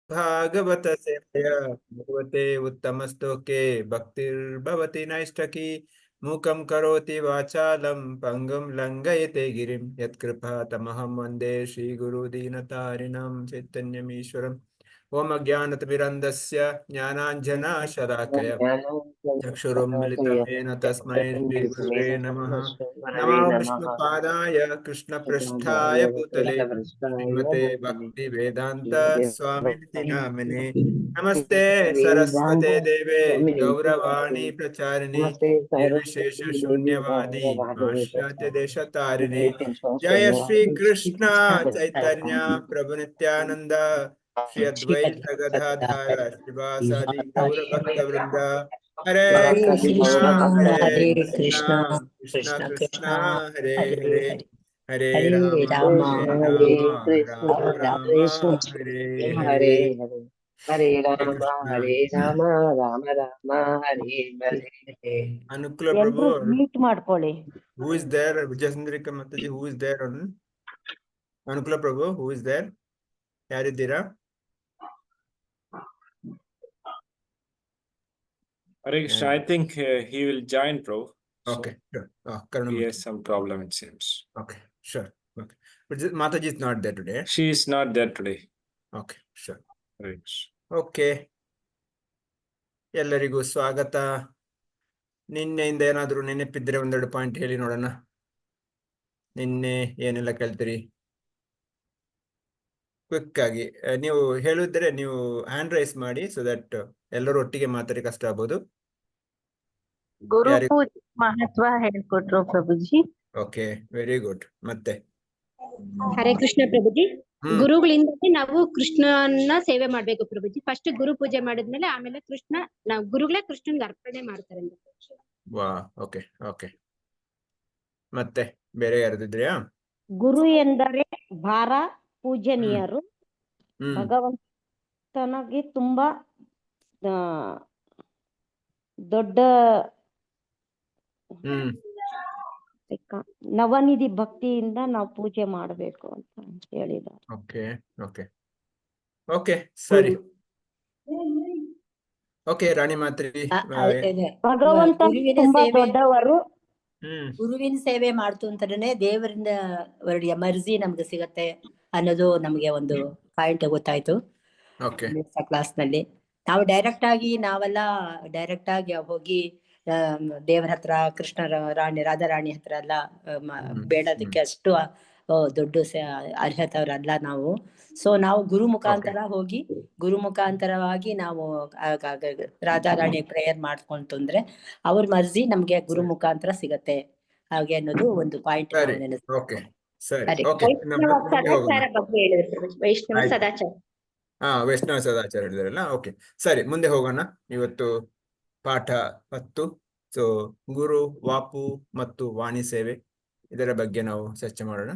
भागवत सेवया भगवते उत्तमस्तोके भक्तिर्भवति नैष्ठकी मूकं करोति वाचालं पंगुं लंघयते गिरिं यत्कृपा तमहं वन्दे श्रीगुरुदीनतारिणं चैतन्यमीश्वरम् ओम अज्ञानतिमिरन्धस्य ज्ञानाञ्जनशलाकया चक्षुरुन्मिलितं येन तस्मै श्रीगुरुवे नमः। नमो विष्णुपादाय कृष्णपृष्ठाय भूतले श्रीमते भक्तिवेदान्त स्वामिनिति नामिने। नमस्ते सरस्वते देवे गौरवाणी प्रचारिणे निर्विशेष शून्यवादी पाश्चात्य देशतारिणे। जय श्री कृष्ण चैतन्य प्रभु नित्यानंद श्री अद्वैत गदाधर श्रीवासादि गौर भक्त वृंद। हरे कृष्णा हरे कृष्णा कृष्णा कृष्णा कृष्ण कृष्णा कृष्णा हरे हरे हरे हरे हरे हरे राम हरे राम राम हरे हरे। हरे हरे हरे राम कृष्णा। हरे राम राम राम हरे हरे. ಅನುಕೂಲ ಪ್ರಭು ಎಲ್ರು ಮ್ಯೂಟ್ ಮಾಡ್ಕೊಳ್ಳಿ. Who is there Vijayachandrika Mataji who is there ಅನ್ Anukula Prabhu who is there ಯಾರಿದ್ದೀರಾ? Hare Krishna, I think he will join, bro. Okay, sure. He Karunamurthy. has some problem, it seems. Okay, sure. Okay, but Mataji is not there today. She is not there today. Okay, sure. Hare Krishna. Okay. ಎಲ್ಲರಿಗೂ ಸ್ವಾಗತ. ನಿನ್ನೆಯಿಂದ ಏನಾದರೂ ನೆನಪಿದ್ರೆ ಒಂದೆರಡು point ಹೇಳಿ ನೋಡೋಣ. ನಿನ್ನೆ ಏನೆಲ್ಲ ಕೇಳ್ತೀರಿ? ಕ್ವಿಕ್ ಆಗಿ ನೀವು ಹೇಳಿದ್ರೆ ನೀವು ಹ್ಯಾಂಡ್ ರೈಸ್ ಮಾಡಿ ಸೊ ದಟ್ ಎಲ್ಲರೂ ಒಟ್ಟಿಗೆ ಮಾತಾಡಿ ಕಷ್ಟ ಆಗ್ಬೋದು. ಗುರು ಪೂಜೆ ಮಹತ್ವ ಹೇಳ್ಕೊಟ್ರು ಪ್ರಭುಜಿ. Okay, very good. ಮತ್ತೆ ಹರೇ ಕೃಷ್ಣ ಪ್ರಭುಜಿ. ಗುರುಗಳಿಂದಲೇ ನಾವು ಕೃಷ್ಣನ ಸೇವೆ ಮಾಡ್ಬೇಕು ಪ್ರಭುಜಿ. ಫಸ್ಟ್ ಗುರು ಪೂಜೆ ಮಾಡಿದ್ಮೇಲೆ ಆಮೇಲೆ ಕೃಷ್ಣ ನಾವು ಗುರುಗಳೇ ಕೃಷ್ಣನ್ಗೆ ಅರ್ಪಣೆ ಮಾಡ್ತಾರೆ. ವಾ, ಓಕೆ ಓಕೆ. ಮತ್ತೆ ಬೇರೆ ಯಾರ್ದಿದ್ರ್ಯಾ? ಗುರು ಎಂದರೆ ಭಾರ ಪೂಜನೀಯರು, ಭಗವಂತನಿಗೆ ತುಂಬಾ ದೊಡ್ಡ ನವನಿಧಿ ಭಕ್ತಿಯಿಂದ ನಾವು ಪೂಜೆ ಮಾಡಬೇಕು ಅಂತ ಹೇಳಿದ್ದಾರೆ. ಓಕೆ ಓಕೆ ಓಕೆ, ಸರಿ. ಓಕೆ, ರಾಣಿ ಮಾತ್ರಿ. ಭಗವಂತ ತುಂಬಾ ದೊಡ್ಡವರು. ಗುರುವಿನ ಸೇವೆ ಮಾಡ್ತು ಅಂತಾನೆ ದೇವರಿಂದ ಹೊರಡಿಯ ಮರ್ಜಿ ನಮ್ಗೆ ಸಿಗತ್ತೆ ಅನ್ನೋದು ನಮ್ಗೆ ಒಂದು ಪಾಯಿಂಟ್ ಗೊತ್ತಾಯ್ತು ಕ್ಲಾಸ್ ನಲ್ಲಿ. ನಾವು ಡೈರೆಕ್ಟ್ ಆಗಿ ಹೋಗಿ ದೇವರ ಹತ್ರ, ಕೃಷ್ಣ ರಾಧಾರಾಣಿ ಹತ್ರ ಎಲ್ಲ ಬೇಡೋದಕ್ಕೆ ಅಷ್ಟು ದೊಡ್ಡ ಅರ್ಹತವ್ರಲ್ಲ ನಾವು. ಸೊ ನಾವು ಗುರು ಮುಖಾಂತರ ಹೋಗಿ ಗುರು ಮುಖಾಂತರವಾಗಿ ನಾವು ರಾಧಾರಾಣಿ ಪ್ರೇಯರ್ ಮಾಡ್ಕೊಂತಂದ್ರೆ ಅವ್ರ ಮರ್ಜಿ ನಮ್ಗೆ ಗುರು ಮುಖಾಂತರ ಸಿಗತ್ತೆ ಹಾಗೆ ಅನ್ನೋದು ಒಂದು ಪಾಯಿಂಟ್. ವೈಷ್ಣವ ಸದಾಚಾರ ಹೇಳಿದಾರಲ್ಲ. ಓಕೆ, ಸರಿ, ಮುಂದೆ ಹೋಗೋಣ. ಇವತ್ತು ಪಾಠ 10. ಸೊ ಗುರು, ವಾಪು ಮತ್ತು ವಾಣಿ ಸೇವೆ, ಇದರ ಬಗ್ಗೆ ನಾವು ಚರ್ಚೆ ಮಾಡೋಣ.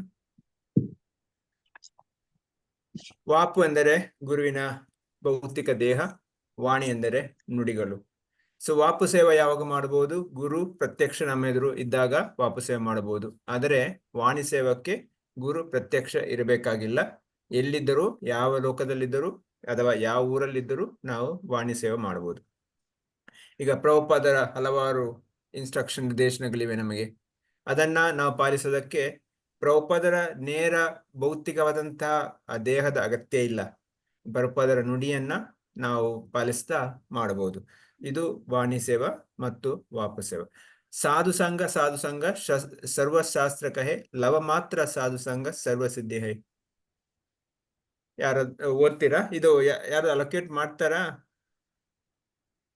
ವಾಪು ಎಂದರೆ ಗುರುವಿನ ಭೌತಿಕ ದೇಹ, ವಾಣಿ ಎಂದರೆ ನುಡಿಗಳು. ಸೊ ವಾಪು ಸೇವೆ ಯಾವಾಗ ಮಾಡಬಹುದು? ಗುರು ಪ್ರತ್ಯಕ್ಷ ನಮ್ಮ ಎದುರು ಇದ್ದಾಗ ವಾಪು ಸೇವೆ ಮಾಡಬಹುದು. ಆದರೆ ವಾಣಿ ಸೇವಕ್ಕೆ ಗುರು ಪ್ರತ್ಯಕ್ಷ ಇರಬೇಕಾಗಿಲ್ಲ. ಎಲ್ಲಿದ್ದರೂ, ಯಾವ ಲೋಕದಲ್ಲಿದ್ದರೂ ಅಥವಾ ಯಾವ ಊರಲ್ಲಿದ್ದರೂ ನಾವು ವಾಣಿ ಸೇವೆ ಮಾಡಬಹುದು. ಈಗ ಪ್ರಭುಪಾದರ ಹಲವಾರು ಇನ್ಸ್ಟ್ರಕ್ಷನ್, ನಿರ್ದೇಶನಗಳಿವೆ ನಮಗೆ. ಅದನ್ನ ನಾವು ಪಾಲಿಸೋದಕ್ಕೆ ಪ್ರಭುಪಾದರ ನೇರ ಭೌತಿಕವಾದಂತಹ ದೇಹದ ಅಗತ್ಯ ಇಲ್ಲ. ಪ್ರಭುಪಾದರ ನುಡಿಯನ್ನ ನಾವು ಪಾಲಿಸ್ತಾ ಮಾಡಬಹುದು. ಇದು ವಾಣಿ ಸೇವಾ ಮತ್ತು ವಾಪು ಸೇವಾ. ಸಾಧು ಸಂಘ ಸರ್ವಶಾಸ್ತ್ರ ಕಹೆ, ಲವ ಮಾತ್ರ ಸಾಧು ಸಂಘ ಸರ್ವಸಿದ್ಧಿ ಹೈ. ಯಾರು ಓದ್ತೀರಾ? ಇದು ಯಾರು ಅಲೋಕೇಟ್ ಮಾಡ್ತಾರಾ?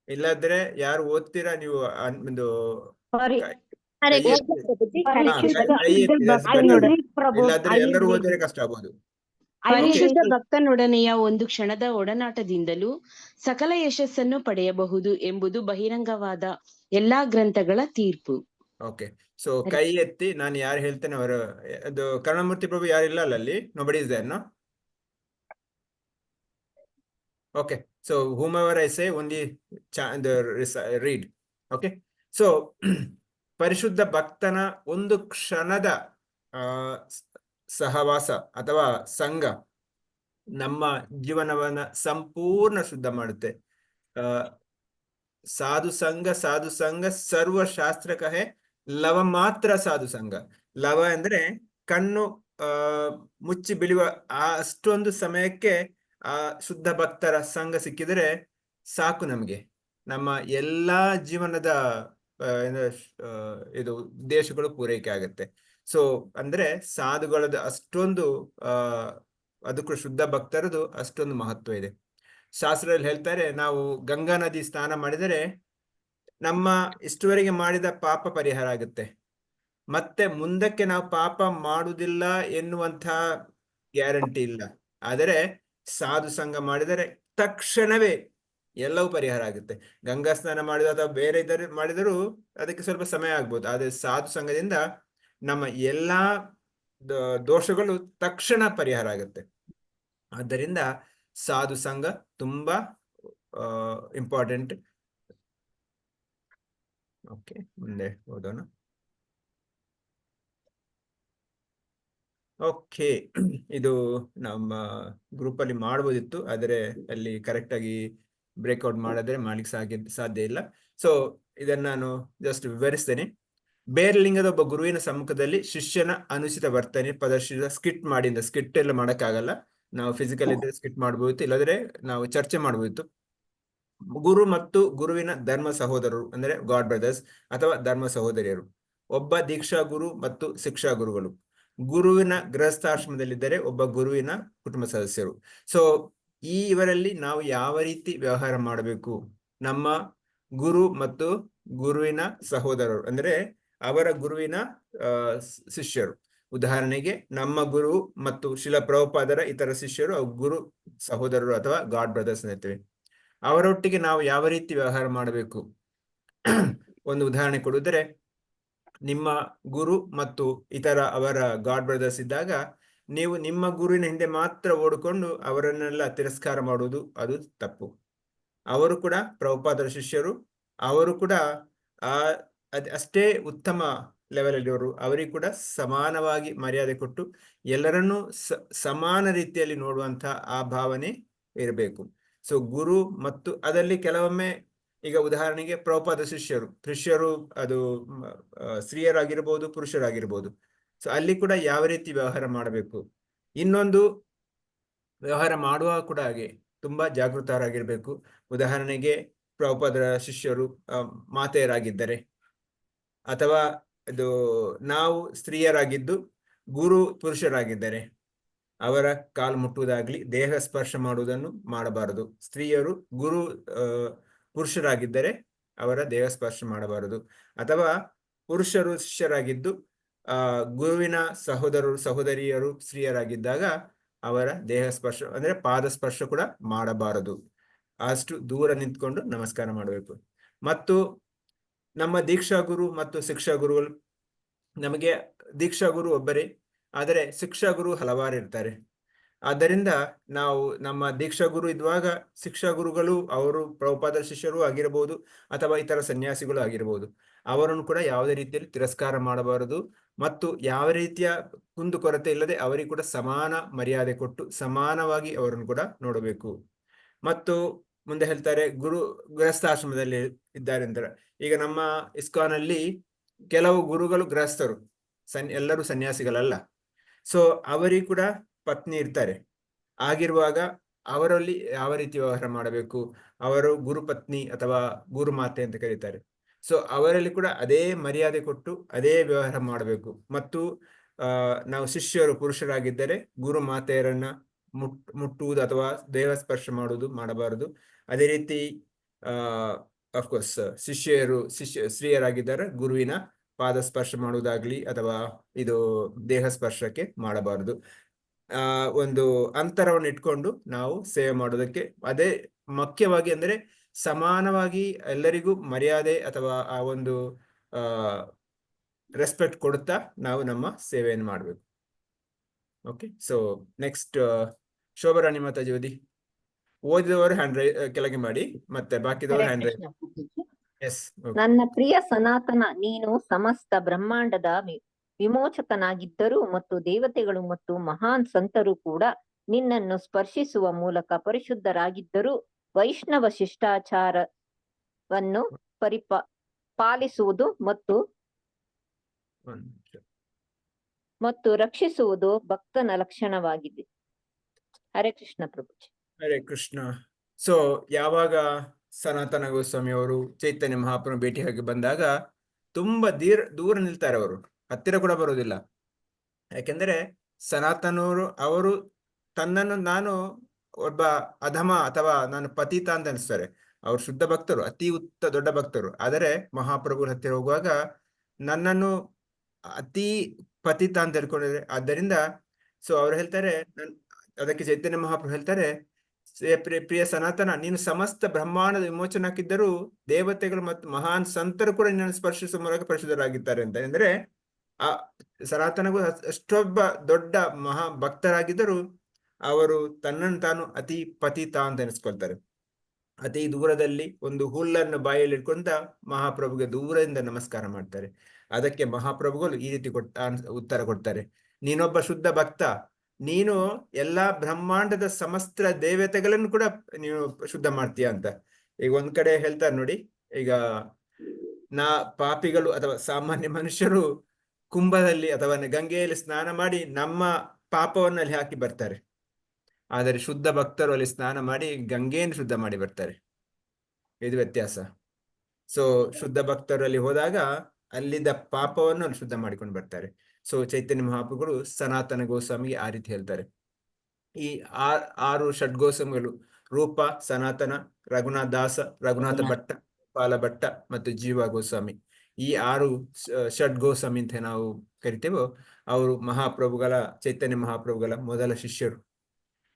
ಇಲ್ಲಾದ್ರೆ ಯಾರು ಓದ್ತೀರಾ? ನೀವು ಒಂದು ಇಲ್ಲಾದ್ರೆ ಎಲ್ಲರೂ ಓದಿದ್ರೆ ಕಷ್ಟ ಆಗ್ಬೋದು. ಪರಿಶುದ್ಧ ಭಕ್ತನೊಡನೆಯ ಒಂದು ಕ್ಷಣದ ಒಡನಾಟದಿಂದಲೂ ಸಕಲ ಯಶಸ್ಸನ್ನು ಪಡೆಯಬಹುದು ಎಂಬುದು ಬಹಿರಂಗವಾದ ಎಲ್ಲಾ ಗ್ರಂಥಗಳ ತೀರ್ಪು. ಓಕೆ, ಸೊ ಕೈ ಎತ್ತಿ ನಾನು ಯಾರು ಹೇಳ್ತೇನೆ ಅವರು. ಅದು ಕರುಣಾಮೂರ್ತಿ ಪ್ರಭು ಯಾರಿಲ್ಲ ಅಲ್ಲಿ? Nobody is there, no? Okay, so whomever I say, only read. Okay, so ಪರಿಶುದ್ಧ ಭಕ್ತನ ಒಂದು ಕ್ಷಣದ ಸಹವಾಸ ಅಥವಾ ಸಂಘ ನಮ್ಮ ಜೀವನವನ್ನ ಸಂಪೂರ್ಣ ಶುದ್ಧ ಮಾಡುತ್ತೆ. ಸಾಧು ಸಂಘ ಸರ್ವ ಶಾಸ್ತ್ರ ಕಹೆ, ಲವ ಮಾತ್ರ ಸಾಧು ಸಂಘ. ಲವ ಅಂದ್ರೆ ಕಣ್ಣು ಮುಚ್ಚಿ ಬಿಳುವ ಅಷ್ಟೊಂದು ಸಮಯಕ್ಕೆ ಆ ಶುದ್ಧ ಭಕ್ತರ ಸಂಘ ಸಿಕ್ಕಿದರೆ ಸಾಕು, ನಮಗೆ ನಮ್ಮ ಎಲ್ಲಾ ಜೀವನದ ಇದು ಉದ್ದೇಶಗಳು ಪೂರೈಕೆ ಆಗುತ್ತೆ. ಸೊ ಅಂದ್ರೆ ಸಾಧುಗಳದ್ದು ಅಷ್ಟೊಂದು ಅದಕ್ಕೂ ಶುದ್ಧ ಭಕ್ತರದು ಅಷ್ಟೊಂದು ಮಹತ್ವ ಇದೆ. ಶಾಸ್ತ್ರದಲ್ಲಿ ಹೇಳ್ತಾರೆ, ನಾವು ಗಂಗಾ ನದಿ ಸ್ನಾನ ಮಾಡಿದರೆ ನಮ್ಮ ಇಷ್ಟುವರೆಗೆ ಮಾಡಿದ ಪಾಪ ಪರಿಹಾರ ಆಗುತ್ತೆ. ಮತ್ತೆ ಮುಂದಕ್ಕೆ ನಾವು ಪಾಪ ಮಾಡುವುದಿಲ್ಲ ಎನ್ನುವಂಥ ಗ್ಯಾರಂಟಿ ಇಲ್ಲ. ಆದರೆ ಸಾಧು ಸಂಘ ಮಾಡಿದರೆ ತಕ್ಷಣವೇ ಎಲ್ಲವೂ ಪರಿಹಾರ ಆಗುತ್ತೆ. ಗಂಗಾ ಸ್ನಾನ ಮಾಡಿದ ಅಥವಾ ಬೇರೆ ಇದ್ದರೆ ಮಾಡಿದರೂ ಅದಕ್ಕೆ ಸ್ವಲ್ಪ ಸಮಯ ಆಗ್ಬೋದು. ಆದರೆ ಸಾಧು ಸಂಘದಿಂದ ನಮ್ಮ ಎಲ್ಲಾ ದೋಷಗಳು ತಕ್ಷಣ ಪರಿಹಾರ ಆಗುತ್ತೆ. ಆದ್ದರಿಂದ ಸಾಧು ಸಂಘ ತುಂಬಾ ಇಂಪಾರ್ಟೆಂಟ್. ಓಕೆ, ಮುಂದೆ ಓದೋಣ. ಓಕೆ, ಇದು ನಮ್ಮ ಗ್ರೂಪ್ ಅಲ್ಲಿ ಮಾಡ್ಬೋದಿತ್ತು, ಆದರೆ ಅಲ್ಲಿ ಕರೆಕ್ಟ್ ಆಗಿ ಬ್ರೇಕ್ಔಟ್ ಮಾಡ್ಲಿಕ್ಕೆ ಸಾಧ್ಯ ಇಲ್ಲ. ಸೊ ಇದನ್ನ ನಾನು ಜಸ್ಟ್ ವಿವರಿಸ್ತೇನೆ. ಬೇರೆ ಲಿಂಗದ ಒಬ್ಬ ಗುರುವಿನ ಸಮ್ಮುಖದಲ್ಲಿ ಶಿಷ್ಯನ ಅನುಚಿತ ವರ್ತನೆ ಪ್ರದರ್ಶಿಸಿದ ಸ್ಕಿಟ್ ಮಾಡಿದ. ಸ್ಕಿಟ್ ಎಲ್ಲ ಮಾಡಕ್ಕಾಗಲ್ಲ, ನಾವು ಫಿಸಿಕಲ್ ಇದ್ರೆ ಸ್ಕಿಟ್ ಮಾಡ್ಬೋದಿತ್ತು, ಇಲ್ಲದ್ರೆ ನಾವು ಚರ್ಚೆ ಮಾಡ್ಬೋದಿತ್ತು. ಗುರು ಮತ್ತು ಗುರುವಿನ ಧರ್ಮ ಸಹೋದರರು ಅಂದ್ರೆ ಗಾಡ್ ಬ್ರದರ್ಸ್ ಅಥವಾ ಧರ್ಮ ಸಹೋದರಿಯರು. ಒಬ್ಬ ದೀಕ್ಷಾ ಗುರು ಮತ್ತು ಶಿಕ್ಷಾ ಗುರುಗಳು. ಗುರುವಿನ ಗೃಹಸ್ಥಾಶ್ರಮದಲ್ಲಿದ್ದರೆ ಒಬ್ಬ ಗುರುವಿನ ಕುಟುಂಬ ಸದಸ್ಯರು. ಸೊ ಇವರಲ್ಲಿ ನಾವು ಯಾವ ರೀತಿ ವ್ಯವಹಾರ ಮಾಡಬೇಕು? ನಮ್ಮ ಗುರು ಮತ್ತು ಗುರುವಿನ ಸಹೋದರರು ಅಂದ್ರೆ ಅವರ ಗುರುವಿನ ಶಿಷ್ಯರು. ಉದಾಹರಣೆಗೆ ನಮ್ಮ ಗುರು ಮತ್ತು ಶಿಲ ಪ್ರಭುಪಾದರ ಇತರ ಶಿಷ್ಯರು ಗುರು ಸಹೋದರರು ಅಥವಾ ಗಾಡ್ ಬ್ರದರ್ಸ್ ಅಂತೀವಿ. ಅವರೊಟ್ಟಿಗೆ ನಾವು ಯಾವ ರೀತಿ ವ್ಯವಹಾರ ಮಾಡಬೇಕು? ಒಂದು ಉದಾಹರಣೆ ಕೊಡುವುದರೆ, ನಿಮ್ಮ ಗುರು ಮತ್ತು ಇತರ ಅವರ ಗಾಡ್ ಬ್ರದರ್ಸ್ ಇದ್ದಾಗ ನೀವು ನಿಮ್ಮ ಗುರುವಿನ ಹಿಂದೆ ಮಾತ್ರ ಓಡಿಕೊಂಡು ಅವರನ್ನೆಲ್ಲ ತಿರಸ್ಕಾರ ಮಾಡುವುದು ಅದು ತಪ್ಪು. ಅವರು ಕೂಡ ಪ್ರಭುಪಾದರ ಶಿಷ್ಯರು, ಅವರು ಕೂಡ ಅಷ್ಟೇ ಉತ್ತಮ ಲೆವೆಲ್ ಅಲ್ಲಿವರು. ಅವರಿಗೆ ಕೂಡ ಸಮಾನವಾಗಿ ಮರ್ಯಾದೆ ಕೊಟ್ಟು ಎಲ್ಲರನ್ನೂ ಸಮಾನ ರೀತಿಯಲ್ಲಿ ನೋಡುವಂತ ಆ ಭಾವನೆ ಇರಬೇಕು. ಸೊ ಗುರು ಮತ್ತು ಅದರಲ್ಲಿ ಕೆಲವೊಮ್ಮೆ ಈಗ ಉದಾಹರಣೆಗೆ ಪ್ರಭುಪಾದ ಶಿಷ್ಯರು ಅದು ಸ್ತ್ರೀಯರಾಗಿರ್ಬೋದು, ಪುರುಷರಾಗಿರ್ಬೋದು. ಸೊ ಅಲ್ಲಿ ಕೂಡ ಯಾವ ರೀತಿ ವ್ಯವಹಾರ ಮಾಡಬೇಕು? ಇನ್ನೊಂದು, ವ್ಯವಹಾರ ಮಾಡುವಾಗ ಕೂಡ ಹಾಗೆ ತುಂಬಾ ಜಾಗೃತರಾಗಿರ್ಬೇಕು. ಉದಾಹರಣೆಗೆ ಪ್ರಭುಪಾದರ ಶಿಷ್ಯರು ಮಾತೆಯರಾಗಿದ್ದರೆ, ಅಥವಾ ಇದು ನಾವು ಸ್ತ್ರೀಯರಾಗಿದ್ದು ಗುರು ಪುರುಷರಾಗಿದ್ದರೆ ಅವರ ಕಾಲು ಮುಟ್ಟುವುದಾಗ್ಲಿ, ದೇಹ ಸ್ಪರ್ಶ ಮಾಡುವುದನ್ನು ಮಾಡಬಾರದು. ಸ್ತ್ರೀಯರು ಗುರು ಪುರುಷರಾಗಿದ್ದರೆ ಅವರ ದೇಹ ಸ್ಪರ್ಶ ಮಾಡಬಾರದು. ಅಥವಾ ಪುರುಷರು ಶಿಷ್ಯರಾಗಿದ್ದು ಗುರುವಿನ ಸಹೋದರರು ಸಹೋದರಿಯರು ಸ್ತ್ರೀಯರಾಗಿದ್ದಾಗ ಅವರ ದೇಹ ಸ್ಪರ್ಶ ಅಂದ್ರೆ ಪಾದ ಸ್ಪರ್ಶ ಕೂಡ ಮಾಡಬಾರದು. ಅಷ್ಟು ದೂರ ನಿಂತ್ಕೊಂಡು ನಮಸ್ಕಾರ ಮಾಡಬೇಕು. ಮತ್ತು ನಮ್ಮ ದೀಕ್ಷಾ ಗುರು ಮತ್ತು ಶಿಕ್ಷಾ ಗುರುಗಳು, ನಮಗೆ ದೀಕ್ಷಾ ಗುರು ಒಬ್ಬರೇ, ಆದರೆ ಶಿಕ್ಷಾ ಗುರು ಹಲವಾರು ಇರ್ತಾರೆ. ಆದ್ದರಿಂದ ನಾವು ನಮ್ಮ ದೀಕ್ಷಾ ಗುರು ಇದ್ದಾಗ ಶಿಕ್ಷಾ ಗುರುಗಳು ಅವರು ಪ್ರಭುಪಾದರ ಶಿಷ್ಯರು ಆಗಿರಬಹುದು ಅಥವಾ ಇತರ ಸನ್ಯಾಸಿಗಳು ಆಗಿರಬಹುದು. ಅವರನ್ನು ಕೂಡ ಯಾವುದೇ ರೀತಿಯಲ್ಲಿ ತಿರಸ್ಕಾರ ಮಾಡಬಾರದು ಮತ್ತು ಯಾವ ರೀತಿಯ ಕುಂದುಕೊರತೆ ಇಲ್ಲದೆ ಅವರಿಗೆ ಕೂಡ ಸಮಾನ ಮರ್ಯಾದೆ ಕೊಟ್ಟು ಸಮಾನವಾಗಿ ಅವರನ್ನು ಕೂಡ ನೋಡಬೇಕು. ಮತ್ತು ಮುಂದೆ ಹೇಳ್ತಾರೆ, ಗೃಹಸ್ಥಾಶ್ರಮದಲ್ಲಿ ಇದ್ದಾರೆ ಅಂತಾರೆ. ಈಗ ನಮ್ಮ ಇಸ್ಕಾನ್ ಅಲ್ಲಿ ಕೆಲವು ಗುರುಗಳು ಗೃಹಸ್ಥರು, ಎಲ್ಲರೂ ಸನ್ಯಾಸಿಗಳಲ್ಲ. ಸೊ ಅವರಿಗೆ ಕೂಡ ಪತ್ನಿ ಇರ್ತಾರೆ. ಆಗಿರುವಾಗ ಅವರಲ್ಲಿ ಯಾವ ರೀತಿ ವ್ಯವಹಾರ ಮಾಡಬೇಕು? ಅವರು ಗುರುಪತ್ನಿ ಅಥವಾ ಗುರುಮಾತೆ ಅಂತ ಕರೀತಾರೆ. ಸೊ ಅವರಲ್ಲಿ ಕೂಡ ಅದೇ ಮರ್ಯಾದೆ ಕೊಟ್ಟು ಅದೇ ವ್ಯವಹಾರ ಮಾಡಬೇಕು. ಮತ್ತು ನಾವು ಶಿಷ್ಯರು ಪುರುಷರಾಗಿದ್ದರೆ ಗುರು ಮಾತೆಯರನ್ನ ಮುಟ್ಟುವುದು ಅಥವಾ ದೇಹ ಸ್ಪರ್ಶ ಮಾಡುವುದು ಮಾಡಬಾರದು. ಅದೇ ರೀತಿ ಅಫ್ಕೋರ್ಸ್ ಸ್ತ್ರೀಯರಾಗಿದ್ದರೆ ಗುರುವಿನ ಪಾದ ಸ್ಪರ್ಶ ಮಾಡುವುದಾಗ್ಲಿ ಅಥವಾ ಇದು ದೇಹ ಸ್ಪರ್ಶಕ್ಕೆ ಮಾಡಬಾರದು. ಒಂದು ಅಂತರವನ್ನು ಇಟ್ಕೊಂಡು ನಾವು ಸೇವೆ ಮಾಡೋದಕ್ಕೆ, ಅದೇ ಮುಖ್ಯವಾಗಿ ಅಂದ್ರೆ ಸಮಾನವಾಗಿ ಎಲ್ಲರಿಗೂ ಮರ್ಯಾದೆ ಅಥವಾ ಆ ಒಂದು ರೆಸ್ಪೆಕ್ಟ್ ಕೊಡುತ್ತಾ ನಾವು ನಮ್ಮ ಸೇವೆಯನ್ನು ಮಾಡಬೇಕು. Okay, so next Shobharani Mataji ಓದಿ. ಓದಿದವರು ಕೆಳಗೆ ಮಾಡಿ, ಮತ್ತೆ ಬಾಕಿದವರು ಹ್ಯಾಂಡ್ ರೈಸ್. ಎಸ್. ನನ್ನ ಪ್ರಿಯ ಸನಾತನ, ನೀನು ಸಮಸ್ತ ಬ್ರಹ್ಮಾಂಡದ ವಿಮೋಚಕನಾಗಿದ್ದರೂ ಮತ್ತು ದೇವತೆಗಳು ಮತ್ತು ಮಹಾನ್ ಸಂತರು ಕೂಡ ನಿನ್ನನ್ನು ಸ್ಪರ್ಶಿಸುವ ಮೂಲಕ ಪರಿಶುದ್ಧರಾಗಿದ್ದರೂ ವೈಷ್ಣವ ಶಿಷ್ಟಾಚಾರವನ್ನು ಪಾಲಿಸುವುದು ಮತ್ತು ರಕ್ಷಿಸುವುದು ಭಕ್ತನ ಲಕ್ಷಣವಾಗಿದೆ. ಹರೇ ಕೃಷ್ಣ ಪ್ರಭುಜಿ. ಹರೇ ಕೃಷ್ಣ. ಸೊ ಯಾವಾಗ ಸನಾತನ ಗೋಸ್ವಾಮಿ ಅವರು ಚೈತನ್ಯ ಮಹಾಪ್ರಭು ಭೇಟಿಯಾಗಿ ಬಂದಾಗ ತುಂಬಾ ದೂರ ನಿಲ್ತಾರೆ, ಅವರು ಹತ್ತಿರ ಕೂಡ ಬರೋದಿಲ್ಲ. ಯಾಕೆಂದ್ರೆ ಸನಾತನವರು ಅವರು ತನ್ನನ್ನು ನಾನು ಒಬ್ಬ ಅಧಮ ಅಥವಾ ನಾನು ಪತಿತ ಅಂತ ಅನಿಸ್ತಾರೆ. ಅವರು ಶುದ್ಧ ಭಕ್ತರು, ಅತಿ ದೊಡ್ಡ ಭಕ್ತರು. ಆದರೆ ಮಹಾಪ್ರಭುಗಳ ಹತ್ತಿರ ಹೋಗುವಾಗ ನನ್ನನ್ನು ಅತಿ ಪತಿತ ಅಂತ ಹೇಳ್ಕೊಂಡಿದ್ದಾರೆ. ಆದ್ದರಿಂದ ಸೊ ಅವ್ರು ಹೇಳ್ತಾರೆ, ಅದಕ್ಕೆ ಚೈತನ್ಯ ಮಹಾಪ್ರಭು ಹೇಳ್ತಾರೆ, ಪ್ರಿಯ ಸನಾತನ, ನೀನು ಸಮಸ್ತ ಬ್ರಹ್ಮಾಂಡದ ವಿಮೋಚನಕ್ಕಿದ್ದರೂ ದೇವತೆಗಳು ಮತ್ತು ಮಹಾನ್ ಸಂತರು ಕೂಡ ನಿನ್ನನ್ನು ಸ್ಪರ್ಶಿಸುವ ಮೂಲಕ ಪರಿಶುದ್ಧರಾಗಿದ್ದಾರೆ ಅಂತ. ಅಂದ್ರೆ ಆ ಸನಾತನಗೂ ಅಷ್ಟೊಬ್ಬ ದೊಡ್ಡ ಮಹಾ ಭಕ್ತರಾಗಿದ್ದರೂ ಅವರು ತನ್ನನ್ನು ತಾನು ಅತಿ ಪತಿತ ಅಂತ ಎನಿಸ್ಕೊಳ್ತಾರೆ. ಅತಿ ದೂರದಲ್ಲಿ ಒಂದು ಹುಲ್ಲನ್ನು ಬಾಯಲ್ಲಿ ಇಟ್ಕೊಂಡ ಮಹಾಪ್ರಭುಗೆ ದೂರದಿಂದ ನಮಸ್ಕಾರ ಮಾಡ್ತಾರೆ. ಅದಕ್ಕೆ ಮಹಾಪ್ರಭುಗಳು ಈ ರೀತಿ ಉತ್ತರ ಕೊಡ್ತಾರೆ, ನೀನೊಬ್ಬ ಶುದ್ಧ ಭಕ್ತ, ನೀನು ಎಲ್ಲಾ ಬ್ರಹ್ಮಾಂಡದ ಸಮಸ್ತ ದೇವತೆಗಳನ್ನು ಕೂಡ ನೀನು ಶುದ್ಧ ಮಾಡ್ತೀಯ ಅಂತ. ಈಗ ಒಂದ್ ಕಡೆ ಹೇಳ್ತಾರೆ ನೋಡಿ, ಈಗ ಪಾಪಿಗಳು ಅಥವಾ ಸಾಮಾನ್ಯ ಮನುಷ್ಯರು ಕುಂಭದಲ್ಲಿ ಅಥವಾ ಗಂಗೆಯಲ್ಲಿ ಸ್ನಾನ ಮಾಡಿ ನಮ್ಮ ಪಾಪವನ್ನು ಅಲ್ಲಿ ಹಾಕಿ ಬರ್ತಾರೆ. ಆದರೆ ಶುದ್ಧ ಭಕ್ತರು ಅಲ್ಲಿ ಸ್ನಾನ ಮಾಡಿ ಗಂಗೆಯನ್ನು ಶುದ್ಧ ಮಾಡಿ ಬರ್ತಾರೆ. ಇದು ವ್ಯತ್ಯಾಸ. ಸೊ ಶುದ್ಧ ಭಕ್ತರು ಅಲ್ಲಿ ಹೋದಾಗ ಅಲ್ಲಿದ್ದ ಪಾಪವನ್ನು ಅಲ್ಲಿ ಶುದ್ಧ ಮಾಡಿಕೊಂಡು ಬರ್ತಾರೆ. ಸೊ ಚೈತನ್ಯ ಮಹಾಪ್ರಭುಗಳು ಸನಾತನ ಗೋಸ್ವಾಮಿಗೆ ಆ ರೀತಿ ಹೇಳ್ತಾರೆ. ಈ 6 ಷಡ್ಗೋಸ್ವಾಮಿಗಳು ರೂಪ, ಸನಾತನ, ರಘುನಾಥ ದಾಸ, ರಘುನಾಥ ಭಟ್ಟ, ಪಾಲ ಭಟ್ಟ ಮತ್ತು ಜೀವ ಗೋಸ್ವಾಮಿ, ಈ 6 ಷಡ್ಗೋಸ್ವಾಮಿ ಅಂತ ನಾವು ಕರಿತೇವೋ ಅವರು ಮಹಾಪ್ರಭುಗಳ ಚೈತನ್ಯ ಮಹಾಪ್ರಭುಗಳ ಮೊದಲ ಶಿಷ್ಯರು.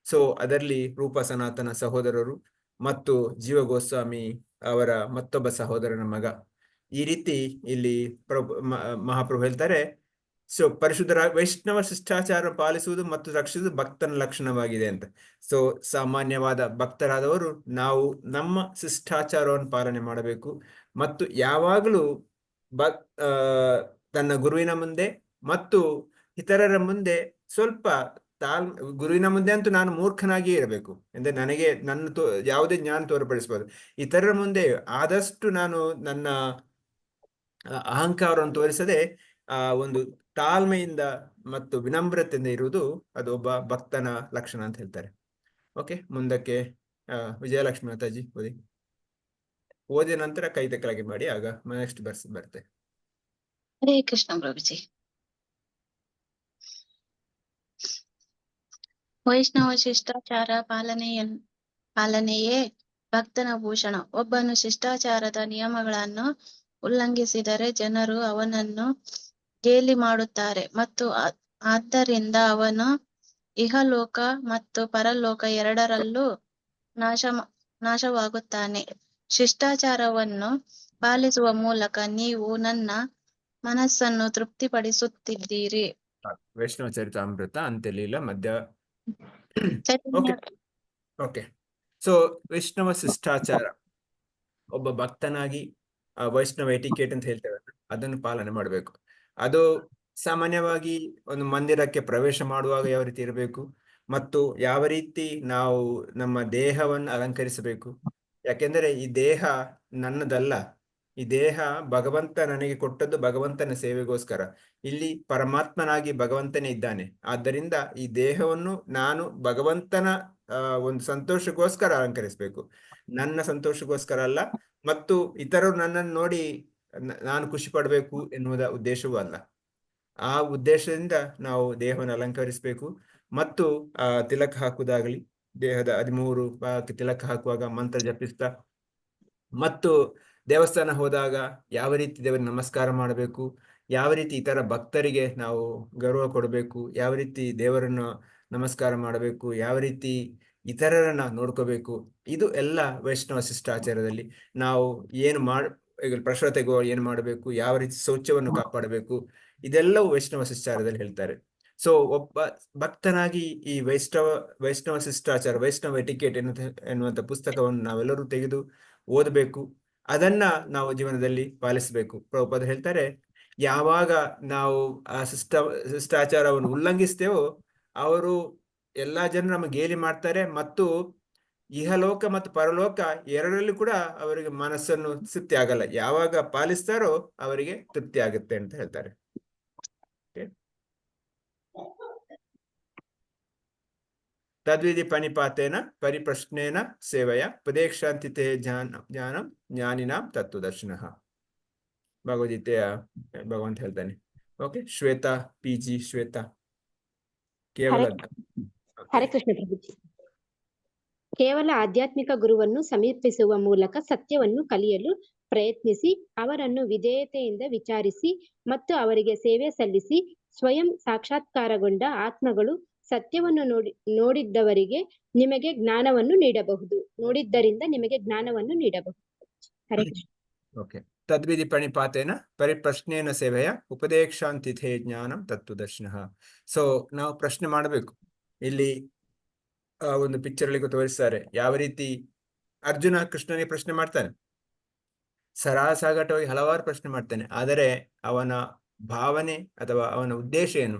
ಸೊ ಅದರಲ್ಲಿ ರೂಪ ಸನಾತನ ಸಹೋದರರು ಮತ್ತು ಜೀವ ಗೋಸ್ವಾಮಿ ಅವರ ಮತ್ತೊಬ್ಬ ಸಹೋದರನ ಮಗ. ಈ ರೀತಿ ಇಲ್ಲಿ ಮಹಾಪ್ರಭು ಹೇಳ್ತಾರೆ, ಸೊ ವೈಷ್ಣವ ಶಿಷ್ಟಾಚಾರ ಪಾಲಿಸುವುದು ಮತ್ತು ರಕ್ಷಿಸುವುದು ಭಕ್ತನ ಲಕ್ಷಣವಾಗಿದೆ ಅಂತ. ಸೊ ಸಾಮಾನ್ಯವಾದ ಭಕ್ತರಾದವರು ನಾವು ನಮ್ಮ ಶಿಷ್ಟಾಚಾರವನ್ನು ಪಾಲನೆ ಮಾಡಬೇಕು ಮತ್ತು ಯಾವಾಗಲೂ ತನ್ನ ಗುರುವಿನ ಮುಂದೆ ಮತ್ತು ಇತರರ ಮುಂದೆ ಸ್ವಲ್ಪ ಗುರುವಿನ ಮುಂದೆ ಅಂತೂ ನಾನು ಮೂರ್ಖನಾಗಿಯೇ ಇರಬೇಕು. ಅಂದ್ರೆ ನನಗೆ ಯಾವುದೇ ಜ್ಞಾನ ತೋರ್ಪಡಿಸಬಹುದು. ಇತರರ ಮುಂದೆ ಆದಷ್ಟು ನಾನು ನನ್ನ ಅಹಂಕಾರವನ್ನು ತೋರಿಸದೆ ಒಂದು ತಾಳ್ಮೆಯಿಂದ ಮತ್ತು ವಿನಮ್ರತೆಯಿಂದ ಇರುವುದು ಅದು ಒಬ್ಬ ಭಕ್ತನ ಲಕ್ಷಣ ಅಂತ ಹೇಳ್ತಾರೆ. ಓಕೆ, ಮುಂದಕ್ಕೆ ವಿಜಯಲಕ್ಷ್ಮಿ ಮಾತಾಜಿ ಓದಿದ ನಂತರ ಕೈ ಕೆಳಗೆ ಮಾಡಿ, ಆಗ ನೆಕ್ಸ್ಟ್ ಬರುತ್ತೆ. ಹರೇ ಕೃಷ್ಣ ಪ್ರಭುಜಿ. ವೈಷ್ಣವ ಶಿಷ್ಟಾಚಾರ ಪಾಲನೆಯೇ ಭಕ್ತನ ಭೂಷಣ. ಒಬ್ಬನು ಶಿಷ್ಟಾಚಾರದ ನಿಯಮಗಳನ್ನು ಉಲ್ಲಂಘಿಸಿದರೆ ಜನರು ಅವನನ್ನು ಗೇಲಿ ಮಾಡುತ್ತಾರೆ ಮತ್ತು ಆದ್ದರಿಂದ ಅವನು ಇಹಲೋಕ ಮತ್ತು ಪರಲೋಕ ಎರಡರಲ್ಲೂ ನಾಶವಾಗುತ್ತಾನೆ. ಶಿಷ್ಟಾಚಾರವನ್ನು ಪಾಲಿಸುವ ಮೂಲಕ ನೀವು ನನ್ನ ಮನಸ್ಸನ್ನು ತೃಪ್ತಿಪಡಿಸುತ್ತಿದ್ದೀರಿ. ವೈಷ್ಣವ ಚರಿತಾಮೃತ ಅಂತ್ಯಲೀಲ ಮಧ್ಯ. ಓಕೆ, ಸೊ ವೈಷ್ಣವ ಶಿಷ್ಟಾಚಾರ, ಒಬ್ಬ ಭಕ್ತನಾಗಿ ವೈಷ್ಣವ ಎಟಿಕೇಟ್ ಅಂತ ಹೇಳ್ತೇವೆ, ಅದನ್ನು ಪಾಲನೆ ಮಾಡಬೇಕು. ಅದು ಸಾಮಾನ್ಯವಾಗಿ ಒಂದು ಮಂದಿರಕ್ಕೆ ಪ್ರವೇಶ ಮಾಡುವಾಗ ಯಾವ ರೀತಿ ಇರಬೇಕು ಮತ್ತು ಯಾವ ರೀತಿ ನಾವು ನಮ್ಮ ದೇಹವನ್ನು ಅಲಂಕರಿಸಬೇಕು. ಯಾಕೆಂದರೆ ಈ ದೇಹ ನನ್ನದಲ್ಲ, ಈ ದೇಹ ಭಗವಂತ ನನಗೆ ಕೊಟ್ಟದ್ದು ಭಗವಂತನ ಸೇವೆಗೋಸ್ಕರ. ಇಲ್ಲಿ ಪರಮಾತ್ಮನಾಗಿ ಭಗವಂತನೇ ಇದ್ದಾನೆ. ಆದ್ದರಿಂದ ಈ ದೇಹವನ್ನು ನಾನು ಭಗವಂತನ ಒಂದು ಸಂತೋಷಕ್ಕೋಸ್ಕರ ಅಲಂಕರಿಸಬೇಕು, ನನ್ನ ಸಂತೋಷಕ್ಕೋಸ್ಕರ ಅಲ್ಲ. ಮತ್ತು ಇತರರು ನನ್ನನ್ನು ನೋಡಿ ನಾನು ಖುಷಿ ಪಡಬೇಕು ಎನ್ನುವುದ ಉದ್ದೇಶವೂ ಅಲ್ಲ. ಆ ಉದ್ದೇಶದಿಂದ ನಾವು ದೇಹವನ್ನು ಅಲಂಕರಿಸಬೇಕು. ಮತ್ತು ತಿಲಕ ಹಾಕುವುದಾಗಲಿ, ದೇಹದ 13 ಭಾಗಕ್ಕೆ ತಿಲಕ ಹಾಕುವಾಗ ಮಂತ್ರ ಜಪಿಸ್ತಾ, ಮತ್ತು ದೇವಸ್ಥಾನ ಹೋದಾಗ ಯಾವ ರೀತಿ ದೇವರಿಗೆ ನಮಸ್ಕಾರ ಮಾಡಬೇಕು, ಯಾವ ರೀತಿ ಇತರ ಭಕ್ತರಿಗೆ ನಾವು ಗೌರವ ಕೊಡಬೇಕು, ಯಾವ ರೀತಿ ದೇವರನ್ನು ನಮಸ್ಕಾರ ಮಾಡಬೇಕು, ಯಾವ ರೀತಿ ಇತರರನ್ನ ನೋಡ್ಕೋಬೇಕು, ಇದು ಎಲ್ಲ ವೈಷ್ಣವ ಶಿಷ್ಟಾಚಾರದಲ್ಲಿ ನಾವು ಏನು ಈಗ ಪ್ರಶ್ರತೆಗೋ ಏನು ಮಾಡಬೇಕು, ಯಾವ ರೀತಿ ಶೌಚವನ್ನು ಕಾಪಾಡಬೇಕು, ಇದೆಲ್ಲವೂ ವೈಷ್ಣವ ಶಿಷ್ಟಾಚಾರದಲ್ಲಿ ಹೇಳ್ತಾರೆ. ಸೊ ಒಬ್ಬ ಭಕ್ತನಾಗಿ ಈ ವೈಷ್ಣವ ಶಿಷ್ಟಾಚಾರ, ವೈಷ್ಣವ ಎಟಿಕೇಟ್ ಎನ್ನುವಂಥ ಪುಸ್ತಕವನ್ನು ನಾವೆಲ್ಲರೂ ತೆಗೆದು ಓದಬೇಕು. ಅದನ್ನ ನಾವು ಜೀವನದಲ್ಲಿ ಪಾಲಿಸಬೇಕು. ಪ್ರಭುಪಾದರು ಹೇಳ್ತಾರೆ, ಯಾವಾಗ ನಾವು ಆ ಶಿಷ್ಟಾಚಾರವನ್ನು ಉಲ್ಲಂಘಿಸ್ತೇವೋ ಅವರು ಎಲ್ಲಾ ಜನರು ನಮಗೆ ಗೇಲಿ ಮಾಡ್ತಾರೆ ಮತ್ತು ಇಹಲೋಕ ಮತ್ತು ಪರಲೋಕ ಎರಡರಲ್ಲೂ ಕೂಡ ಅವರಿಗೆ ಮನಸ್ಸನ್ನು ತೃಪ್ತಿ ಆಗಲ್ಲ. ಯಾವಾಗ ಪಾಲಿಸ್ತಾರೋ ಅವರಿಗೆ ತೃಪ್ತಿ ಆಗುತ್ತೆ ಅಂತ ಹೇಳ್ತಾರೆ. ತದ್ವಿಧಿ ಪಣಿಪಾತೇನ ಪರಿಪ್ರಶ್ನೇನ ಸೇವೆಯ ಉಪದೇಶಾಂತಿತೆ ಜ್ಞಾನಂ ಜ್ಞಾನಿನಾಂ ತತ್ವದರ್ಶನ. ಭಗವದ್ಗೀತೆಯ ಭಗವಂತ ಹೇಳ್ತಾನೆ. Okay, Shweta PG Shweta. ಕೇವಲ ಹರೇ ಕೃಷ್ಣ ಪ್ರಭುಜಿ. ಕೇವಲ ಆಧ್ಯಾತ್ಮಿಕ ಗುರುವನ್ನು ಸಮೀಪಿಸುವ ಮೂಲಕ ಸತ್ಯವನ್ನು ಕಲಿಯಲು ಪ್ರಯತ್ನಿಸಿ, ಅವರನ್ನು ವಿಧೇಯತೆಯಿಂದ ವಿಚಾರಿಸಿ ಮತ್ತು ಅವರಿಗೆ ಸೇವೆ ಸಲ್ಲಿಸಿ ಸ್ವಯಂ ಸಾಕ್ಷಾತ್ಕಾರಗೊಂಡ ಆತ್ಮಗಳು ಸತ್ಯವನ್ನು ನೋಡಿದ್ದವರಿಗೆ ನಿಮಗೆ ಜ್ಞಾನವನ್ನು ನೀಡಬಹುದು. ನೋಡಿದ್ದರಿಂದ ನಿಮಗೆ ಜ್ಞಾನವನ್ನು ನೀಡಬಹುದು. ಹರೇ ಕೃಷ್ಣ. ಓಕೆ, ತದ್ವಿಧಿ ಪಣಿಪಾತೇನ ಪರಿಪ್ರಶ್ನೇನ ಸೇವೆಯ ಉಪದೇಶಾಂತಿಥೇ ಜ್ಞಾನಂ ತತ್ವದರ್ಶನ. ಸೊ ನಾವು ಪ್ರಶ್ನೆ ಮಾಡಬೇಕು. ಇಲ್ಲಿ ಒಂದು ಪಿಕ್ಚರ್ ಅಲ್ಲಿ ತೋರಿಸ್ತಾರೆ ಯಾವ ರೀತಿ ಅರ್ಜುನ ಕೃಷ್ಣನಿಗೆ ಪ್ರಶ್ನೆ ಮಾಡ್ತಾನೆ. ಸರಾಸಾಗಟವಾಗಿ ಹಲವಾರು ಪ್ರಶ್ನೆ ಮಾಡ್ತಾನೆ. ಆದರೆ ಅವನ ಭಾವನೆ ಅಥವಾ ಅವನ ಉದ್ದೇಶ ಏನು?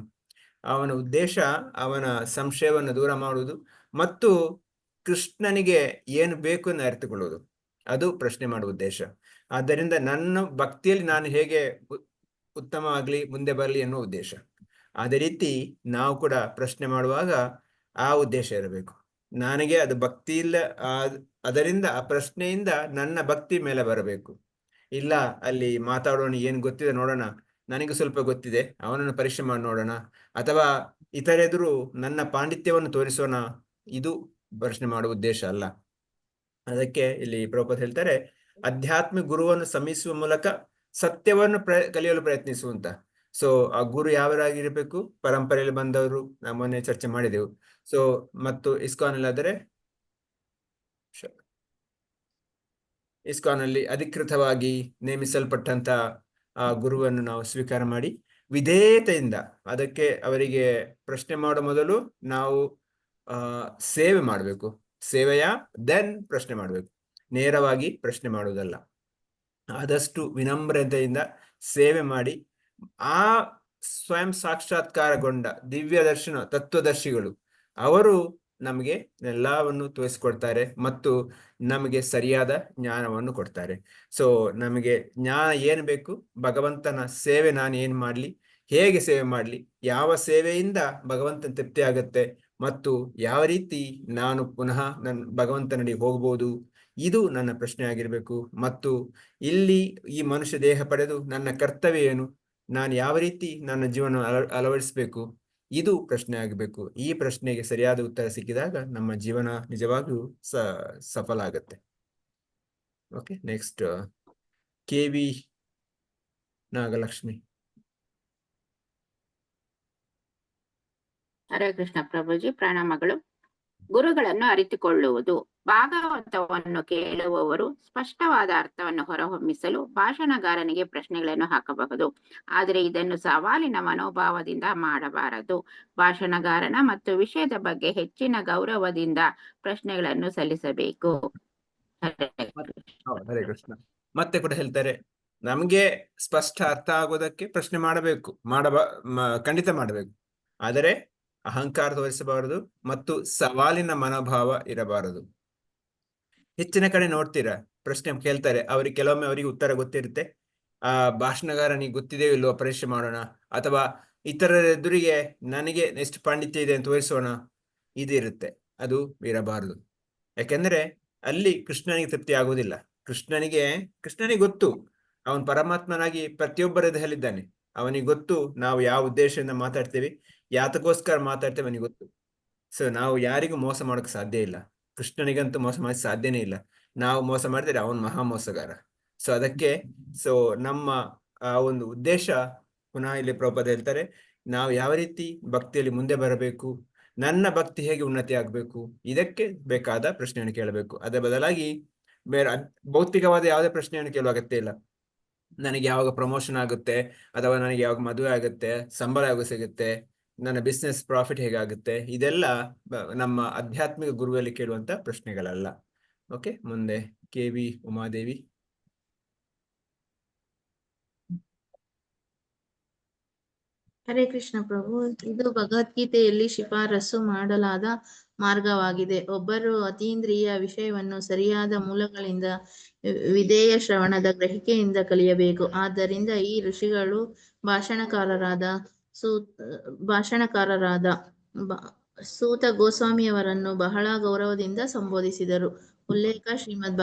ಅವನ ಉದ್ದೇಶ ಅವನ ಸಂಶಯವನ್ನು ದೂರ ಮಾಡುವುದು ಮತ್ತು ಕೃಷ್ಣನಿಗೆ ಏನು ಬೇಕು ಎಂದು ಅರಿತುಕೊಳ್ಳುವುದು. ಅದು ಪ್ರಶ್ನೆ ಮಾಡುವ ಉದ್ದೇಶ. ಆದ್ದರಿಂದ ನನ್ನ ಭಕ್ತಿಯಲ್ಲಿ ನಾನು ಹೇಗೆ ಉತ್ತಮವಾಗಲಿ, ಮುಂದೆ ಬರಲಿ ಎನ್ನುವ ಉದ್ದೇಶ. ಅದೇ ರೀತಿ ನಾವು ಕೂಡ ಪ್ರಶ್ನೆ ಮಾಡುವಾಗ ಆ ಉದ್ದೇಶ ಇರಬೇಕು. ನನಗೆ ಅದು ಭಕ್ತಿ ಇಲ್ಲ, ಅದರಿಂದ ಆ ಪ್ರಶ್ನೆಯಿಂದ ನನ್ನ ಭಕ್ತಿ ಮೇಲೆ ಬರಬೇಕು. ಇಲ್ಲ ಅಲ್ಲಿ ಮಾತಾಡೋಣ, ಏನು ಗೊತ್ತಿದೆ ನೋಡೋಣ, ನನಗೆ ಸ್ವಲ್ಪ ಗೊತ್ತಿದೆ, ಅವನನ್ನು ಪರೀಕ್ಷೆ ಮಾಡಿ ನೋಡೋಣ, ಅಥವಾ ಇತರೆದುರು ನನ್ನ ಪಾಂಡಿತ್ಯವನ್ನು ತೋರಿಸೋಣ, ಇದು ಪ್ರಶ್ನೆ ಮಾಡುವ ಉದ್ದೇಶ ಅಲ್ಲ. ಅದಕ್ಕೆ ಇಲ್ಲಿ ಪ್ರಭುಪಾದ ಹೇಳ್ತಾರೆ, ಅಧ್ಯಾತ್ಮಿಕ ಗುರುವನ್ನು ಸಮೀಪಿಸುವ ಮೂಲಕ ಸತ್ಯವನ್ನು ಕಲಿಯಲು ಪ್ರಯತ್ನಿಸುವಂತ. ಸೊ ಆ ಗುರು ಯಾವರಾಗಿರ್ಬೇಕು? ಪರಂಪರೆಯಲ್ಲಿ ಬಂದವರು, ನಾವು ಮೊನ್ನೆ ಚರ್ಚೆ ಮಾಡಿದೆವು. ಸೊ ಮತ್ತು ಇಸ್ಕಾನ್ ಅಲ್ಲಾದರೆ ಇಸ್ಕಾನ್ ಅಲ್ಲಿ ಅಧಿಕೃತವಾಗಿ ನೇಮಿಸಲ್ಪಟ್ಟಂತ ಆ ಗುರುವನ್ನು ನಾವು ಸ್ವೀಕಾರ ಮಾಡಿ ವಿಧೇಯತೆಯಿಂದ, ಅದಕ್ಕೆ ಅವರಿಗೆ ಪ್ರಶ್ನೆ ಮಾಡೋ ಮೊದಲು ನಾವು ಸೇವೆ ಮಾಡಬೇಕು. ಸೇವೆಯ ದೆನ್ ಪ್ರಶ್ನೆ ಮಾಡಬೇಕು, ನೇರವಾಗಿ ಪ್ರಶ್ನೆ ಮಾಡುವುದಲ್ಲ. ಆದಷ್ಟು ವಿನಮ್ರತೆಯಿಂದ ಸೇವೆ ಮಾಡಿ ಆ ಸ್ವಯಂ ಸಾಕ್ಷಾತ್ಕಾರಗೊಂಡ ದಿವ್ಯ ದರ್ಶನ ತತ್ವದರ್ಶಿಗಳು ಅವರು ನಮಗೆ ಎಲ್ಲವನ್ನು ತೋರಿಸಿಕೊಡ್ತಾರೆ ಮತ್ತು ನಮಗೆ ಸರಿಯಾದ ಜ್ಞಾನವನ್ನು ಕೊಡ್ತಾರೆ. ಸೊ ನಮಗೆ ಜ್ಞಾನ ಏನು ಬೇಕು? ಭಗವಂತನ ಸೇವೆ ನಾನು ಏನು ಮಾಡಲಿ, ಹೇಗೆ ಸೇವೆ ಮಾಡಲಿ, ಯಾವ ಸೇವೆಯಿಂದ ಭಗವಂತನ ತೃಪ್ತಿ ಆಗುತ್ತೆ ಮತ್ತು ಯಾವ ರೀತಿ ನಾನು ಪುನಃ ನನ್ನ ಭಗವಂತನಡಿ ಹೋಗ್ಬೋದು, ಇದು ನನ್ನ ಪ್ರಶ್ನೆ ಆಗಿರಬೇಕು. ಮತ್ತು ಇಲ್ಲಿ ಈ ಮನುಷ್ಯ ದೇಹ ಪಡೆದು ನನ್ನ ಕರ್ತವ್ಯ ಏನು, ನಾನು ಯಾವ ರೀತಿ ನನ್ನ ಜೀವನ ಅಳವಡಿಸಬೇಕು, ಇದು ಪ್ರಶ್ನೆ ಆಗಬೇಕು. ಈ ಪ್ರಶ್ನೆಗೆ ಸರಿಯಾದ ಉತ್ತರ ಸಿಕ್ಕಿದಾಗ ನಮ್ಮ ಜೀವನ ನಿಜವಾಗಿಯೂ ಸಫಲ ಆಗುತ್ತೆ. Okay, next KV Nagalakshmi. Hare Krishna ಪ್ರಭುಜಿ, ಪ್ರಣಾಮಗಳು. ಗುರುಗಳನ್ನು ಅರಿತುಕೊಳ್ಳುವುದು. ಭಾಗವತವನ್ನು ಕೇಳುವವರು ಸ್ಪಷ್ಟವಾದ ಅರ್ಥವನ್ನು ಹೊರಹೊಮ್ಮಿಸಲು ಭಾಷಣಗಾರನಿಗೆ ಪ್ರಶ್ನೆಗಳನ್ನು ಹಾಕಬಹುದು, ಆದರೆ ಇದನ್ನು ಸವಾಲಿನ ಮನೋಭಾವದಿಂದ ಮಾಡಬಾರದು. ಭಾಷಣಗಾರನ ಮತ್ತು ವಿಷಯದ ಬಗ್ಗೆ ಹೆಚ್ಚಿನ ಗೌರವದಿಂದ ಪ್ರಶ್ನೆಗಳನ್ನು ಸಲ್ಲಿಸಬೇಕು. ಹರೇ ಕೃಷ್ಣ. ಮತ್ತೆ ಕೂಡ ಹೇಳ್ತಾರೆ, ನಮ್ಗೆ ಸ್ಪಷ್ಟ ಅರ್ಥ ಆಗೋದಕ್ಕೆ ಪ್ರಶ್ನೆ ಮಾಡಬೇಕು, ಖಂಡಿತ ಮಾಡಬೇಕು. ಆದರೆ ಅಹಂಕಾರ ತೋರಿಸಬಾರದು ಮತ್ತು ಸವಾಲಿನ ಮನೋಭಾವ ಇರಬಾರದು. ಹೆಚ್ಚಿನ ಕಡೆ ನೋಡ್ತೀರಾ, ಪ್ರಶ್ನೆ ಕೇಳ್ತಾರೆ, ಅವ್ರಿಗೆ ಕೆಲವೊಮ್ಮೆ ಅವರಿಗೆ ಉತ್ತರ ಗೊತ್ತಿರುತ್ತೆ, ಭಾಷಣಗಾರನಿಗೆ ಗೊತ್ತಿದೆಯೋ ಇಲ್ಲೋ ಪರೀಕ್ಷೆ ಮಾಡೋಣ, ಅಥವಾ ಇತರರ ಎದುರಿಗೆ ನನಗೆ ಎಷ್ಟು ಪಾಂಡಿತ್ಯ ಇದೆ ಅಂತ ತೋರಿಸೋಣ, ಇದಿರುತ್ತೆ. ಅದು ಇರಬಾರದು. ಯಾಕೆಂದ್ರೆ ಅಲ್ಲಿ ಕೃಷ್ಣನಿಗೆ ತೃಪ್ತಿ ಆಗುವುದಿಲ್ಲ. ಕೃಷ್ಣನಿಗೆ ಗೊತ್ತು, ಅವನು ಪರಮಾತ್ಮನಾಗಿ ಪ್ರತಿಯೊಬ್ಬರ ದೇಹದಲ್ಲಿದ್ದಾನೆ. ಅವನಿಗೆ ಗೊತ್ತು ನಾವು ಯಾವ ಉದ್ದೇಶದಿಂದ ಮಾತಾಡ್ತೇವೆ, ಯಾತಕ್ಕೋಸ್ಕರ ಮಾತಾಡ್ತೇವೆ ಅವನಿಗೆ ಗೊತ್ತು. ಸೊ ನಾವು ಯಾರಿಗೂ ಮೋಸ ಮಾಡೋಕೆ ಸಾಧ್ಯ ಇಲ್ಲ. ಕೃಷ್ಣನಿಗಂತೂ ಮೋಸ ಮಾಡೋಕೆ ಸಾಧ್ಯನೇ ಇಲ್ಲ. ನಾವು ಮೋಸ ಮಾಡಿದ್ರೆ ಅವನು ಮಹಾ ಮೋಸಗಾರ. ಸೊ ಅದಕ್ಕೆ ನಮ್ಮ ಆ ಒಂದು ಉದ್ದೇಶ, ಪುನಃ ಇಲ್ಲಿ ಪ್ರಭುಪಾದ ಹೇಳ್ತಾರೆ, ನಾವು ಯಾವ ರೀತಿ ಭಕ್ತಿಯಲ್ಲಿ ಮುಂದೆ ಬರಬೇಕು, ನನ್ನ ಭಕ್ತಿ ಹೇಗೆ ಉನ್ನತಿ ಆಗಬೇಕು, ಇದಕ್ಕೆ ಬೇಕಾದ ಪ್ರಶ್ನೆಯನ್ನು ಕೇಳಬೇಕು. ಅದರ ಬದಲಾಗಿ ಬೇರೆ ಭೌತಿಕವಾದ ಯಾವುದೇ ಪ್ರಶ್ನೆಯನ್ನು ಕೇಳುವ ಅಗತ್ಯ ಇಲ್ಲ. ನನಗೆ ಯಾವಾಗ ಪ್ರಮೋಷನ್ ಆಗುತ್ತೆ, ಅಥವಾ ನನಗೆ ಯಾವಾಗ ಮದುವೆ ಆಗುತ್ತೆ, ಸಂಬಳ ಯಾವಾಗ ಸಿಗುತ್ತೆ, ನನ್ನ ಬಿಸ್ನೆಸ್ ಪ್ರಾಫಿಟ್ ಹೇಗಾಗುತ್ತೆ, ಇದೆಲ್ಲ ನಮ್ಮ ಆಧ್ಯಾತ್ಮಿಕ ಗುರುವಲ್ಲಿ ಕೇಳುವಂತ ಪ್ರಶ್ನೆಗಳಲ್ಲ. ಓಕೆ, ಮುಂದೆ KV ಉಮಾದೇವಿ. ಹರೇ ಕೃಷ್ಣ ಪ್ರಭು, ಇದು ಭಗವದ್ಗೀತೆಯಲ್ಲಿ ಶಿಫಾರಸು ಮಾಡಲಾದ ಮಾರ್ಗವಾಗಿದೆ. ಒಬ್ಬರು ಅತೀಂದ್ರಿಯ ವಿಷಯವನ್ನು ಸರಿಯಾದ ಮೂಲಗಳಿಂದ ವಿಧೇಯ ಶ್ರವಣದ ಗ್ರಹಿಕೆಯಿಂದ ಕಲಿಯಬೇಕು. ಆದ್ದರಿಂದ ಈ ಋಷಿಗಳು ಭಾಷಣಕಾರರಾದ ಸೂತ ಗೋಸ್ವಾಮಿಯವರನ್ನು ಬಹಳ ಗೌರವದಿಂದ ಸಂಬೋಧಿಸಿದರು. ಉಲ್ಲೇಖ ಶ್ರೀಮದ್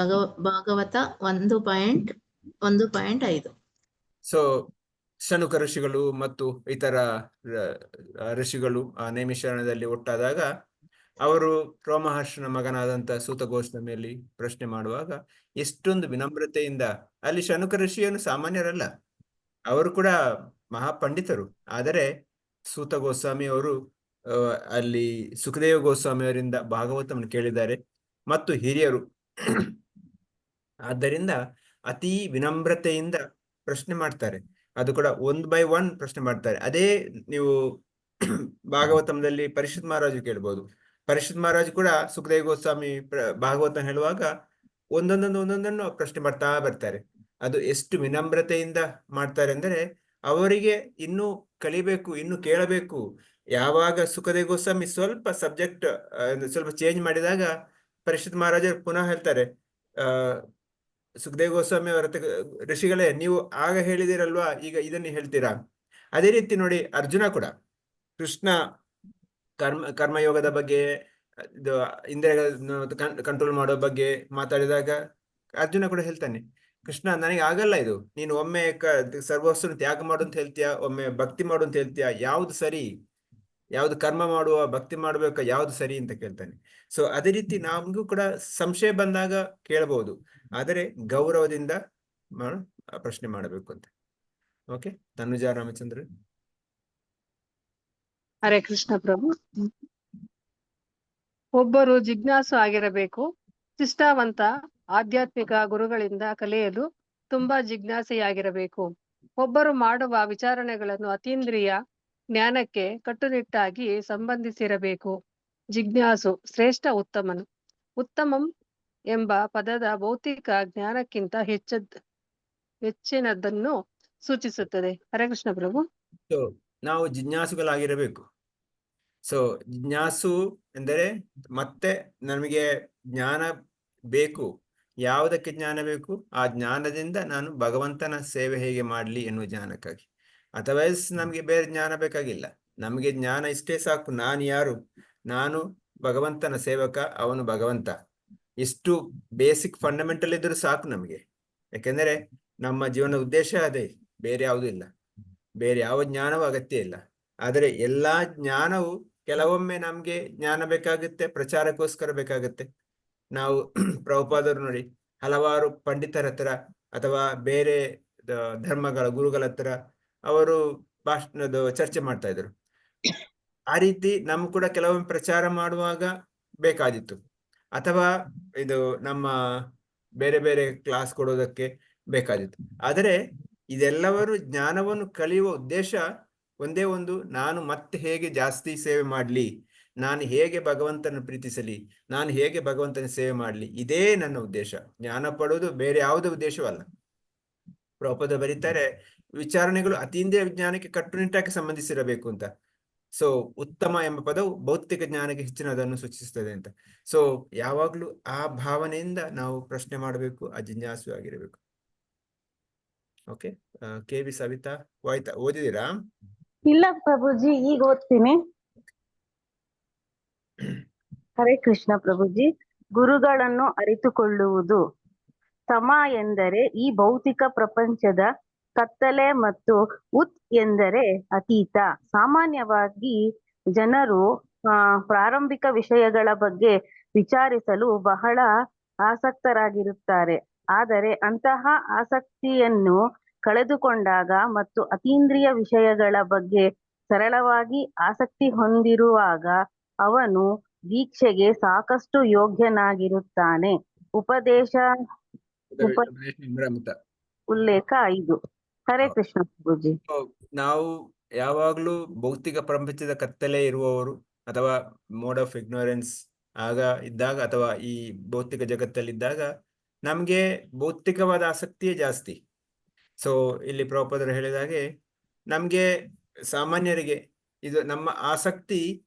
ಭಾಗವತ 1.5. ಸೊ ಶನುಕ ಋಷಿಗಳು ಮತ್ತು ಇತರ ಋಷಿಗಳು ಆ ನೈಮಿಷಾರಣ್ಯದಲ್ಲಿ ಒಟ್ಟಾದಾಗ ಅವರು ರೋಮಹರ್ಷನ ಮಗನಾದಂತ ಸೂತ ಗೋಸ್ವಾಮಿಯಲ್ಲಿ ಪ್ರಶ್ನೆ ಮಾಡುವಾಗ ಎಷ್ಟೊಂದು ವಿನಮ್ರತೆಯಿಂದ, ಅಲ್ಲಿ ಶನುಕ ಋಷಿಯನ್ನು ಸಾಮಾನ್ಯರಲ್ಲ, ಅವರು ಕೂಡ ಮಹಾಪಂಡಿತರು. ಆದರೆ ಸೂತ ಗೋಸ್ವಾಮಿ ಅವರು ಅಲ್ಲಿ ಸುಖದೇವ ಗೋಸ್ವಾಮಿ ಅವರಿಂದ ಭಾಗವತವನ್ನು ಕೇಳಿದ್ದಾರೆ ಮತ್ತು ಹಿರಿಯರು. ಆದ್ದರಿಂದ ಅತಿ ವಿನಮ್ರತೆಯಿಂದ ಪ್ರಶ್ನೆ ಮಾಡ್ತಾರೆ. ಅದು ಕೂಡ 1 by 1 ಪ್ರಶ್ನೆ ಮಾಡ್ತಾರೆ. ಅದೇ ನೀವು ಭಾಗವತಂದಲ್ಲಿ ಪರಿಷತ್ ಮಹಾರಾಜು ಕೇಳ್ಬೋದು. ಪರಿಷತ್ ಮಹಾರಾಜು ಕೂಡ ಸುಖದೇವ ಗೋಸ್ವಾಮಿ ಭಾಗವತ ಹೇಳುವಾಗ ಒಂದೊಂದನ್ನು ಪ್ರಶ್ನೆ ಮಾಡ್ತಾ ಬರ್ತಾರೆ. ಅದು ಎಷ್ಟು ವಿನಮ್ರತೆಯಿಂದ ಮಾಡ್ತಾರೆ ಅಂದರೆ ಅವರಿಗೆ ಇನ್ನೂ ಕಲಿಬೇಕು, ಇನ್ನು ಕೇಳಬೇಕು. ಯಾವಾಗ ಸುಖದೇವ ಗೋಸ್ವಾಮಿ ಸ್ವಲ್ಪ ಸಬ್ಜೆಕ್ಟ್ ಸ್ವಲ್ಪ ಚೇಂಜ್ ಮಾಡಿದಾಗ ಪರಿಷತ್ ಮಹಾರಾಜರು ಪುನಃ ಹೇಳ್ತಾರೆ, ಸುಖದೇವ ಗೋಸ್ವಾಮಿ ಅವರ ಋಷಿಗಳೇ, ನೀವು ಆಗ ಹೇಳಿದಿರಲ್ವಾ, ಈಗ ಇದನ್ನು ಹೇಳ್ತೀರಾ? ಅದೇ ರೀತಿ ನೋಡಿ, ಅರ್ಜುನ ಕೂಡ ಕೃಷ್ಣ ಕರ್ಮಯೋಗದ ಬಗ್ಗೆ, ಇಂದ್ರಿಯಗಳನ್ನು ಕಂಟ್ರೋಲ್ ಮಾಡೋ ಬಗ್ಗೆ ಮಾತಾಡಿದಾಗ ಅರ್ಜುನ ಕೂಡ ಹೇಳ್ತಾನೆ, ಕೃಷ್ಣ ನನಗೆ ಆಗಲ್ಲ ಇದು, ನೀನು ಒಮ್ಮೆ ಸರ್ವಸ್ವನು ತ್ಯಾಗ ಮಾಡು ಅಂತ ಹೇಳ್ತೀಯಾ, ಒಮ್ಮೆ ಭಕ್ತಿ ಮಾಡು ಅಂತ ಹೇಳ್ತೀಯಾ, ಯಾವ್ದು ಸರಿ, ಯಾವ್ದು ಕರ್ಮ ಮಾಡುವ, ಭಕ್ತಿ ಮಾಡ್ಬೇಕಾ, ಯಾವ್ದು ಸರಿ ಅಂತ ಕೇಳ್ತಾನೆ. ಸೊ ಅದೇ ರೀತಿ ನಮಗೂ ಕೂಡ ಸಂಶಯ ಬಂದಾಗ ಕೇಳಬಹುದು, ಆದರೆ ಗೌರವದಿಂದ ಪ್ರಶ್ನೆ ಮಾಡಬೇಕು ಅಂತ. ಓಕೆ, ತನುಜಾ ರಾಮಚಂದ್ರ. ಹರೇ ಕೃಷ್ಣ ಪ್ರಭು. ಒಬ್ಬರು ಜಿಜ್ಞಾಸು ಆಗಿರಬೇಕು. ನಿಷ್ಠಾವಂತ ಆಧ್ಯಾತ್ಮಿಕ ಗುರುಗಳಿಂದ ಕಲಿಯಲು ತುಂಬಾ ಜಿಜ್ಞಾಸೆಯಾಗಿರಬೇಕು. ಒಬ್ಬರು ಮಾಡುವ ವಿಚಾರಣೆಗಳನ್ನು ಅತೀಂದ್ರಿಯ ಜ್ಞಾನಕ್ಕೆ ಕಟ್ಟುನಿಟ್ಟಾಗಿ ಸಂಬಂಧಿಸಿರಬೇಕು. ಜಿಜ್ಞಾಸು ಶ್ರೇಷ್ಠ ಉತ್ತಮನು. ಉತ್ತಮಂ ಎಂಬ ಪದದ ಭೌತಿಕ ಜ್ಞಾನಕ್ಕಿಂತ ಹೆಚ್ಚಿನದನ್ನು ಸೂಚಿಸುತ್ತದೆ. ಹರೇ ಕೃಷ್ಣ ಪ್ರಭು. ಸೊ ನಾವು ಜಿಜ್ಞಾಸುಗಳಾಗಿರಬೇಕು. ಸೊ ಜಿಜ್ಞಾಸು ಎಂದರೆ ಮತ್ತೆ ನಮಗೆ ಜ್ಞಾನ ಬೇಕು. ಯಾವುದಕ್ಕೆ ಜ್ಞಾನ ಬೇಕು? ಆ ಜ್ಞಾನದಿಂದ ನಾನು ಭಗವಂತನ ಸೇವೆ ಹೇಗೆ ಮಾಡಲಿ ಎನ್ನುವ ಜ್ಞಾನಕ್ಕಾಗಿ. ಅಥರ್ವೈಸ್ ನಮಗೆ ಬೇರೆ ಜ್ಞಾನ ಬೇಕಾಗಿಲ್ಲ. ನಮಗೆ ಜ್ಞಾನ ಇಷ್ಟೇ ಸಾಕು, ನಾನು ಯಾರು, ನಾನು ಭಗವಂತನ ಸೇವಕ, ಅವನು ಭಗವಂತ. ಇಷ್ಟು ಬೇಸಿಕ್ ಫಂಡಮೆಂಟಲ್ ಇದ್ರೂ ಸಾಕು ನಮಗೆ. ಯಾಕೆಂದರೆ ನಮ್ಮ ಜೀವನದ ಉದ್ದೇಶ ಅದೇ, ಬೇರೆ ಯಾವುದೂ ಇಲ್ಲ, ಬೇರೆ ಯಾವ ಜ್ಞಾನವೂ ಅಗತ್ಯ ಇಲ್ಲ. ಆದರೆ ಎಲ್ಲಾ ಜ್ಞಾನವು ಕೆಲವೊಮ್ಮೆ ನಮ್ಗೆ ಜ್ಞಾನ ಬೇಕಾಗುತ್ತೆ, ಪ್ರಚಾರಕ್ಕೋಸ್ಕರ ಬೇಕಾಗುತ್ತೆ. ನಾವು ಪ್ರಭುಪಾದರು ನೋಡಿ, ಹಲವಾರು ಪಂಡಿತರ ಹತ್ರ ಅಥವಾ ಬೇರೆ ಧರ್ಮಗಳ ಗುರುಗಳ ಹತ್ರ ಅವರು ಭಾಷಣದ ಚರ್ಚೆ ಮಾಡ್ತಾ ಇದ್ರು. ಆ ರೀತಿ ನಮ್ ಕೂಡ ಕೆಲವೊಮ್ಮೆ ಪ್ರಚಾರ ಮಾಡುವಾಗ ಬೇಕಾದಿತ್ತು, ಅಥವಾ ಇದು ನಮ್ಮ ಬೇರೆ ಬೇರೆ ಕ್ಲಾಸ್ ಕೊಡೋದಕ್ಕೆ ಬೇಕಾದಿತ್ತು. ಆದರೆ ಇದೆಲ್ಲವರು ಜ್ಞಾನವನ್ನು ಕಲಿಯುವ ಉದ್ದೇಶ ಒಂದೇ ಒಂದು, ನಾನು ಮತ್ತೆ ಹೇಗೆ ಜಾಸ್ತಿ ಸೇವೆ ಮಾಡಲಿ, ನಾನು ಹೇಗೆ ಭಗವಂತನ ಪ್ರೀತಿಸಲಿ, ನಾನು ಹೇಗೆ ಭಗವಂತನ ಸೇವೆ ಮಾಡಲಿ, ಇದೇ ನನ್ನ ಉದ್ದೇಶ. ಜ್ಞಾನ ಪಡೋದು ಬೇರೆ ಯಾವುದೇ ಉದ್ದೇಶವಲ್ಲ. ಪ್ರಭುಪಾದ ಬರೀತಾರೆ, ವಿಚಾರಣೆಗಳು ಅತೀಂದ್ರಿಯ ವಿಜ್ಞಾನಕ್ಕೆ ಕಟ್ಟುನಿಟ್ಟಾಗಿ ಸಂಬಂಧಿಸಿರಬೇಕು ಅಂತ. ಸೊ ಉತ್ತಮ ಎಂಬ ಪದವು ಭೌತಿಕ ಜ್ಞಾನಕ್ಕೆ ಹೆಚ್ಚಿನದನ್ನು ಸೂಚಿಸುತ್ತದೆ ಅಂತ. ಸೊ ಯಾವಾಗ್ಲೂ ಆ ಭಾವನೆಯಿಂದ ನಾವು ಪ್ರಶ್ನೆ ಮಾಡಬೇಕು, ಆ ಜಿಜ್ಞಾಸು ಆಗಿರಬೇಕು. Okay, KV. ಸವಿತಾ ಓದಿದ್ದೀರಾ? ಇಲ್ಲ ಪ್ರಭುಜಿ, ಈಗ ಓದ್ತೀನಿ. ಹರೇ ಕೃಷ್ಣ ಪ್ರಭುಜಿ. ಗುರುಗಳನ್ನು ಅರಿತುಕೊಳ್ಳುವುದು. ತಮ ಎಂದರೆ ಈ ಭೌತಿಕ ಪ್ರಪಂಚದ ಕತ್ತಲೆ ಮತ್ತು ಉತ್ ಎಂದರೆ ಅತೀತ. ಸಾಮಾನ್ಯವಾಗಿ ಜನರು ಪ್ರಾರಂಭಿಕ ವಿಷಯಗಳ ಬಗ್ಗೆ ವಿಚಾರಿಸಲು ಬಹಳ ಆಸಕ್ತರಾಗಿರುತ್ತಾರೆ. ಆದರೆ ಅಂತಹ ಆಸಕ್ತಿಯನ್ನು ಕಳೆದುಕೊಂಡಾಗ ಮತ್ತು ಅತೀಂದ್ರಿಯ ವಿಷಯಗಳ ಬಗ್ಗೆ ಸರಳವಾಗಿ ಆಸಕ್ತಿ ಹೊಂದಿರುವಾಗ ಅವನು ದೀಕ್ಷೆಗೆ ಸಾಕಷ್ಟು ಯೋಗ್ಯನಾಗಿರುತ್ತಾನೆ. ಉಲ್ಲೇಖ 5. ಹರೇ ಕೃಷ್ಣ ಪ್ರಭುಜಿ. ನಾವು ಯಾವಾಗ್ಲೂ ಭೌತಿಕ ಪ್ರಪಂಚದ ಕತ್ತಲೆ ಇರುವವರು ಅಥವಾ ಮೋಡ್ ಆಫ್ ಇಗ್ನೋರೆನ್ಸ್ ಇದ್ದಾಗ ಅಥವಾ ಈ ಭೌತಿಕ ಜಗತ್ತಲ್ಲಿದ್ದಾಗ ನಮ್ಗೆ ಭೌತಿಕವಾದ ಆಸಕ್ತಿಯೇ ಜಾಸ್ತಿ. ಸೊ ಇಲ್ಲಿ ಪ್ರಭುಪಾದರು ಹೇಳಿದ ಹಾಗೆ ನಮ್ಗೆ ಸಾಮಾನ್ಯರಿಗೆ ಇದು ನಮ್ಮ ಆಸಕ್ತಿ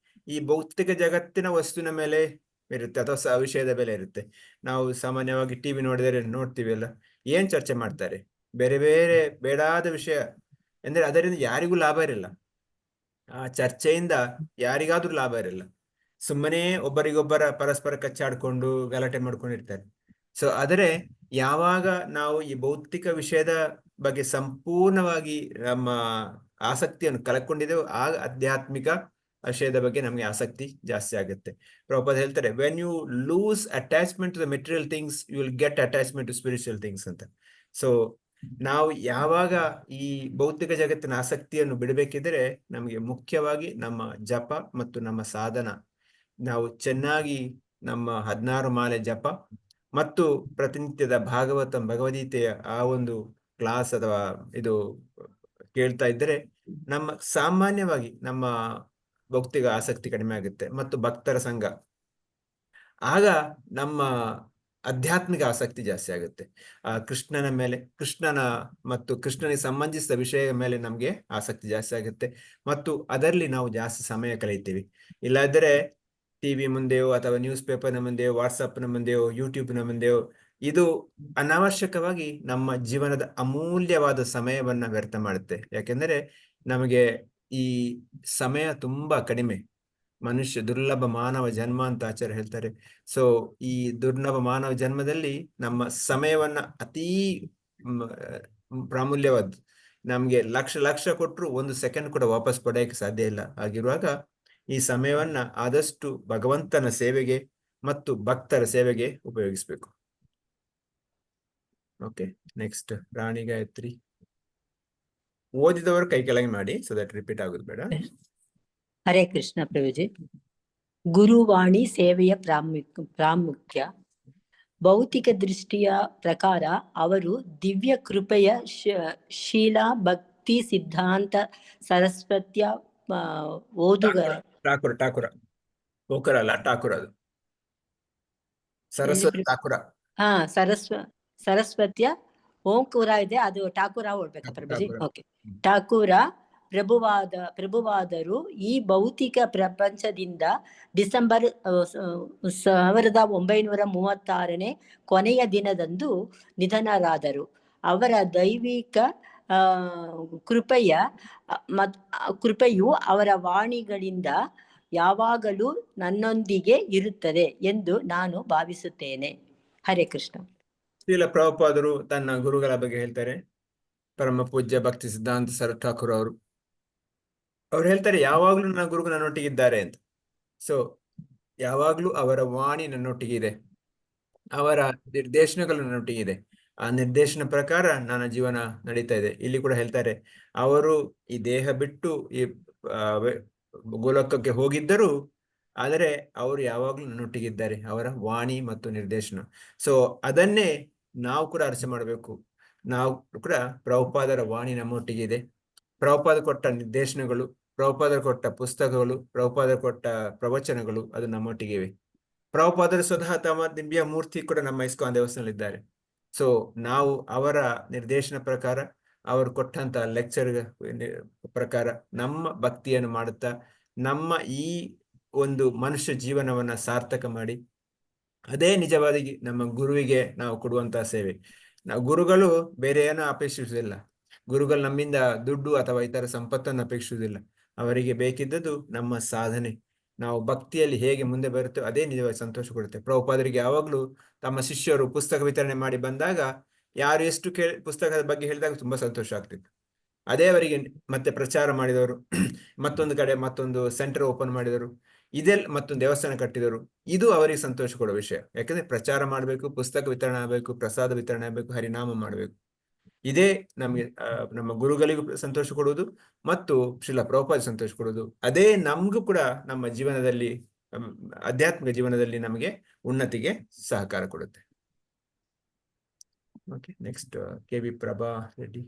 ಈ ಭೌತಿಕ ಜಗತ್ತಿನ ವಸ್ತುವಿನ ಮೇಲೆ ಇರುತ್ತೆ ಅಥವಾ ವಿಷಯದ ಮೇಲೆ ಇರುತ್ತೆ. ನಾವು ಸಾಮಾನ್ಯವಾಗಿ ಟಿವಿ ನೋಡಿದರೆ ನೋಡ್ತೀವಿ ಅಲ್ಲ, ಏನ್ ಚರ್ಚೆ ಮಾಡ್ತಾರೆ, ಬೇರೆ ಬೇರೆ ಬೇಡಾದ ವಿಷಯ. ಅಂದ್ರೆ ಅದರಿಂದ ಯಾರಿಗೂ ಲಾಭ ಇರಲ್ಲ, ಆ ಚರ್ಚೆಯಿಂದ ಯಾರಿಗಾದ್ರೂ ಲಾಭ ಇರಲ್ಲ. ಸುಮ್ಮನೆ ಒಬ್ಬರಿಗೊಬ್ಬರ ಪರಸ್ಪರ ಕಚ್ಚಾಡ್ಕೊಂಡು ಗಲಾಟೆ ಮಾಡ್ಕೊಂಡಿರ್ತಾರೆ. ಸೊ ಆದರೆ ಯಾವಾಗ ನಾವು ಈ ಭೌತಿಕ ವಿಷಯದ ಬಗ್ಗೆ ಸಂಪೂರ್ಣವಾಗಿ ನಮ್ಮ ಆಸಕ್ತಿಯನ್ನು ಕಳ್ಕೊಂಡಿದ್ದೇವೆ, ಆಗ ಆಧ್ಯಾತ್ಮಿಕ ವಿಷಯದ ಬಗ್ಗೆ ನಮಗೆ ಆಸಕ್ತಿ ಜಾಸ್ತಿ ಆಗುತ್ತೆ. ಪ್ರಭುಪಾದ ಹೇಳ್ತಾರೆ, when you lose attachment to the material things you will get attachment to spiritual things ಅಂತ. ಸೊ ನಾವು ಯಾವಾಗ ಈ ಭೌತಿಕ ಜಗತ್ತಿನ ಆಸಕ್ತಿಯನ್ನು ಬಿಡಬೇಕಿದ್ರೆ ನಮಗೆ ಮುಖ್ಯವಾಗಿ ನಮ್ಮ ಜಪ ಮತ್ತು ನಮ್ಮ ಸಾಧನ, ನಾವು ಚೆನ್ನಾಗಿ ನಮ್ಮ 16 ಮಾಲೆ ಜಪ ಮತ್ತು ಪ್ರತಿನಿತ್ಯದ ಭಗವದ್ಗೀತೆಯ ಆ ಒಂದು ಕ್ಲಾಸ್ ಅಥವಾ ಇದು ಕೇಳ್ತಾ ಇದ್ದರೆ ನಮ್ಮ ಸಾಮಾನ್ಯವಾಗಿ ನಮ್ಮ ಭೌತಿಕ ಆಸಕ್ತಿ ಕಡಿಮೆ ಆಗುತ್ತೆ. ಮತ್ತು ಭಕ್ತರ ಸಂಘ, ಆಗ ನಮ್ಮ ಆಧ್ಯಾತ್ಮಿಕ ಆಸಕ್ತಿ ಜಾಸ್ತಿ ಆಗುತ್ತೆ. ಕೃಷ್ಣನ ಮೇಲೆ, ಮತ್ತು ಕೃಷ್ಣನಿಗೆ ಸಂಬಂಧಿಸಿದ ವಿಷಯದ ಮೇಲೆ ನಮಗೆ ಆಸಕ್ತಿ ಜಾಸ್ತಿ ಆಗುತ್ತೆ ಮತ್ತು ಅದರಲ್ಲಿ ನಾವು ಜಾಸ್ತಿ ಸಮಯ ಕಳೀತೀವಿ. ಇಲ್ಲದ್ರೆ ಟಿವಿ ಮುಂದೆಯೋ ಅಥವಾ ನ್ಯೂಸ್ ಪೇಪರ್ನ ಮುಂದೆಯೋ, ವಾಟ್ಸಪ್ನ ಮುಂದೆಯೋ, ಯೂಟ್ಯೂಬ್ನ ಮುಂದೆಯೋ, ಇದು ಅನಾವಶ್ಯಕವಾಗಿ ನಮ್ಮ ಜೀವನದ ಅಮೂಲ್ಯವಾದ ಸಮಯವನ್ನ ವ್ಯರ್ಥ ಮಾಡುತ್ತೆ. ಯಾಕೆಂದರೆ ನಮಗೆ ಈ ಸಮಯ ತುಂಬಾ ಕಡಿಮೆ. ಮನುಷ್ಯ ದುರ್ಲಭ ಮಾನವ ಜನ್ಮ ಅಂತ ಆಚಾರ್ಯ ಹೇಳ್ತಾರೆ. ಸೊ ಈ ದುರ್ಲಭ ಮಾನವ ಜನ್ಮದಲ್ಲಿ ನಮ್ಮ ಸಮಯವನ್ನ ಅತೀ ಪ್ರಾಮೂಲ್ಯವಾದ್ದು. ನಮ್ಗೆ ಲಕ್ಷ ಕೊಟ್ಟರು 1 ಸೆಕೆಂಡ್ ಕೂಡ ವಾಪಸ್ ಪಡೆಯಕ್ಕೆ ಸಾಧ್ಯ ಇಲ್ಲ. ಆಗಿರುವಾಗ ಈ ಸಮಯವನ್ನ ಆದಷ್ಟು ಭಗವಂತನ ಸೇವೆಗೆ ಮತ್ತು ಭಕ್ತರ ಸೇವೆಗೆ ಉಪಯೋಗಿಸ್ಬೇಕು. ಓಕೆ, ನೆಕ್ಸ್ಟ್ ರಾಣಿ ಗಾಯತ್ರಿ. ಓದಿದವರು ಕೈ ಕೆಳಗೆ ಮಾಡಿ, ಸೊ ದಟ್ ರಿಪೀಟ್ ಆಗೋದು ಬೇಡ. ಹರೇ ಕೃಷ್ಣ ಪ್ರಭುಜಿ. ಗುರುವಾಣಿ ಸೇವೆಯ ಪ್ರಾಮುಖ್ಯ. ಭೌತಿಕ ದೃಷ್ಟಿಯ ಪ್ರಕಾರ ಅವರು ದಿವ್ಯ ಕೃಪೆಯ ಶೀಲಾ ಭಕ್ತಿ ಸಿದ್ಧಾಂತ ಸರಸ್ವತಿಯ ಓದುಗರ. ಠಾಕುರ ಓಕರ ಅಲ್ಲ, ಠಾಕುರ ಅದು ಸರಸ್ವತಿ ಠಾಕುರ. ಸರಸ್ವತಿಯ ಓಂಕುರ ಇದೆ, ಅದು ಠಾಕುರ ಓಡ್ಬೇಕಾ ಪ್ರಭುಜಿ? ಓಕೆ. ಠಾಕುರ ಪ್ರಭುವಾದರು ಈ ಭೌತಿಕ ಪ್ರಪಂಚದಿಂದ ಡಿಸೆಂಬರ್ 1936 ಕೊನೆಯ ದಿನದಂದು ನಿಧನರಾದರು. ಅವರ ದೈವಿಕ ಕೃಪೆಯು ಅವರ ವಾಣಿಗಳಿಂದ ಯಾವಾಗಲೂ ನನ್ನೊಂದಿಗೆ ಇರುತ್ತದೆ ಎಂದು ನಾನು ಭಾವಿಸುತ್ತೇನೆ. ಹರೇ ಕೃಷ್ಣ. ಶ್ರೀಲ ಪ್ರಭುಪಾದರು ತನ್ನ ಗುರುಗಳ ಬಗ್ಗೆ ಹೇಳ್ತಾರೆ. ಪರಮ ಪೂಜ್ಯ ಭಕ್ತಿ ಸಿದ್ಧಾಂತ ಸರ್ ಠಾಕೂರ್ ಅವ್ರು ಹೇಳ್ತಾರೆ, ಯಾವಾಗ್ಲೂ ನನ್ನ ಗುರುಗಳು ನನ್ನೊಟ್ಟಿಗಿದ್ದಾರೆ ಅಂತ. ಸೊ ಯಾವಾಗ್ಲೂ ಅವರ ವಾಣಿ ನನ್ನೊಟ್ಟಿಗಿದೆ, ಅವರ ನಿರ್ದೇಶನಗಳು ನನ್ನೊಟ್ಟಿಗಿದೆ. ಆ ನಿರ್ದೇಶನ ಪ್ರಕಾರ ನನ್ನ ಜೀವನ ನಡೀತಾ ಇದೆ. ಇಲ್ಲಿ ಕೂಡ ಹೇಳ್ತಾರೆ, ಅವರು ಈ ದೇಹ ಬಿಟ್ಟು ಈ ಗೋಲೋಕಕ್ಕೆ ಹೋಗಿದ್ದರು, ಆದರೆ ಅವರು ಯಾವಾಗ್ಲೂ ನನ್ನೊಟ್ಟಿಗಿದ್ದಾರೆ, ಅವರ ವಾಣಿ ಮತ್ತು ನಿರ್ದೇಶನ. ಸೊ ಅದನ್ನೇ ನಾವು ಕೂಡ ಅರ್ಥ ಮಾಡಬೇಕು. ನಾವು ಕೂಡ ಪ್ರಭುಪಾದರ ವಾಣಿ ನಮ್ಮೊಟ್ಟಿಗಿದೆ. ಪ್ರಭುಪಾದ ಕೊಟ್ಟ ನಿರ್ದೇಶನಗಳು, ಪ್ರಭುಪಾದರ ಕೊಟ್ಟ ಪುಸ್ತಕಗಳು, ಪ್ರಭುಪಾದರ ಕೊಟ್ಟ ಪ್ರವಚನಗಳು ಅದು ನಮ್ಮೊಟ್ಟಿಗಿವೆ. ಪ್ರಭುಪಾದರು ಸ್ವತಃ ತಮ್ಮ ದಿವ್ಯ ಮೂರ್ತಿ ಕೂಡ ನಮ್ಮ ಇಸ್ಕಾನ್ ದೇವಸ್ಥಾನದಲ್ಲಿದ್ದಾರೆ. ಸೊ ನಾವು ಅವರ ನಿರ್ದೇಶನ ಪ್ರಕಾರ, ಅವರು ಕೊಟ್ಟಂತ ಲೆಕ್ಚರ್ ಪ್ರಕಾರ ನಮ್ಮ ಭಕ್ತಿಯನ್ನು ಮಾಡುತ್ತಾ ನಮ್ಮ ಈ ಒಂದು ಮನುಷ್ಯ ಜೀವನವನ್ನ ಸಾರ್ಥಕ ಮಾಡಿ, ಅದೇ ನಿಜವಾಗಿ ನಮ್ಮ ಗುರುವಿಗೆ ನಾವು ಕೊಡುವಂತಹ ಸೇವೆ. ನಾವು ಗುರುಗಳು ಬೇರೆ ಏನೋ ಅಪೇಕ್ಷಿಸುವುದಿಲ್ಲ. ಗುರುಗಳು ನಮ್ಮಿಂದ ದುಡ್ಡು ಅಥವಾ ಇತರ ಸಂಪತ್ತನ್ನು ಅಪೇಕ್ಷಿಸುವುದಿಲ್ಲ. ಅವರಿಗೆ ಬೇಕಿದ್ದದ್ದು ನಮ್ಮ ಸಾಧನೆ. ನಾವು ಭಕ್ತಿಯಲ್ಲಿ ಹೇಗೆ ಮುಂದೆ ಬರುತ್ತೇವೆ ಅದೇ ನಿಜವಾಗಿ ಸಂತೋಷ ಕೊಡುತ್ತೆ. ಪ್ರಭುಪಾದರಿಗೆ ಯಾವಾಗಲೂ ತಮ್ಮ ಶಿಷ್ಯರು ಪುಸ್ತಕ ವಿತರಣೆ ಮಾಡಿ ಬಂದಾಗ ಯಾರು ಎಷ್ಟು ಪುಸ್ತಕದ ಬಗ್ಗೆ ಹೇಳಿದಾಗ ತುಂಬಾ ಸಂತೋಷ ಆಗ್ತಿತ್ತು. ಅದೇ ಅವರಿಗೆ ಮತ್ತೆ ಪ್ರಚಾರ ಮಾಡಿದವರು, ಮತ್ತೊಂದು ಕಡೆ ಮತ್ತೊಂದು ಸೆಂಟರ್ ಓಪನ್ ಮಾಡಿದರು, ಇದೆಲ್ಲ ಮತ್ತೊಂದು ದೇವಸ್ಥಾನ ಕಟ್ಟಿದರು. ಇದು ಅವರಿಗೆ ಸಂತೋಷ ಕೊಡೋ ವಿಷಯ. ಯಾಕಂದ್ರೆ ಪ್ರಚಾರ ಮಾಡಬೇಕು, ಪುಸ್ತಕ ವಿತರಣೆ ಆಗಬೇಕು, ಪ್ರಸಾದ ವಿತರಣೆ ಆಗಬೇಕು, ಹರಿನಾಮ ಮಾಡಬೇಕು. ಇದೇ ನಮ್ಗೆ ನಮ್ಮ ಗುರುಗಳಿಗೂ ಸಂತೋಷ ಕೊಡುವುದು ಮತ್ತು ಶ್ರೀಲ ಪ್ರಭುಪಾದ ಸಂತೋಷ ಕೊಡುವುದು. ಅದೇ ನಮಗೂ ಕೂಡ ನಮ್ಮ ಜೀವನದಲ್ಲಿ, ಆಧ್ಯಾತ್ಮಿಕ ಜೀವನದಲ್ಲಿ ನಮಗೆ ಉನ್ನತಿಗೆ ಸಹಕಾರ ಕೊಡುತ್ತೆ. Okay, next KV. Prabha Reddy.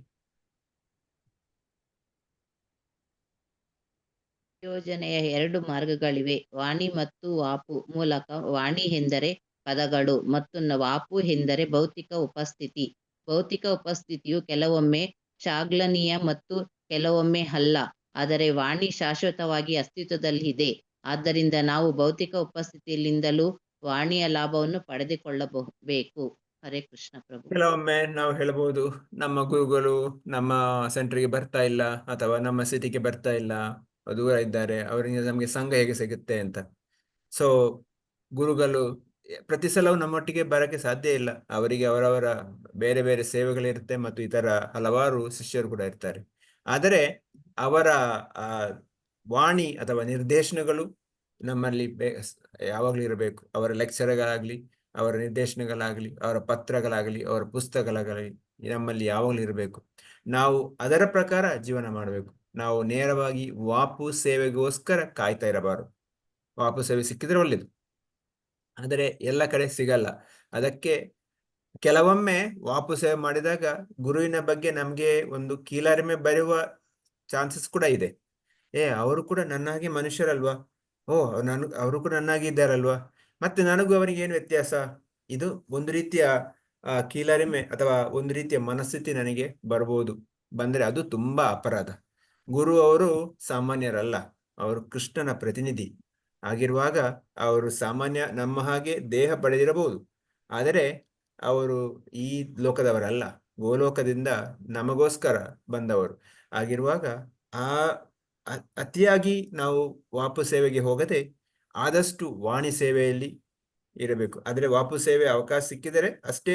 ಯೋಜನೆಯ 2 ಮಾರ್ಗಗಳಿವೆ, ವಾಣಿ ಮತ್ತು ವಾಪು. ಮೂಲಕ ವಾಣಿ ಎಂದರೆ ಪದಗಳು ಮತ್ತು ವಾಪು ಎಂದರೆ ಭೌತಿಕ ಉಪಸ್ಥಿತಿ. ಭೌತಿಕ ಉಪಸ್ಥಿತಿಯು ಕೆಲವೊಮ್ಮೆ ಶ್ಲಾಘನೀಯ ಮತ್ತು ಕೆಲವೊಮ್ಮೆ ಅಲ್ಲ. ಆದರೆ ವಾಣಿ ಶಾಶ್ವತವಾಗಿ ಅಸ್ತಿತ್ವದಲ್ಲಿದೆ. ಆದ್ದರಿಂದ ನಾವು ಭೌತಿಕ ಉಪಸ್ಥಿತಿಯಿಂದಲೂ ವಾಣಿಯ ಲಾಭವನ್ನು ಪಡೆದುಕೊಳ್ಳಬೇಕು. ಹರೇ ಕೃಷ್ಣ ಪ್ರಭು. ಕೆಲವೊಮ್ಮೆ ನಾವು ಹೇಳ್ಬೋದು, ನಮ್ಮ ಗುರುಗಳು ನಮ್ಮ ಸೆಂಟರ್ಗೆ ಬರ್ತಾ ಇಲ್ಲ, ಅಥವಾ ನಮ್ಮ ಸಿಟಿಗೆ ಬರ್ತಾ ಇಲ್ಲ, ದೂರ ಇದ್ದಾರೆ, ಅವರಿಂದ ನಮಗೆ ಸಂಘ ಹೇಗೆ ಸಿಗುತ್ತೆ ಅಂತ. ಸೊ ಗುರುಗಳು ಪ್ರತಿ ಸಲವೂ ನಮ್ಮೊಟ್ಟಿಗೆ ಬರಕ್ಕೆ ಸಾಧ್ಯ ಇಲ್ಲ. ಅವರಿಗೆ ಅವರವರ ಬೇರೆ ಬೇರೆ ಸೇವೆಗಳಿರುತ್ತೆ ಮತ್ತು ಇತರ ಹಲವಾರು ಶಿಷ್ಯರು ಕೂಡ ಇರ್ತಾರೆ. ಆದರೆ ಅವರ ವಾಣಿ ಅಥವಾ ನಿರ್ದೇಶನಗಳು ನಮ್ಮಲ್ಲಿ ಯಾವಾಗಲೂ ಇರಬೇಕು. ಅವರ ಲೆಕ್ಚರ್ಗಳಾಗ್ಲಿ, ಅವರ ನಿರ್ದೇಶನಗಳಾಗಲಿ, ಅವರ ಪತ್ರಗಳಾಗಲಿ, ಅವರ ಪುಸ್ತಕಗಳಾಗಲಿ ನಮ್ಮಲ್ಲಿ ಯಾವಾಗಲೂ ಇರಬೇಕು. ನಾವು ಅದರ ಪ್ರಕಾರ ಜೀವನ ಮಾಡಬೇಕು. ನಾವು ನೇರವಾಗಿ ವಾಪು ಸೇವೆಗೋಸ್ಕರ ಕಾಯ್ತಾ ಇರಬಾರದು. ವಾಪು ಸೇವೆ ಸಿಕ್ಕಿದ್ರೆ ಒಳ್ಳೇದು, ಆದರೆ ಎಲ್ಲ ಕಡೆ ಸಿಗಲ್ಲ. ಅದಕ್ಕೆ ಕೆಲವೊಮ್ಮೆ ವಾಪು ಸೇವೆ ಮಾಡಿದಾಗ ಗುರುವಿನ ಬಗ್ಗೆ ನಮಗೆ ಒಂದು ಕೀಳರಿಮೆ ಬರುವ ಚಾನ್ಸಸ್ ಕೂಡ ಇದೆ. ಅವರು ಕೂಡ ನನ್ನಾಗಿ ಮನುಷ್ಯರಲ್ವಾ, ಅವರು ಕೂಡ ನನ್ನಾಗಿ ಇದ್ದಾರಲ್ವಾ, ಮತ್ತೆ ನನಗೂ ಅವರಿಗೆ ಏನು ವ್ಯತ್ಯಾಸ? ಇದು ಒಂದು ರೀತಿಯ ಕೀಳರಿಮೆ ಅಥವಾ ಒಂದು ರೀತಿಯ ಮನಸ್ಥಿತಿ ನನಗೆ ಬರ್ಬೋದು. ಬಂದರೆ ಅದು ತುಂಬಾ ಅಪರಾಧ. ಗುರು ಅವರು ಸಾಮಾನ್ಯರಲ್ಲ, ಅವರು ಕೃಷ್ಣನ ಪ್ರತಿನಿಧಿ ಆಗಿರುವಾಗ ಅವರು ಸಾಮಾನ್ಯ ನಮ್ಮ ಹಾಗೆ ದೇಹ ಪಡೆದಿರಬಹುದು, ಆದರೆ ಅವರು ಈ ಲೋಕದವರಲ್ಲ, ಗೋಲೋಕದಿಂದ ನಮಗೋಸ್ಕರ ಬಂದವರು ಆಗಿರುವಾಗ ಅತಿಯಾಗಿ ನಾವು ವಾಪು ಸೇವೆಗೆ ಹೋಗದೆ ಆದಷ್ಟು ವಾಣಿ ಸೇವೆಯಲ್ಲಿ ಇರಬೇಕು. ಆದರೆ ವಾಪು ಸೇವೆ ಅವಕಾಶ ಸಿಕ್ಕಿದರೆ ಅಷ್ಟೇ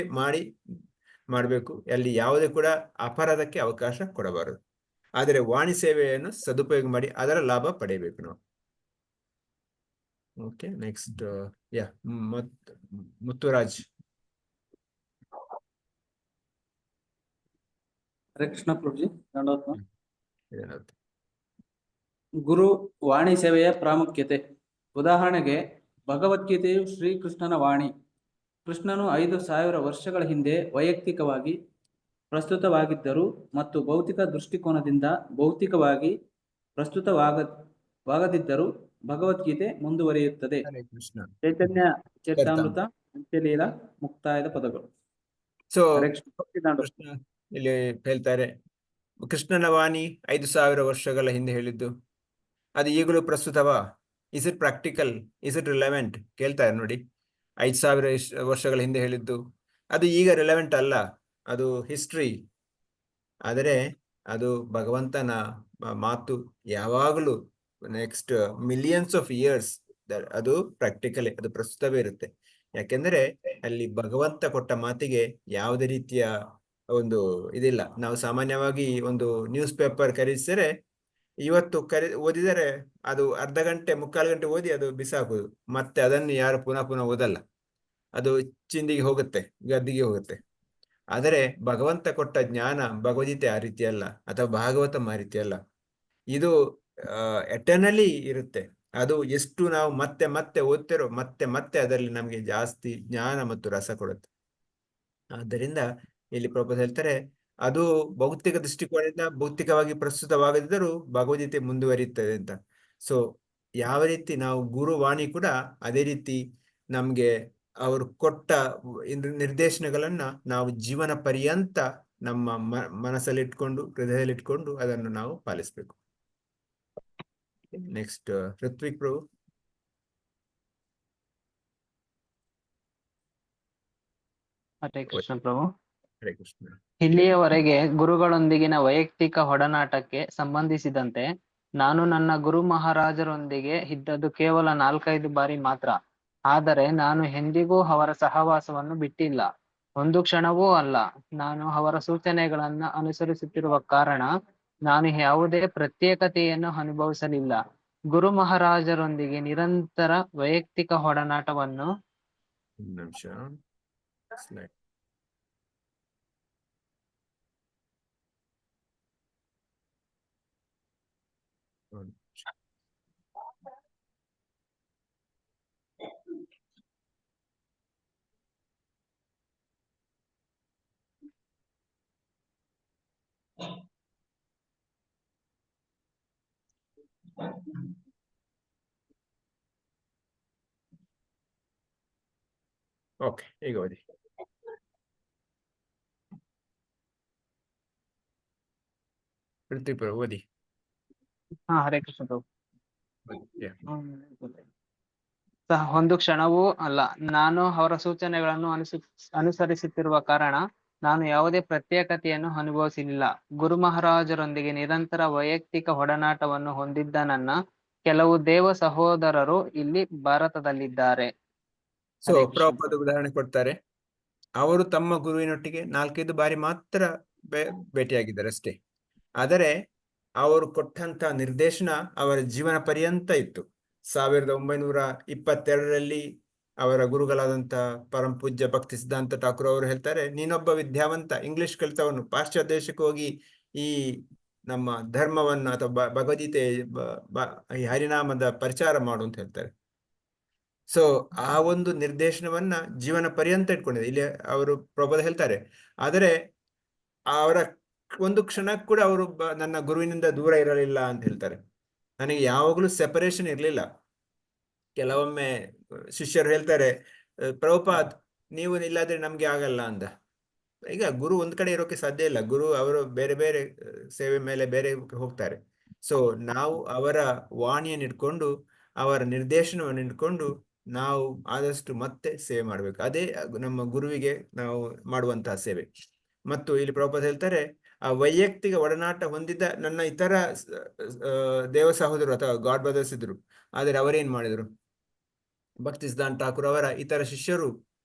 ಮಾಡಬೇಕು. ಅಲ್ಲಿ ಯಾವುದೇ ಕೂಡ ಅಪರಾಧಕ್ಕೆ ಅವಕಾಶ ಕೊಡಬಾರದು. ಆದರೆ ವಾಣಿ ಸೇವೆಯನ್ನು ಸದುಪಯೋಗ ಮಾಡಿ ಅದರ ಲಾಭ ಪಡೆಯಬೇಕು ನಾವು. Okay, next Muthuraj. ಹರೇ ಕೃಷ್ಣ ಪ್ರಭುಜಿ. ಗುರು ವಾಣಿ ಸೇವೆಯ ಪ್ರಾಮುಖ್ಯತೆ. ಉದಾಹರಣೆಗೆ, ಭಗವದ್ಗೀತೆಯು ಶ್ರೀಕೃಷ್ಣನ ವಾಣಿ. ಕೃಷ್ಣನು 5000 ವರ್ಷಗಳ ಹಿಂದೆ ವೈಯಕ್ತಿಕವಾಗಿ ಪ್ರಸ್ತುತವಾಗಿದ್ದರು ಮತ್ತು ಭೌತಿಕ ದೃಷ್ಟಿಕೋನದಿಂದ ಭೌತಿಕವಾಗಿ ಪ್ರಸ್ತುತವಾಗದಿದ್ದರೂ ಭಗವದ್ಗೀತೆ ಮುಂದುವರಿಯುತ್ತದೆ. ಚೈತನ್ಯ ಚರಿತಾಮೃತ ಅಂತ್ಯಲೀಲಾ ಮುಕ್ತಾಯದ ಪದಗಳು. ಸೊ ಕೃಷ್ಣ ಇಲ್ಲಿ ಹೇಳ್ತಾರೆ, ಕೃಷ್ಣನ ವಾಣಿ 5000 ವರ್ಷಗಳ ಹಿಂದೆ ಹೇಳಿದ್ದು ಅದು ಈಗಲೂ ಪ್ರಸ್ತುತವಾ? Is it practical? Is it relevant? ಕೇಳ್ತಾರೆ ನೋಡಿ. 5000 ವರ್ಷಗಳ ಹಿಂದೆ ಹೇಳಿದ್ದು ಅದು ಈಗ ರಿಲೆವೆಂಟ್ ಅಲ್ಲ, ಅದು ಹಿಸ್ಟ್ರಿ. ಆದರೆ ಅದು ಭಗವಂತನ ಮಾತು ಯಾವಾಗಲೂ ನೆಕ್ಸ್ಟ್ ಮಿಲಿಯನ್ಸ್ ಆಫ್ ಇಯರ್ಸ್ ಅದು ಪ್ರಾಕ್ಟಿಕಲಿ ಅದು ಪ್ರಸ್ತುತವೇ ಇರುತ್ತೆ. ಯಾಕೆಂದ್ರೆ ಅಲ್ಲಿ ಭಗವಂತ ಕೊಟ್ಟ ಮಾತಿಗೆ ಯಾವುದೇ ರೀತಿಯ ಒಂದು ಇದಿಲ್ಲ. ನಾವು ಸಾಮಾನ್ಯವಾಗಿ ಒಂದು ನ್ಯೂಸ್ ಪೇಪರ್ ಖರೀದಿಸಿದರೆ ಇವತ್ತು ಓದಿದರೆ ಅದು ಅರ್ಧ ಗಂಟೆ 3/4 ಗಂಟೆ ಓದಿ ಅದು ಬಿಸಾಕುದು, ಮತ್ತೆ ಅದನ್ನು ಯಾರು ಪುನಃ ಓದಲ್ಲ, ಅದು ಚಿಂದಿಗೆ ಹೋಗುತ್ತೆ, ಗದ್ದಿಗೆ ಹೋಗುತ್ತೆ. ಆದರೆ ಭಗವಂತ ಕೊಟ್ಟ ಜ್ಞಾನ ಭಗವದ್ಗೀತೆ ಆ ರೀತಿ ಅಲ್ಲ, ಅಥವಾ ಭಾಗವತಂ ಆ ರೀತಿ ಅಲ್ಲ. ಇದು ಎಟರ್ನಲಿ ಇರುತ್ತೆ. ಅದು ಎಷ್ಟು ನಾವು ಮತ್ತೆ ಮತ್ತೆ ಓದ್ತಿರೋ ಮತ್ತೆ ಅದರಲ್ಲಿ ನಮಗೆ ಜಾಸ್ತಿ ಜ್ಞಾನ ಮತ್ತು ರಸ ಕೊಡುತ್ತೆ. ಆದ್ದರಿಂದ ಇಲ್ಲಿ ಪ್ರಭುಪಾದ ಹೇಳ್ತಾರೆ, ಅದು ಭೌತಿಕ ದೃಷ್ಟಿಕೋನದಿಂದ ಭೌತಿಕವಾಗಿ ಪ್ರಸ್ತುತವಾಗದಿದ್ದರೂ ಭಗವದ್ಗೀತೆ ಮುಂದುವರಿಯುತ್ತದೆ ಅಂತ. ಸೊ ಯಾವ ರೀತಿ ನಾವು ಗುರುವಾಣಿ ಕೂಡ ಅದೇ ರೀತಿ ನಮ್ಗೆ ಅವರು ಕೊಟ್ಟ ನಿರ್ದೇಶನಗಳನ್ನ ನಾವು ಜೀವನ ಪರ್ಯಂತ ನಮ್ಮ ಮನಸ್ಸಲ್ಲಿಟ್ಕೊಂಡು ಹೃದಯದಲ್ಲಿಟ್ಕೊಂಡು ಅದನ್ನು ನಾವು ಪಾಲಿಸ್ಬೇಕು. ನೆಕ್ಸ್ಟ್ ಋತ್ವಿಕ್ ಪ್ರಭು. ಹರೇ ಕೃಷ್ಣ ಪ್ರಭು. ಹರೇ ಕೃಷ್ಣ. ಇಲ್ಲಿಯವರೆಗೆ ಗುರುಗಳೊಂದಿಗಿನ ವೈಯಕ್ತಿಕ ಒಡನಾಟಕ್ಕೆ ಸಂಬಂಧಿಸಿದಂತೆ ನಾನು ನನ್ನ ಗುರು ಮಹಾರಾಜರೊಂದಿಗೆ ಇದ್ದದ್ದು ಕೇವಲ 4-5 ಬಾರಿ ಮಾತ್ರ. ಆದರೆ ನಾನು ಎಂದಿಗೂ ಅವರ ಸಹವಾಸವನ್ನು ಬಿಟ್ಟಿಲ್ಲ, ಒಂದು ಕ್ಷಣವೂ ಅಲ್ಲ. ನಾನು ಅವರ ಸೂಚನೆಗಳನ್ನ ಅನುಸರಿಸುತ್ತಿರುವ ಕಾರಣ ನಾನು ಯಾವುದೇ ಪ್ರತ್ಯೇಕತೆಯನ್ನು ಅನುಭವಿಸಲಿಲ್ಲ. ಗುರು ಮಹಾರಾಜರೊಂದಿಗೆ ನಿರಂತರ ವೈಯಕ್ತಿಕ ಒಡನಾಟವನ್ನು ಓಕೆ, ಈಗ ಓದಿ. ಋತ್ವಿಕ್ ಪ್ರಭು ಓದಿ. ಹರೇ ಕೃಷ್ಣ ಪ್ರಭು. Yeah. ಒಂದು ಕ್ಷಣವೂ ಅಲ್ಲ, ನಾನು ಅವರ ಸೂಚನೆಗಳನ್ನು ಅನುಸರಿಸುತ್ತಿರುವ ಕಾರಣ ನಾನು ಯಾವುದೇ ಪ್ರತ್ಯೇಕತೆಯನ್ನು ಅನುಭವಿಸಲಿಲ್ಲ. ಗುರು ಮಹಾರಾಜರೊಂದಿಗೆ ನಿರಂತರ ವೈಯಕ್ತಿಕ ಒಡನಾಟವನ್ನು ಹೊಂದಿದ್ದ ನನ್ನ ಕೆಲವು ದೇವ ಸಹೋದರರು ಇಲ್ಲಿ ಭಾರತದಲ್ಲಿದ್ದಾರೆ. ಸೊ ಪ್ರಭುಪಾದ ಉದಾಹರಣೆ ಕೊಡ್ತಾರೆ. ಅವರು ತಮ್ಮ ಗುರುವಿನೊಟ್ಟಿಗೆ 4-5 ಬಾರಿ ಮಾತ್ರ ಭೇಟಿಯಾಗಿದ್ದಾರೆ ಅಷ್ಟೇ. ಆದರೆ ಅವರು ಕೊಟ್ಟಂತ ನಿರ್ದೇಶನ ಅವರ ಜೀವನ ಪರ್ಯಂತ ಇತ್ತು. 1922ರಲ್ಲಿ ಅವರ ಗುರುಗಳಾದಂತ ಪರಂ ಪೂಜ್ಯ ಭಕ್ತಿ ಸಿದ್ಧಾಂತ ಠಾಕೂರ್ ಅವರು ಹೇಳ್ತಾರೆ, ನೀನೊಬ್ಬ ವಿದ್ಯಾವಂತ, ಇಂಗ್ಲಿಷ್ ಕಲಿತವನು, ಪಾಶ್ಚಾತ್ಯ ದೇಶಕ್ಕೆ ಹೋಗಿ ಈ ನಮ್ಮ ಧರ್ಮವನ್ನು ಅಥವಾ ಭಗವದ್ಗೀತೆ ಈ ಹರಿನಾಮದ ಪರಿಚಾರ ಮಾಡು ಅಂತ ಹೇಳ್ತಾರೆ. ಸೊ ಆ ಒಂದು ನಿರ್ದೇಶನವನ್ನ ಜೀವನ ಪರ್ಯಂತ ಇಟ್ಕೊಂಡಿದೆ. ಇಲ್ಲಿ ಅವರು ಪ್ರಭುಪಾದ ಹೇಳ್ತಾರೆ, ಆದರೆ ಅವರ ಒಂದು ಕ್ಷಣ ಕೂಡ ಅವರು ನನ್ನ ಗುರುವಿನಿಂದ ದೂರ ಇರಲಿಲ್ಲ ಅಂತ ಹೇಳ್ತಾರೆ. ನನಗೆ ಯಾವಾಗಲೂ ಸೆಪರೇಷನ್ ಇರಲಿಲ್ಲ. ಕೆಲವೊಮ್ಮೆ ಶಿಷ್ಯರು ಹೇಳ್ತಾರೆ, ಪ್ರಭುಪಾದ್ ನೀವು ಇಲ್ಲಾದ್ರೆ ನಮ್ಗೆ ಆಗಲ್ಲ ಅಂತ. ಈಗ ಗುರು ಒಂದ್ ಕಡೆ ಇರೋಕೆ ಸಾಧ್ಯ ಇಲ್ಲ. ಗುರು ಅವರು ಬೇರೆ ಬೇರೆ ಸೇವೆ ಮೇಲೆ ಬೇರೆ ಹೋಗ್ತಾರೆ. ಸೊ ನಾವು ಅವರ ವಾಣಿಯನ್ನು ಇಟ್ಕೊಂಡು, ಅವರ ನಿರ್ದೇಶನವನ್ನು ಇಟ್ಕೊಂಡು ನಾವು ಆದಷ್ಟು ಮತ್ತೆ ಸೇವೆ ಮಾಡ್ಬೇಕು. ಅದೇ ನಮ್ಮ ಗುರುವಿಗೆ ನಾವು ಮಾಡುವಂತಹ ಸೇವೆ. ಮತ್ತು ಇಲ್ಲಿ ಪ್ರಭುಪಾದ ಹೇಳ್ತಾರೆ, ಆ ವೈಯಕ್ತಿಕ ಒಡನಾಟ ಹೊಂದಿದ್ದ ನನ್ನ ಇತರ ದೇವ ಸಹೋದರರು ಅಥವಾ ಗಾಡ್ ಬ್ರದರ್ಸ್ ಇದ್ರು. ಆದರೆ ಅವರೇನ್ ಮಾಡಿದರು? ಭಕ್ತಿ ಸಿದ್ಧಾಂತ ಠಾಕೂರ್ ಅವರ ಇತರ ಶಿಷ್ಯರು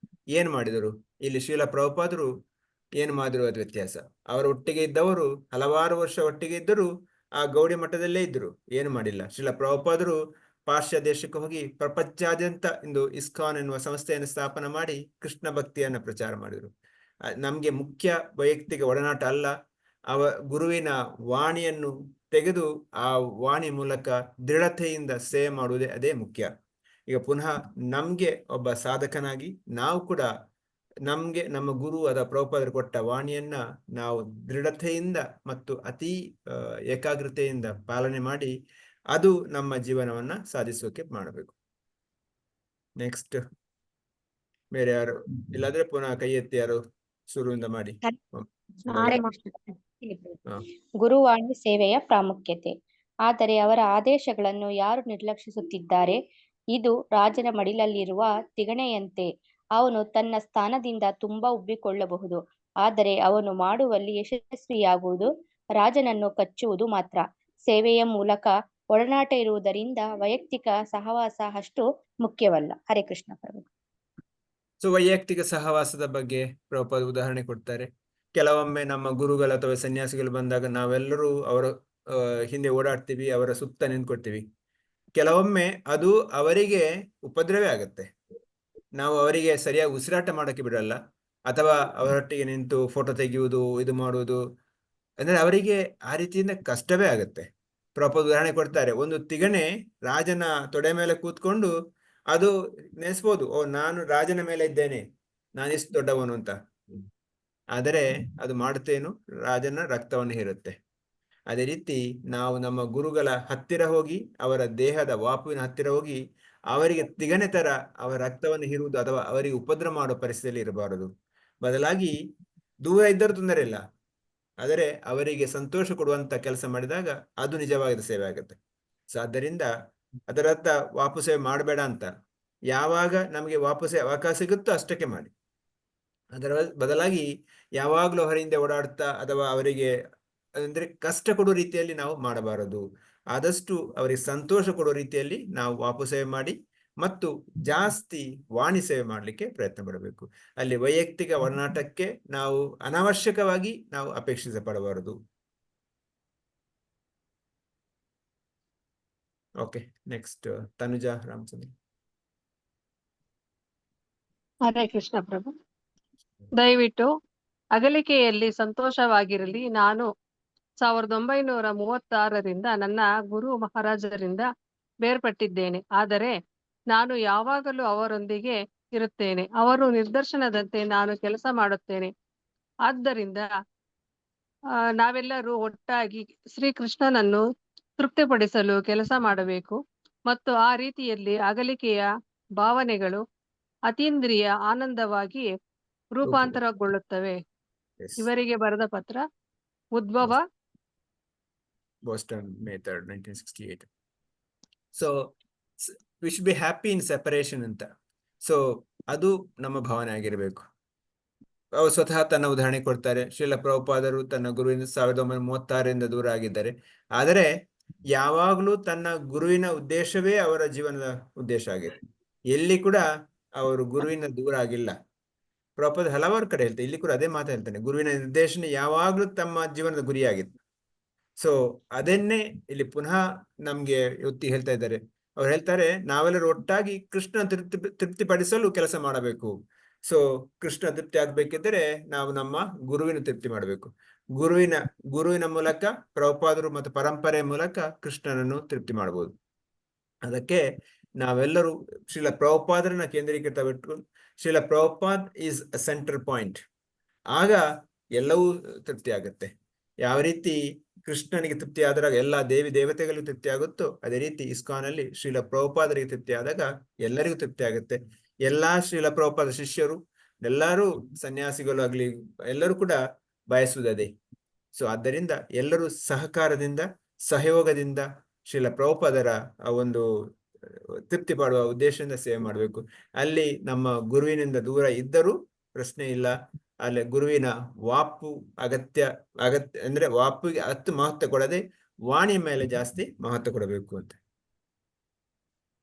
ಏನ್ ಮಾಡಿದರು? ಇಲ್ಲಿ ಶ್ರೀಲ ಪ್ರಭುಪಾದರು ಏನ್ ಮಾಡಿದ್ರು? ಅದು ವ್ಯತ್ಯಾಸ. ಅವರ ಒಟ್ಟಿಗೆ ಇದ್ದವರು ಹಲವಾರು ವರ್ಷ ಒಟ್ಟಿಗೆ ಇದ್ದರು, ಆ ಗೌಡಿ ಮಠದಲ್ಲೇ ಇದ್ರು, ಏನು ಮಾಡಿಲ್ಲ. ಶ್ರೀಲ ಪ್ರಭುಪಾದರು ಪಾಶ್ಚಾತ್ಯ ದೇಶಕ್ಕೆ ಹೋಗಿ ಪ್ರಪಂಚಾದ್ಯಂತ ಇಂದು ಇಸ್ಕಾನ್ ಎನ್ನುವ ಸಂಸ್ಥೆಯನ್ನು ಸ್ಥಾಪನೆ ಮಾಡಿ ಕೃಷ್ಣ ಭಕ್ತಿಯನ್ನು ಪ್ರಚಾರ ಮಾಡಿದರು. ನಮ್ಗೆ ಮುಖ್ಯ ವೈಯಕ್ತಿಕ ಒಡನಾಟ ಅಲ್ಲ, ಗುರುವಿನ ವಾಣಿಯನ್ನು ತೆಗೆದು ಆ ವಾಣಿ ಮೂಲಕ ದೃಢತೆಯಿಂದ ಸೇವೆ ಮಾಡುವುದೇ ಅದೇ ಮುಖ್ಯ. ಈಗ ಪುನಃ ನಮ್ಗೆ ಒಬ್ಬ ಸಾಧಕನಾಗಿ ನಾವು ಕೂಡ ನಮ್ಗೆ ನಮ್ಮ ಗುರು ಅಥವಾ ಪ್ರಭುಪಾದರು ಕೊಟ್ಟ ವಾಣಿಯನ್ನ ನಾವು ದೃಢತೆಯಿಂದ ಮತ್ತು ಅತಿ ಏಕಾಗ್ರತೆಯಿಂದ ಪಾಲನೆ ಮಾಡಿ ಅದು ನಮ್ಮ ಜೀವನವನ್ನ ಸಾಧಿಸೋಕೆ ಮಾಡಬೇಕು. ನೆಕ್ಸ್ಟ್ ಬೇರೆ ಯಾರು ಇಲ್ಲಾದ್ರೆ ಪುನಃ ಕೈ ಎತ್ತಿ ಯಾರು ಶುರುವಿಂದ ಮಾಡಿ. ಗುರುವಾಣಿ ಸೇವೆಯ ಪ್ರಾಮುಖ್ಯತೆ. ಆದರೆ ಅವರ ಆದೇಶಗಳನ್ನು ಯಾರು ನಿರ್ಲಕ್ಷಿಸುತ್ತಿದ್ದಾರೆ? ಇದು ರಾಜನ ಮಡಿಲಲ್ಲಿರುವ ತಿಗಣೆಯಂತೆ. ಅವನು ತನ್ನ ಸ್ಥಾನದಿಂದ ತುಂಬಾ ಉಬ್ಬಿಕೊಳ್ಳಬಹುದು, ಆದರೆ ಅವನು ಮಾಡುವಲ್ಲಿ ಯಶಸ್ವಿಯಾಗುವುದು ರಾಜನನ್ನು ಕಚ್ಚುವುದು ಮಾತ್ರ. ಸೇವೆಯ ಮೂಲಕ ಒಡನಾಟ ಇರುವುದರಿಂದ ವೈಯಕ್ತಿಕ ಸಹವಾಸ ಅಷ್ಟು ಮುಖ್ಯವಲ್ಲ. ಹರೇ ಕೃಷ್ಣ ಪ್ರಭು. ಸೊ ವೈಯಕ್ತಿಕ ಸಹವಾಸದ ಬಗ್ಗೆ ಪ್ರಭುಪಾದ ಉದಾಹರಣೆ ಕೊಡ್ತಾರೆ. ಕೆಲವೊಮ್ಮೆ ನಮ್ಮ ಗುರುಗಳು ಅಥವಾ ಸನ್ಯಾಸಿಗಳು ಬಂದಾಗ ನಾವೆಲ್ಲರೂ ಅವರ ಹಿಂದೆ ಓಡಾಡ್ತೀವಿ, ಅವರ ಸುತ್ತ ನಿಂತ್ಕೊಡ್ತೀವಿ. ಕೆಲವೊಮ್ಮೆ ಅದು ಅವರಿಗೆ ಉಪದ್ರವೇ ಆಗತ್ತೆ. ನಾವು ಅವರಿಗೆ ಸರಿಯಾಗಿ ಉಸಿರಾಟ ಮಾಡೋಕ್ಕೆ ಬಿಡಲ್ಲ, ಅಥವಾ ಅವರೊಟ್ಟಿಗೆ ನಿಂತು ಫೋಟೋ ತೆಗೆಯುವುದು, ಇದು ಮಾಡುವುದು ಅಂದ್ರೆ ಅವರಿಗೆ ಆ ರೀತಿಯಿಂದ ಕಷ್ಟವೇ ಆಗತ್ತೆ. ಪ್ರಭುಪಾದ ಉದಾಹರಣೆ ಕೊಡ್ತಾರೆ, ಒಂದು ತಿಗಣೆ ರಾಜನ ತೊಡೆ ಮೇಲೆ ಕೂತ್ಕೊಂಡು ಅದು ನೆನೆಸ್ಬೋದು, ಓ ನಾನು ರಾಜನ ಮೇಲೆ ಇದ್ದೇನೆ, ನಾನಿಷ್ಟು ದೊಡ್ಡವನು ಅಂತ. ಆದರೆ ಅದು ಮಾಡುತ್ತೇನು? ರಾಜನ ರಕ್ತವನ್ನು ಹೀರುತ್ತೆ. ಅದೇ ರೀತಿ ನಾವು ನಮ್ಮ ಗುರುಗಳ ಹತ್ತಿರ ಹೋಗಿ, ಅವರ ದೇಹದ ವಾಪುವಿನ ಹತ್ತಿರ ಹೋಗಿ ಅವರಿಗೆ ತಿಗಣೆ ತರ ಅವರ ರಕ್ತವನ್ನು ಹೀರುವುದು ಅಥವಾ ಅವರಿಗೆ ಉಪದ್ರ ಮಾಡುವ ಪರಿಸ್ಥಿತಿಯಲ್ಲಿ ಇರಬಾರದು. ಬದಲಾಗಿ ದೂರ ಇದ್ದರೂ ತೊಂದರೆ ಇಲ್ಲ, ಆದರೆ ಅವರಿಗೆ ಸಂತೋಷ ಕೊಡುವಂತ ಕೆಲಸ ಮಾಡಿದಾಗ ಅದು ನಿಜವಾದ ಸೇವೆ ಆಗುತ್ತೆ. ಸೊ ಆದ್ದರಿಂದ ಅದರರ್ಥ ವಾಪು ಸೇವೆ ಮಾಡಬೇಡ ಅಂತ. ಯಾವಾಗ ನಮಗೆ ವಾಪು ಸೇವೆ ಅವಕಾಶ ಸಿಗುತ್ತೋ ಅಷ್ಟಕ್ಕೆ ಮಾಡಿ. ಅದರ ಬದಲಾಗಿ ಯಾವಾಗಲೂ ಅವರಿಂದ ಓಡಾಡ್ತಾ ಅಥವಾ ಅವರಿಗೆ ಅಂದ್ರೆ ಕಷ್ಟ ಕೊಡುವ ರೀತಿಯಲ್ಲಿ ನಾವು ಮಾಡಬಾರದು. ಆದಷ್ಟು ಅವರಿಗೆ ಸಂತೋಷ ಕೊಡುವ ರೀತಿಯಲ್ಲಿ ನಾವು ವಾಪು ಸೇವೆ ಮಾಡಿ ಮತ್ತು ಜಾಸ್ತಿ ವಾಣಿ ಸೇವೆ ಮಾಡಲಿಕ್ಕೆ ಪ್ರಯತ್ನ ಪಡಬೇಕು. ಅಲ್ಲಿ ವೈಯಕ್ತಿಕ ಒಡನಾಟಕ್ಕೆ ನಾವು ಅನಾವಶ್ಯಕವಾಗಿ ನಾವು ಅಪೇಕ್ಷಿಸ ಪಡಬಾರದು. Okay, next Tanuja Ramachandra. ಹರೇ ಕೃಷ್ಣ ಪ್ರಭು. ದಯವಿಟ್ಟು ಅಗಲಿಕೆಯಲ್ಲಿ ಸಂತೋಷವಾಗಿರಲಿ. ನಾನು 1936ರಿಂದ ನನ್ನ ಗುರು ಮಹಾರಾಜರಿಂದ ಬೇರ್ಪಟ್ಟಿದ್ದೇನೆ. ಆದರೆ ನಾನು ಯಾವಾಗಲೂ ಅವರೊಂದಿಗೆ ಇರುತ್ತೇನೆ. ಅವರು ನಿರ್ದೇಶನದಂತೆ ನಾನು ಕೆಲಸ ಮಾಡುತ್ತೇನೆ. ಆದ್ದರಿಂದ ನಾವೆಲ್ಲರೂ ಒಟ್ಟಾಗಿ ಶ್ರೀಕೃಷ್ಣನನ್ನು ತೃಪ್ತಿಪಡಿಸಲು ಕೆಲಸ ಮಾಡಬೇಕು. ಮತ್ತು ಆ ರೀತಿಯಲ್ಲಿ ಅಗಲಿಕೆಯ ಭಾವನೆಗಳು ಅತೀಂದ್ರಿಯ ಆನಂದವಾಗಿ ರೂಪಾಂತರಗೊಳ್ಳುತ್ತವೆ. ಇವರಿಗೆ ಬರೆದ ಪತ್ರ, ಉದ್ಭವ Boston, May 3rd, 1968. So we should be happy in separation ಅಂತ. ಸೊ ಅದು ನಮ್ಮ ಭಾವನೆ ಆಗಿರಬೇಕು. ಅವರು ಸ್ವತಃ ತನ್ನ ಉದಾಹರಣೆ ಕೊಡ್ತಾರೆ. ಶ್ರೀಲ ಪ್ರಭುಪಾದರು ತನ್ನ ಗುರುವಿನ 1936 ದೂರ ಆಗಿದ್ದಾರೆ. ಆದರೆ ಯಾವಾಗಲೂ ತನ್ನ ಗುರುವಿನ ಉದ್ದೇಶವೇ ಅವರ ಜೀವನದ ಉದ್ದೇಶ ಆಗಿದೆ. ಎಲ್ಲಿ ಕೂಡ ಅವರು ಗುರುವಿನ ದೂರ ಆಗಿಲ್ಲ. ಪ್ರಭುಪಾದ ಹಲವಾರು ಕಡೆ ಹೇಳ್ತಾರೆ, ಇಲ್ಲಿ ಕೂಡ ಅದೇ ಮಾತು ಹೇಳ್ತಾನೆ, ಗುರುವಿನ ನಿರ್ದೇಶನ ಯಾವಾಗಲೂ ತಮ್ಮ ಜೀವನದ ಗುರಿಯಾಗಿತ್ತು. ಸೊ ಅದನ್ನೇ ಇಲ್ಲಿ ಪುನಃ ನಮ್ಗೆ ಒತ್ತಿ ಹೇಳ್ತಾ ಇದ್ದಾರೆ. ಅವ್ರು ಹೇಳ್ತಾರೆ, ನಾವೆಲ್ಲರೂ ಒಟ್ಟಾಗಿ ಕೃಷ್ಣ ತೃಪ್ತಿಪಡಿಸಲು ಕೆಲಸ ಮಾಡಬೇಕು. ಸೊ ಕೃಷ್ಣ ತೃಪ್ತಿ ಆಗ್ಬೇಕಿದ್ರೆ ನಾವು ನಮ್ಮ ಗುರುವಿನ ತೃಪ್ತಿ ಮಾಡಬೇಕು. ಗುರುವಿನ ಮೂಲಕ ಪ್ರಭುಪಾದರು ಮತ್ತು ಪರಂಪರೆ ಮೂಲಕ ಕೃಷ್ಣನನ್ನು ತೃಪ್ತಿ ಮಾಡಬಹುದು. ಅದಕ್ಕೆ ನಾವೆಲ್ಲರೂ ಶ್ರೀಲ ಪ್ರಭುಪಾದರನ್ನ ಕೇಂದ್ರೀಕೃತ ಬಿಟ್ಟು Srila Prabhupad is a centre point. ಆಗ ಎಲ್ಲವೂ ತೃಪ್ತಿ ಆಗುತ್ತೆ. ಯಾವ ರೀತಿ ಕೃಷ್ಣನಿಗೆ ತೃಪ್ತಿ ಆದಾಗ ಎಲ್ಲ ದೇವಿ ದೇವತೆಗಳಿಗೂ ತೃಪ್ತಿ ಆಗುತ್ತೋ, ಅದೇ ರೀತಿ ಇಸ್ಕಾನಲ್ಲಿ ಶ್ರೀಲ ಪ್ರಭುಪಾದರಿಗೆ ತೃಪ್ತಿ ಆದಾಗ ಎಲ್ಲರಿಗೂ ತೃಪ್ತಿ ಆಗುತ್ತೆ. ಎಲ್ಲಾ ಶ್ರೀಲ ಪ್ರಭುಪಾದ ಶಿಷ್ಯರು, ಎಲ್ಲರೂ ಸನ್ಯಾಸಿಗಳು ಆಗ್ಲಿ, ಎಲ್ಲರೂ ಕೂಡ ಬಯಸುವುದೇ. ಸೊ ಆದ್ದರಿಂದ ಎಲ್ಲರೂ ಸಹಕಾರದಿಂದ, ಸಹಯೋಗದಿಂದ ಶ್ರೀಲ ಪ್ರಭುಪಾದರ ಒಂದು ತೃಪ್ತಿ ಪಡುವ ಉದ್ದೇಶದಿಂದ ಸೇವೆ ಮಾಡಬೇಕು. ಅಲ್ಲಿ ನಮ್ಮ ಗುರುವಿನಿಂದ ದೂರ ಇದ್ದರೂ ಪ್ರಶ್ನೆ ಇಲ್ಲ. ಅಲ್ಲಿ ಗುರುವಿನ ವಾಪು ಅಗತ್ಯ ಅಂದ್ರೆ ವಾಪಿಗೆ ಹತ್ತು ಮಹತ್ವ ಕೊಡದೆ ವಾಣಿಯ ಮೇಲೆ ಜಾಸ್ತಿ ಮಹತ್ವ ಕೊಡಬೇಕು ಅಂತ.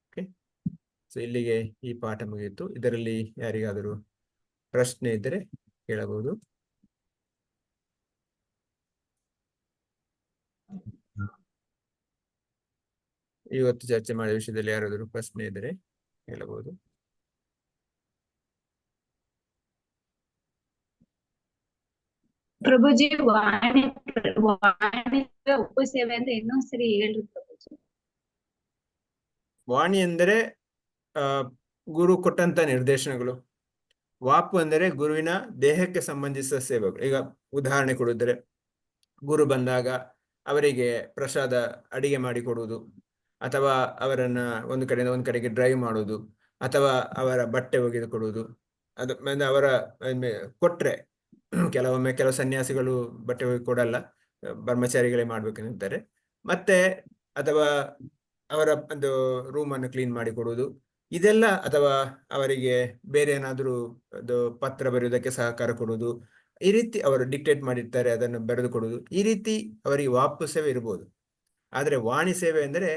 ಓಕೆ, ಸೊ ಇಲ್ಲಿಗೆ ಈ ಪಾಠ ಮುಗಿಯಿತು. ಇದರಲ್ಲಿ ಯಾರಿಗಾದರೂ ಪ್ರಶ್ನೆ ಇದ್ದರೆ ಕೇಳಬಹುದು. ಇವತ್ತು ಚರ್ಚೆ ಮಾಡಿದ ವಿಷಯದಲ್ಲಿ ಯಾರಾದರೂ ಪ್ರಶ್ನೆ ಇದ್ದರೆ ಕೇಳಬಹುದು. ಪ್ರಭುಜಿ, ವಾಣಿ ಉಪಸೇವೆ ಅಂದ್ರೆ ಇನ್ನೊಂದ್ಸರಿ ಹೇಳ್ರಿ ಪ್ರಭುಜಿ. ವಾಣಿ ಎಂದರೆ ಗುರು ಕೊಟ್ಟಂತ ನಿರ್ದೇಶನಗಳು. ವಾಪು ಅಂದರೆ ಗುರುವಿನ ದೇಹಕ್ಕೆ ಸಂಬಂಧಿಸಿದ ಸೇವೆಗಳು. ಈಗ ಉದಾಹರಣೆ ಕೊಡಿದ್ರೆ, ಗುರು ಬಂದಾಗ ಅವರಿಗೆ ಪ್ರಸಾದ ಅಡಿಗೆ ಮಾಡಿ ಕೊಡುವುದು, ಅಥವಾ ಅವರನ್ನ ಒಂದು ಕಡೆಯಿಂದ ಒಂದು ಕಡೆಗೆ ಡ್ರೈವ್ ಮಾಡುವುದು, ಅಥವಾ ಅವರ ಬಟ್ಟೆ ಒಗೆದು ಕೊಡುವುದು. ಅದು ಅವರ ಕೊಟ್ರೆ, ಕೆಲವು ಸನ್ಯಾಸಿಗಳು ಬಟ್ಟೆ ಒಗೆದು ಕೊಡಲ್ಲ, ಬ್ರಹ್ಮಚಾರಿಗಳೇ ಮಾಡ್ಬೇಕಂತಾರೆ. ಮತ್ತೆ ಅಥವಾ ಅವರ ಒಂದು ರೂಮನ್ನು ಕ್ಲೀನ್ ಮಾಡಿ ಕೊಡುವುದು, ಇದೆಲ್ಲ. ಅಥವಾ ಅವರಿಗೆ ಬೇರೆ ಏನಾದರೂ ಅದು ಪತ್ರ ಬರೆಯುವುದಕ್ಕೆ ಸಹಕಾರ ಕೊಡುವುದು. ಈ ರೀತಿ ಅವರು ಡಿಕ್ಟೇಟ್ ಮಾಡಿರ್ತಾರೆ, ಅದನ್ನು ಬರೆದು ಕೊಡುವುದು. ಈ ರೀತಿ ಅವರಿಗೆ ವಾಪು ಸೇವೆ ಇರ್ಬೋದು. ಆದರೆ ವಾಣಿ ಸೇವೆ ಅಂದರೆ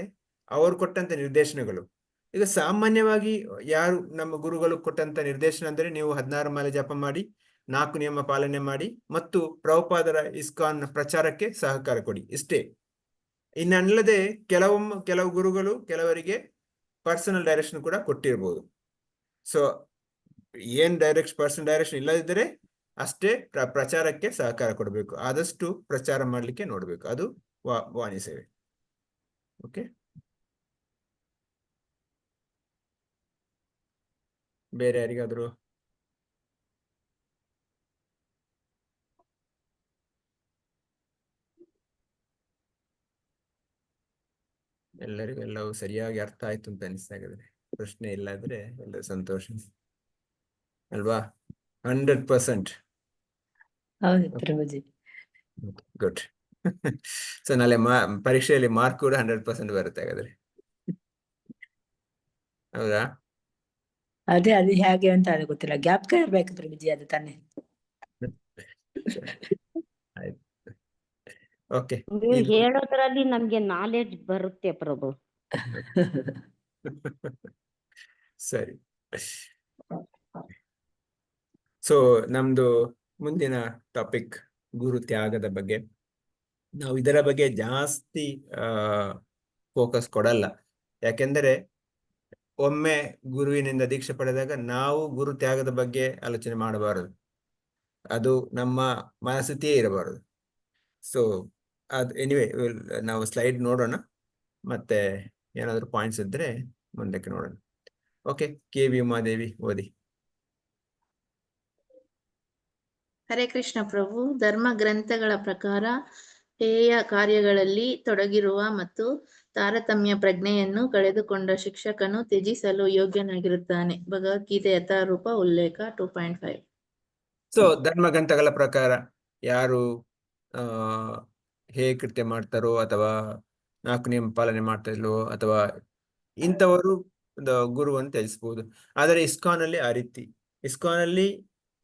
ಅವರು ಕೊಟ್ಟಂತ ನಿರ್ದೇಶನಗಳು. ಈಗ ಸಾಮಾನ್ಯವಾಗಿ ಯಾರು ನಮ್ಮ ಗುರುಗಳು ಕೊಟ್ಟಂತ ನಿರ್ದೇಶನ ಅಂದರೆ, ನೀವು 16 ಮಾಲೆ ಜಪ ಮಾಡಿ, 4 ನಿಯಮ ಪಾಲನೆ ಮಾಡಿ, ಮತ್ತು ಪ್ರಭುಪಾದರ ಇಸ್ಕಾನ್ ಪ್ರಚಾರಕ್ಕೆ ಸಹಕಾರ ಕೊಡಿ, ಇಷ್ಟೇ. ಇನ್ನಲ್ಲದೆ ಕೆಲವು ಗುರುಗಳು ಕೆಲವರಿಗೆ ಪರ್ಸನಲ್ ಡೈರೆಕ್ಷನ್ ಕೂಡ ಕೊಟ್ಟಿರ್ಬೋದು. ಸೊ ಪರ್ಸನಲ್ ಡೈರೆಕ್ಷನ್ ಇಲ್ಲದಿದ್ದರೆ ಅಷ್ಟೇ ಪ್ರಚಾರಕ್ಕೆ ಸಹಕಾರ ಕೊಡಬೇಕು. ಆದಷ್ಟು ಪ್ರಚಾರ ಮಾಡಲಿಕ್ಕೆ ನೋಡ್ಬೇಕು. ಅದು ವಾಣಿ ಸೇವೆ. ಓಕೆ, ಬೇರೆ ಯಾರಿಗಾದ್ರು ಎಲ್ಲರಿಗೂ ಎಲ್ಲವೂ ಸರಿಯಾಗಿ ಅರ್ಥ ಆಯ್ತು ಅಂತ ಅನಿಸ್ತಾಗಿದ್ರೆ, ಪ್ರಶ್ನೆ ಇಲ್ಲಾದ್ರೆ ಎಲ್ಲ ಸಂತೋಷ ಅಲ್ವಾ? 100%. ಹೌದು ಪ್ರಭುಜಿ. ಗುಡ್. ಸೊ ನಾಳೆ ಪರೀಕ್ಷೆಯಲ್ಲಿ ಮಾರ್ಕ್ ಕೂಡ 100% ಬರುತ್ತೆ ಹಾಗಾದ್ರೆ, ಹೌದಾ? ಅದೇ ಅದು ಹೇಗೆ ಅಂತ ಅದು ಗೊತ್ತಿಲ್ಲ. ಜ್ಞಾಪಕ ಇರ್ಬೇಕು ಪ್ರಭುಜಿ, ಅದು ತಾನೆ. ಆಯ್ತು, ಓಕೆ. ನೀವು ಹೇಳೋದ್ರಲ್ಲಿ ನಮ್ಗೆ ನಾಲೆಡ್ಜ್ ಬರುತ್ತೆ ಪ್ರಭು. ಸರಿ. ಸೊ ನಮ್ದು ಮುಂದಿನ ಟಾಪಿಕ್ ಗುರು ತ್ಯಾಗದ ಬಗ್ಗೆ. ನಾವು ಇದರ ಬಗ್ಗೆ ಜಾಸ್ತಿ ಫೋಕಸ್ ಕೊಡಲ್ಲ, ಯಾಕೆಂದರೆ ಒಮ್ಮೆ ಗುರುವಿನಿಂದ ದೀಕ್ಷೆ ಪಡೆದಾಗ ನಾವು ಗುರು ತ್ಯಾಗದ ಬಗ್ಗೆ ಆಲೋಚನೆ ಮಾಡಬಾರದು. ಅದು ನಮ್ಮ ಮನಸ್ಥಿತಿಯೇ ಇರಬಾರದು. ಸೊ ಅದು ಎನಿವೇ ನಾವು ಸ್ಲೈಡ್ ನೋಡೋಣ, ಮತ್ತೆ ಏನಾದರೂ ಪಾಯಿಂಟ್ಸ್ ಇದ್ದರೆ ಮುಂದಕ್ಕೆ ನೋಡೋಣ. Okay, KV. ಉಮಾದೇವಿ ಓದಿ. ಹರೇ ಕೃಷ್ಣ ಪ್ರಭು. ಧರ್ಮ ಗ್ರಂಥಗಳ ಪ್ರಕಾರ ಹೇಯ ಕಾರ್ಯಗಳಲ್ಲಿ ತೊಡಗಿರುವ ಮತ್ತು ತಾರತಮ್ಯ ಪ್ರಜ್ಞೆಯನ್ನು ಕಳೆದುಕೊಂಡ ಶಿಕ್ಷಕನು ತ್ಯಜಿಸಲು ಯೋಗ್ಯನಾಗಿರುತ್ತಾನೆ. ಭಗವದ್ಗೀತೆ ಯಥಾರೂಪ ಉಲ್ಲೇಖ 2.5. ಸೊ ಧರ್ಮ ಗ್ರಂಥಗಳ ಪ್ರಕಾರ ಯಾರು ಹೇಗೆ ಕೃತ್ಯ ಮಾಡ್ತಾರೋ ಅಥವಾ 4 ನಿಯಮ ಪಾಲನೆ ಮಾಡ್ತಾ ಇಲ್ವೋ ಅಥವಾ ಇಂಥವರು ಗುರುವನ್ನು ತ್ಯಜಿಸಬಹುದು. ಆದರೆ ಇಸ್ಕಾನ್ ಅಲ್ಲಿ ಆ ರೀತಿ, ಇಸ್ಕಾನ್ ಅಲ್ಲಿ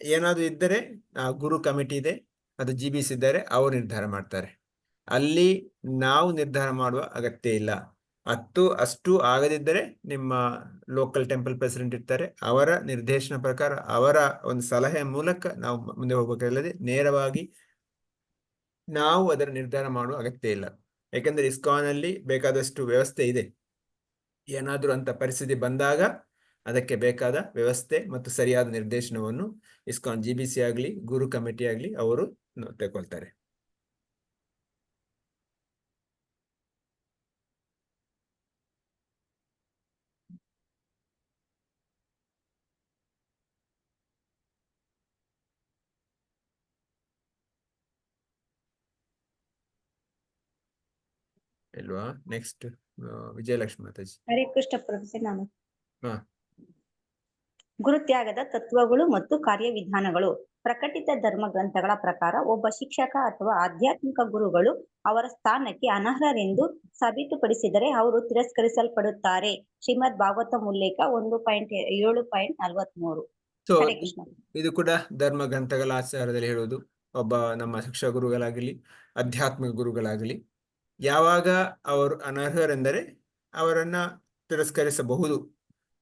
ಏನಾದ್ರು ಇದ್ದರೆ ಆ ಗುರು ಕಮಿಟಿ ಇದೆ, ಅದು GBC ಇದ್ದಾರೆ, ಅವರು ನಿರ್ಧಾರ ಮಾಡ್ತಾರೆ. ಅಲ್ಲಿ ನಾವು ನಿರ್ಧಾರ ಮಾಡುವ ಅಗತ್ಯ ಇಲ್ಲ. ಅಷ್ಟು ಆಗದಿದ್ದರೆ ನಿಮ್ಮ ಲೋಕಲ್ ಟೆಂಪಲ್ ಪ್ರೆಸಿಡೆಂಟ್ ಇರ್ತಾರೆ, ಅವರ ನಿರ್ದೇಶನ ಪ್ರಕಾರ ಅವರ ಒಂದು ಸಲಹೆಯ ಮೂಲಕ ನಾವು ಮುಂದೆ ಹೋಗಬೇಕಲ್ಲದೆ ನೇರವಾಗಿ ನಾವು ಅದರ ನಿರ್ಧಾರ ಮಾಡುವ ಅಗತ್ಯ ಇಲ್ಲ. ಯಾಕಂದ್ರೆ ಇಸ್ಕಾನ್ ಅಲ್ಲಿ ಬೇಕಾದಷ್ಟು ವ್ಯವಸ್ಥೆ ಇದೆ. ಏನಾದ್ರೂ ಅಂತ ಪರಿಸ್ಥಿತಿ ಬಂದಾಗ ಅದಕ್ಕೆ ಬೇಕಾದ ವ್ಯವಸ್ಥೆ ಮತ್ತು ಸರಿಯಾದ ನಿರ್ದೇಶನವನ್ನು ಇಸ್ಕಾನ್ GBC ಆಗ್ಲಿ ಗುರು ಕಮಿಟಿ ಆಗ್ಲಿ ಅವರು ತಗೊಳ್ತಾರೆ. ಇಲ್ವಾ? ನೆಕ್ಸ್ಟ್ ವಿಜಯಲಕ್ಷ್ಮಿ ಮಾತಾಜಿ. ಹರೇ ಕೃಷ್ಣ ಪ್ರಭುಜಿ. ನಾನು ಹಾ ಗುರುತ್ಯಾಗದ ತತ್ವಗಳು ಮತ್ತು ಕಾರ್ಯವಿಧಾನಗಳು. ಪ್ರಕಟಿತ ಧರ್ಮ ಗ್ರಂಥಗಳ ಪ್ರಕಾರ ಒಬ್ಬ ಶಿಕ್ಷಕ ಅಥವಾ ಆಧ್ಯಾತ್ಮಿಕ ಗುರುಗಳು ಅವರ ಸ್ಥಾನಕ್ಕೆ ಅನರ್ಹರೆಂದು ಸಾಬೀತುಪಡಿಸಿದರೆ ಅವರು ತಿರಸ್ಕರಿಸಲ್ಪಡುತ್ತಾರೆ. ಶ್ರೀಮದ್ ಭಾಗವತ ಉಲ್ಲೇಖ 1.7.43. ಸೊ ಹರೇ ಕೃಷ್ಣ. ಇದು ಕೂಡ ಧರ್ಮ ಗ್ರಂಥಗಳ ಆಚಾರದಲ್ಲಿ ಹೇಳುವುದು, ಒಬ್ಬ ನಮ್ಮ ಶಿಕ್ಷಕ ಗುರುಗಳಾಗಲಿ ಆಧ್ಯಾತ್ಮಿಕ ಗುರುಗಳಾಗಲಿ ಯಾವಾಗ ಅವರು ಅನರ್ಹರೆಂದರೆ ಅವರನ್ನ ತಿರಸ್ಕರಿಸಬಹುದು.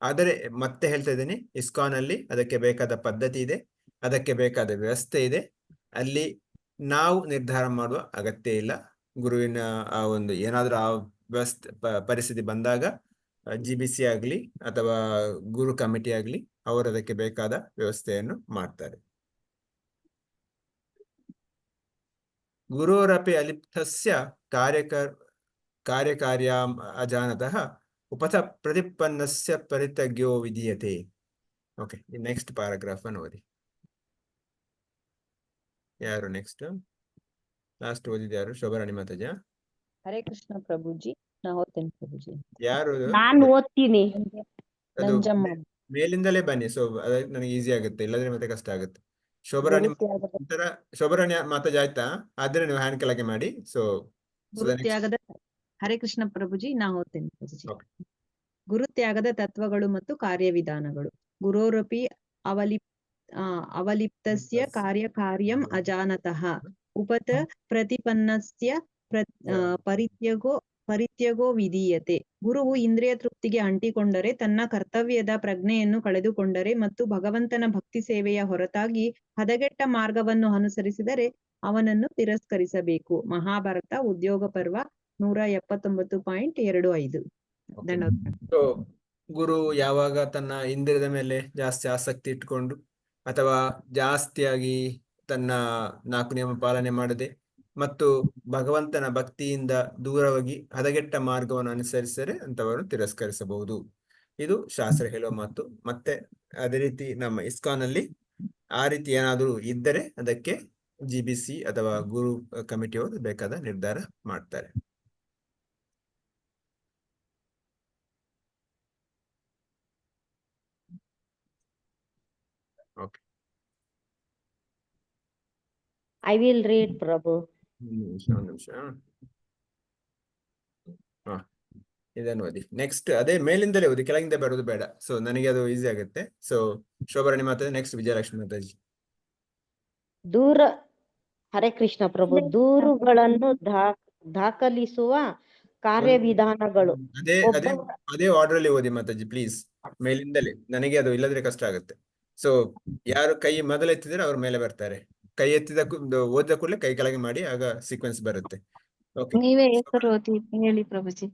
ಆದರೆ ಮತ್ತೆ ಹೇಳ್ತಾ ಇದ್ದೀನಿ, ಇಸ್ಕಾನ್ ಅಲ್ಲಿ ಅದಕ್ಕೆ ಬೇಕಾದ ಪದ್ಧತಿ ಇದೆ, ಅದಕ್ಕೆ ಬೇಕಾದ ವ್ಯವಸ್ಥೆ ಇದೆ. ಅಲ್ಲಿ ನಾವು ನಿರ್ಧಾರ ಮಾಡುವ ಅಗತ್ಯ ಇಲ್ಲ. ಗುರುವಿನ ಆ ಒಂದು ಏನಾದ್ರೂ ಆ ವ್ಯವಸ್ಥೆ ಪರಿಸ್ಥಿತಿ ಬಂದಾಗ GBC ಆಗ್ಲಿ ಅಥವಾ ಗುರು ಕಮಿಟಿ ಆಗ್ಲಿ ಅವರು ಅದಕ್ಕೆ ಬೇಕಾದ ವ್ಯವಸ್ಥೆಯನ್ನು ಮಾಡ್ತಾರೆ. ಗುರೋರಪಿ ಅಲಿಪ್ತಸ್ಯ ಕಾರ್ಯಕಾರ್ಯ ಅಜಾನತಃ ಉಪಥ ಪ್ರತಿಪನ್ನಸ್ಯ ಪರಿತ್ಯಜ್ಯೋ ವಿಧೀಯತೆ. ಓಕೆ, ನೆಕ್ಸ್ಟ್ ಪ್ಯಾರಾಗ್ರಾಫ್ ಅನ್ನು ಓದಿ. ಯಾರು ನೆಕ್ಸ್ಟ್? ಲಾಸ್ಟ್ ಓದಿದ ಯಾರು? ಶೋಭರಾಣಿ ಮಾತಾಜ. ಹರೇ ಕೃಷ್ಣ ಪ್ರಭುಜಿ. ನಾ ಓದ್ತೇನೆ ಪ್ರಭುಜಿ. ಯಾರು? ನಾನು ಓದ್ತೀನಿ. ಅದು ನಂಜಮ್ಮ. ಮೇಲಿಂದಲೇ ಬನ್ನಿ, ಸೊ ನನಗೆ ಈಸಿ ಆಗುತ್ತೆ, ಇಲ್ಲದ್ರೆ ಮತ್ತೆ ಕಷ್ಟ ಆಗುತ್ತೆ. ಶೋಭರಾಣಿ ನಂತರ ಶೋಭರಾಣಿ ಮಾತಾಜ ಆಯ್ತಾ? ಆದ್ರೆ ನೀವು ಹ್ಯಾಂಡ್ ಕೆಳಗೆ ಮಾಡಿ. ಸೊ ಗುರುತ್ಯಾಗದ ಹರೇ ಕೃಷ್ಣ ಪ್ರಭುಜಿ. ನಾ ಓದ್ತೇನೆ ಪ್ರಭುಜಿ. ಗುರುತ್ಯಾಗದ ತತ್ವಗಳು ಮತ್ತು ಕಾರ್ಯವಿಧಾನಗಳು. ಗುರೋರಪಿ ಅವಲಿಪ್ತಸ್ಯ ಕಾರ್ಯಕಾರ್ಯಂ ಅಜಾನತಃ ಉಪತ ಪ್ರತಿಪನ್ನಸ್ಯ ಪರಿತ್ಯಗೋ ವಿಧೀಯತೆ. ಗುರುವು ಇಂದ್ರಿಯ ತೃಪ್ತಿಗೆ ಅಂಟಿಕೊಂಡರೆ, ತನ್ನ ಕರ್ತವ್ಯದ ಪ್ರಜ್ಞೆಯನ್ನು ಕಳೆದುಕೊಂಡರೆ ಮತ್ತು ಭಗವಂತನ ಭಕ್ತಿ ಸೇವೆಯ ಹೊರತಾಗಿ ಹದಗೆಟ್ಟ ಮಾರ್ಗವನ್ನು ಅನುಸರಿಸಿದರೆ ಅವನನ್ನು ತಿರಸ್ಕರಿಸಬೇಕು. ಮಹಾಭಾರತ ಉದ್ಯೋಗ ಪರ್ವ 179.25. ಸೊ ಗುರು ಯಾವಾಗ ತನ್ನ ಇಂದ್ರಿಯದ ಮೇಲೆ ಜಾಸ್ತಿ ಆಸಕ್ತಿ ಇಟ್ಕೊಂಡು ಅಥವಾ ಜಾಸ್ತಿಯಾಗಿ ತನ್ನ 4 ನಿಯಮ ಪಾಲನೆ ಮಾಡದೆ ಮತ್ತು ಭಗವಂತನ ಭಕ್ತಿಯಿಂದ ದೂರವಾಗಿ ಹದಗೆಟ್ಟ ಮಾರ್ಗವನ್ನು ಅನುಸರಿಸಿದರೆ ಅಂತವರು ತಿರಸ್ಕರಿಸಬಹುದು. ಇದು ಶಾಸ್ತ್ರ ಹೇಳುವ ಮಾತು. ಮತ್ತೆ ಅದೇ ರೀತಿ ನಮ್ಮ ಇಸ್ಕಾನ್ ಅಲ್ಲಿ ಆ ರೀತಿ ಏನಾದರೂ ಇದ್ದರೆ ಅದಕ್ಕೆ GBC ಅಥವಾ ಗುರು ಕಮಿಟಿಯವರು ಬೇಕಾದ ನಿರ್ಧಾರ ಮಾಡ್ತಾರೆ. Okay, I will read, Prabhu. ಒಂದು ನಿಮಿಷ. ಹಾ, ಇದನ್ನು ಓದಿ. ನೆಕ್ಸ್ಟ್ ಅದೇ ಮೇಲಿಂದಲೇ ಓದಿ, ಕೆಳಗಿಂದ ಬರೋದು ಬೇಡ. ಸೊ ನನಗೆ ಅದು ಈಸಿ ಆಗುತ್ತೆ. So Shobharani Mataji, next Vijayalakshmi Mataji. ಹರೇ ಕೃಷ್ಣ ಪ್ರಭು. ದೂರುಗಳನ್ನು ದಾಖಲಿಸುವ ಕಾರ್ಯವಿಧಾನಗಳು. ಅದೇ ಆರ್ಡರ್ ಅಲ್ಲಿ ಓದಿ ಮಾತಾಜಿ ಪ್ಲೀಸ್, ಮೇಲಿಂದಲೇ. ನನಗೆ ಅದು ಇಲ್ಲದ್ರೆ ಕಷ್ಟ ಆಗುತ್ತೆ. ಸೊ ಯಾರು ಕೈ ಮೊದಲು ಎತ್ತಿದ್ರೆ ಅವ್ರ ಮೇಲೆ ಬರ್ತಾರೆ. ಕೈ ಎತ್ತಿದ ಓದಿದ ಕೂಡಲೇ ಕೈ ಕೆಳಗೆ ಮಾಡಿ, ಆಗ ಸೀಕ್ವೆನ್ಸ್ ಬರುತ್ತೆ. ಓಕೆ, ನೀವೇ ಹೆಸರು ಓದಿ ಹೇಳಿ ಪ್ರಭುಜಿ.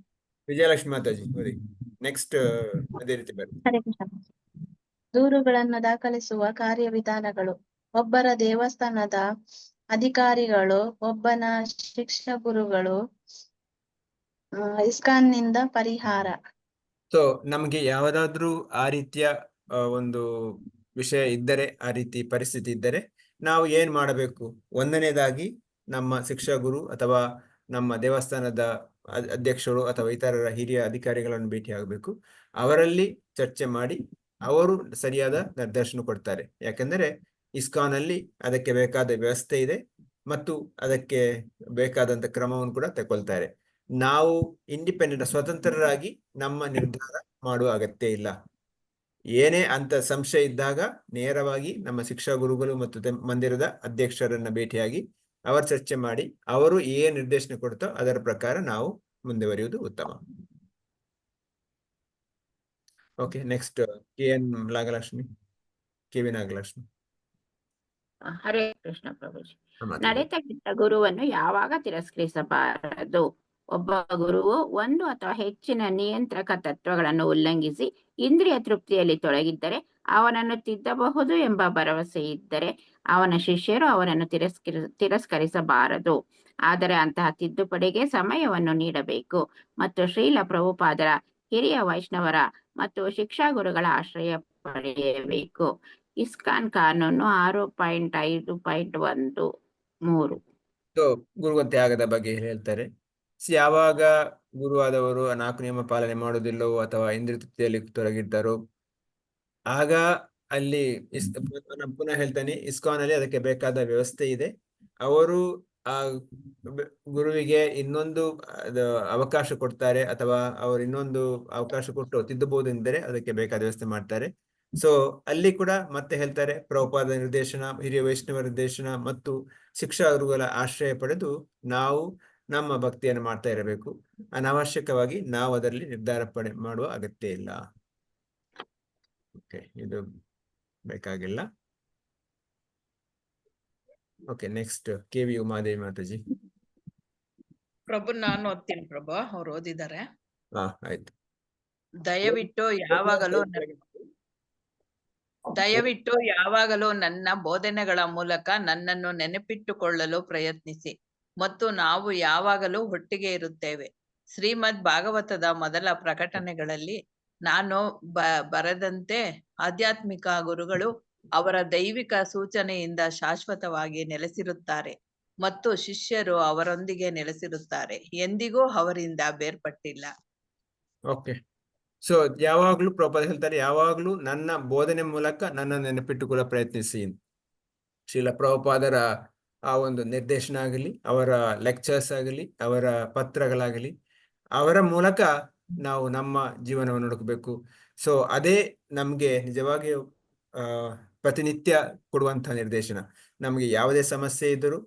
ವಿಜಯಲಕ್ಷ್ಮಿ ಮಾತಾಜಿ ಓದಿ. ನೆಕ್ಸ್ಟ್ ಅದೇ ರೀತಿ ಬರುತ್ತೆ. ಹರೇ ಕೃಷ್ಣ. ದೂರುಗಳನ್ನು ದಾಖಲಿಸುವ ಕಾರ್ಯವಿಧಾನಗಳು. ಒಬ್ಬರ ದೇವಸ್ಥಾನದ ಅಧಿಕಾರಿಗಳು, ಒಬ್ಬನ ಶಿಕ್ಷಣ ಗುರುಗಳು, ಇಸ್ಕಾನ್ ನಿಂದ ಪರಿಹಾರ. ಸೊ ನಮ್ಗೆ ಯಾವ್ದಾದ್ರು ಆ ರೀತಿಯ ಒಂದು ವಿಷಯ ಇದ್ದರೆ, ಆ ರೀತಿ ಪರಿಸ್ಥಿತಿ ಇದ್ದರೆ ನಾವು ಏನ್ ಮಾಡಬೇಕು? ಒಂದನೇದಾಗಿ ನಮ್ಮ ಶಿಕ್ಷಾ ಗುರು ಅಥವಾ ನಮ್ಮ ದೇವಸ್ಥಾನದ ಅಧ್ಯಕ್ಷರು ಅಥವಾ ಇತರರ ಹಿರಿಯ ಅಧಿಕಾರಿಗಳನ್ನು ಭೇಟಿ ಆಗಬೇಕು. ಅವರಲ್ಲಿ ಚರ್ಚೆ ಮಾಡಿ ಅವರು ಸರಿಯಾದ ನಿರ್ದೇಶನ ಕೊಡ್ತಾರೆ. ಯಾಕಂದ್ರೆ ಇಸ್ಕಾನ್ ಅಲ್ಲಿ ಅದಕ್ಕೆ ಬೇಕಾದ ವ್ಯವಸ್ಥೆ ಇದೆ, ಮತ್ತು ಅದಕ್ಕೆ ಬೇಕಾದಂತ ಕ್ರಮವನ್ನು ಕೂಡ ತಗೊಳ್ತಾರೆ. ನಾವು ಇಂಡಿಪೆಂಡೆಂಟ್ ಸ್ವತಂತ್ರರಾಗಿ ನಮ್ಮ ನಿರ್ಧಾರ ಮಾಡುವ ಅಗತ್ಯ ಇಲ್ಲ. ಏನೇ ಅಂತ ಸಂಶಯ ಇದ್ದಾಗ ನೇರವಾಗಿ ನಮ್ಮ ಶಿಕ್ಷಾ ಗುರುಗಳು ಮತ್ತು ಮಂದಿರದ ಅಧ್ಯಕ್ಷರನ್ನ ಭೇಟಿಯಾಗಿ ಅವರ ಚರ್ಚೆ ಮಾಡಿ ಅವರು ಏನ್ ನಿರ್ದೇಶನ ಕೊಡ್ತೋ ಅದರ ಪ್ರಕಾರ ನಾವು ಮುಂದುವರಿಯುವುದು ಉತ್ತಮ. Okay, next KN Nagalakshmi. KV Nagalakshmi. Hare Krishna ಪ್ರಭುಜಿ. ನಡೆತ ಕೆಟ್ಟ ಗುರುವನ್ನು ಯಾವಾಗ ತಿರಸ್ಕರಿಸಬಾರದು? ಒಬ್ಬ ಗುರುವು ಒಂದು ಅಥವಾ ಹೆಚ್ಚಿನ ನಿಯಂತ್ರಕ ತತ್ವಗಳನ್ನು ಉಲ್ಲಂಘಿಸಿ ಇಂದ್ರಿಯ ತೃಪ್ತಿಯಲ್ಲಿ ತೊಡಗಿದ್ದರೆ ಅವನನ್ನು ತಿದ್ದಬಹುದು ಎಂಬ ಭರವಸೆ ಇದ್ದರೆ ಅವನ ಶಿಷ್ಯರು ಅವನನ್ನು ತಿರಸ್ಕರಿಸಬಾರದು. ಆದರೆ ಅಂತಹ ತಿದ್ದುಪಡಿಗೆ ಸಮಯವನ್ನು ನೀಡಬೇಕು ಮತ್ತು ಶ್ರೀಲ ಪ್ರಭುಪಾದರ, ಹಿರಿಯ ವೈಷ್ಣವರ ಮತ್ತು ಶಿಕ್ಷಾ ಗುರುಗಳ ಆಶ್ರಯ ಪಡೆಯಬೇಕು. ಇಸ್ಕಾನ್ ಕಾನೂನು 6.5.1 ಗುರುವ ತ್ಯಾಗದ ಬಗ್ಗೆ ಹೇಳ್ತಾರೆ. ಯಾವಾಗ ಗುರುವಾದವರು 4 ನಿಯಮ ಪಾಲನೆ ಮಾಡುವುದಿಲ್ಲವೋ ಅಥವಾ ಇಂದ್ರಿಯ ತೃಪ್ತಿಯಲ್ಲಿ ತೊಡಗಿದ್ದಾರೋ ಆಗ ಅಲ್ಲಿ ಪುನಃ ಹೇಳ್ತಾನೆ, ಇಸ್ಕಾನ್ ಅಲ್ಲಿ ಅದಕ್ಕೆ ಬೇಕಾದ ವ್ಯವಸ್ಥೆ ಇದೆ. ಅವರು ಆ ಗುರುವಿಗೆ ಇನ್ನೊಂದು ಅವಕಾಶ ಕೊಡ್ತಾರೆ ಅಥವಾ ಅವರು ಇನ್ನೊಂದು ಅವಕಾಶ ಕೊಟ್ಟು ತಿದ್ದಬಹುದು ಎಂದರೆ ಅದಕ್ಕೆ ಬೇಕಾದ ವ್ಯವಸ್ಥೆ ಮಾಡ್ತಾರೆ. ಸೊ ಅಲ್ಲಿ ಕೂಡ ಮತ್ತೆ ಹೇಳ್ತಾರೆ, ಪ್ರಭುಪಾದ ನಿರ್ದೇಶನ, ಹಿರಿಯ ವೈಷ್ಣವ ನಿರ್ದೇಶನ ಮತ್ತು ಶಿಕ್ಷಾ ಗುರುಗಳ ಆಶ್ರಯ ಪಡೆದು ನಾವು ನಮ್ಮ ಭಕ್ತಿಯನ್ನು ಮಾಡ್ತಾ ಇರಬೇಕು. ಅನಾವಶ್ಯಕವಾಗಿ ನಾವು ಅದರಲ್ಲಿ ನಿರ್ಧಾರ ಮಾಡುವ ಅಗತ್ಯ ಇಲ್ಲ. ಓಕೆ, ಇದು ಬೇಕಾಗಿಲ್ಲ. Okay, next KV Umadevi Mataji. ಪ್ರಭು ನಾನು ಓದ್ತೀನಿ ಪ್ರಭು, ಅವ್ರು ಓದಿದ್ದಾರೆ. ಆಯ್ತು. ದಯವಿಟ್ಟು ಯಾವಾಗಲೂ ನನ್ನ ಬೋಧನೆಗಳ ಮೂಲಕ ನನ್ನನ್ನು ನೆನಪಿಟ್ಟುಕೊಳ್ಳಲು ಪ್ರಯತ್ನಿಸಿ ಮತ್ತು ನಾವು ಯಾವಾಗಲೂ ಒಟ್ಟಿಗೆ ಇರುತ್ತೇವೆ. ಶ್ರೀಮದ್ ಭಾಗವತದ ಮೊದಲ ಪ್ರಕಟಣೆಗಳಲ್ಲಿ ನಾನು ಬರೆದಂತೆ ಆಧ್ಯಾತ್ಮಿಕ ಗುರುಗಳು ಅವರ ದೈವಿಕ ಸೂಚನೆಯಿಂದ ಶಾಶ್ವತವಾಗಿ ನೆಲೆಸಿರುತ್ತಾರೆ ಮತ್ತು ಶಿಷ್ಯರು ಅವರೊಂದಿಗೆ ನೆಲೆಸಿರುತ್ತಾರೆ, ಎಂದಿಗೂ ಅವರಿಂದ ಬೇರ್ಪಟ್ಟಿಲ್ಲ. ಓಕೆ, ಸೊ ಯಾವಾಗ್ಲೂ ಪ್ರಭುಪಾದ ಹೇಳ್ತಾರೆ, ಯಾವಾಗ್ಲೂ ನನ್ನ ಬೋಧನೆ ಮೂಲಕ ನನ್ನ ನೆನಪಿಟ್ಟುಕೊಳ್ಳ ಪ್ರಯತ್ನಿಸಿ. ಶ್ರೀಲ ಪ್ರಭುಪಾದರ ಆ ಒಂದು ನಿರ್ದೇಶನ ಆಗಲಿ, ಅವರ ಲೆಕ್ಚರ್ಸ್ ಆಗಲಿ, ಅವರ ಪತ್ರಗಳಾಗಲಿ, ಅವರ ಮೂಲಕ ನಾವು ನಮ್ಮ ಜೀವನವನ್ನು ಹುಡುಕಬೇಕು. ಸೊ ಅದೇ ನಮ್ಗೆ ನಿಜವಾಗಿಯೂ ಪ್ರತಿನಿತ್ಯ ಕೊಡುವಂತಹ ನಿರ್ದೇಶನ. ನಮ್ಗೆ ಯಾವುದೇ ಸಮಸ್ಯೆ ಇದ್ದರೂ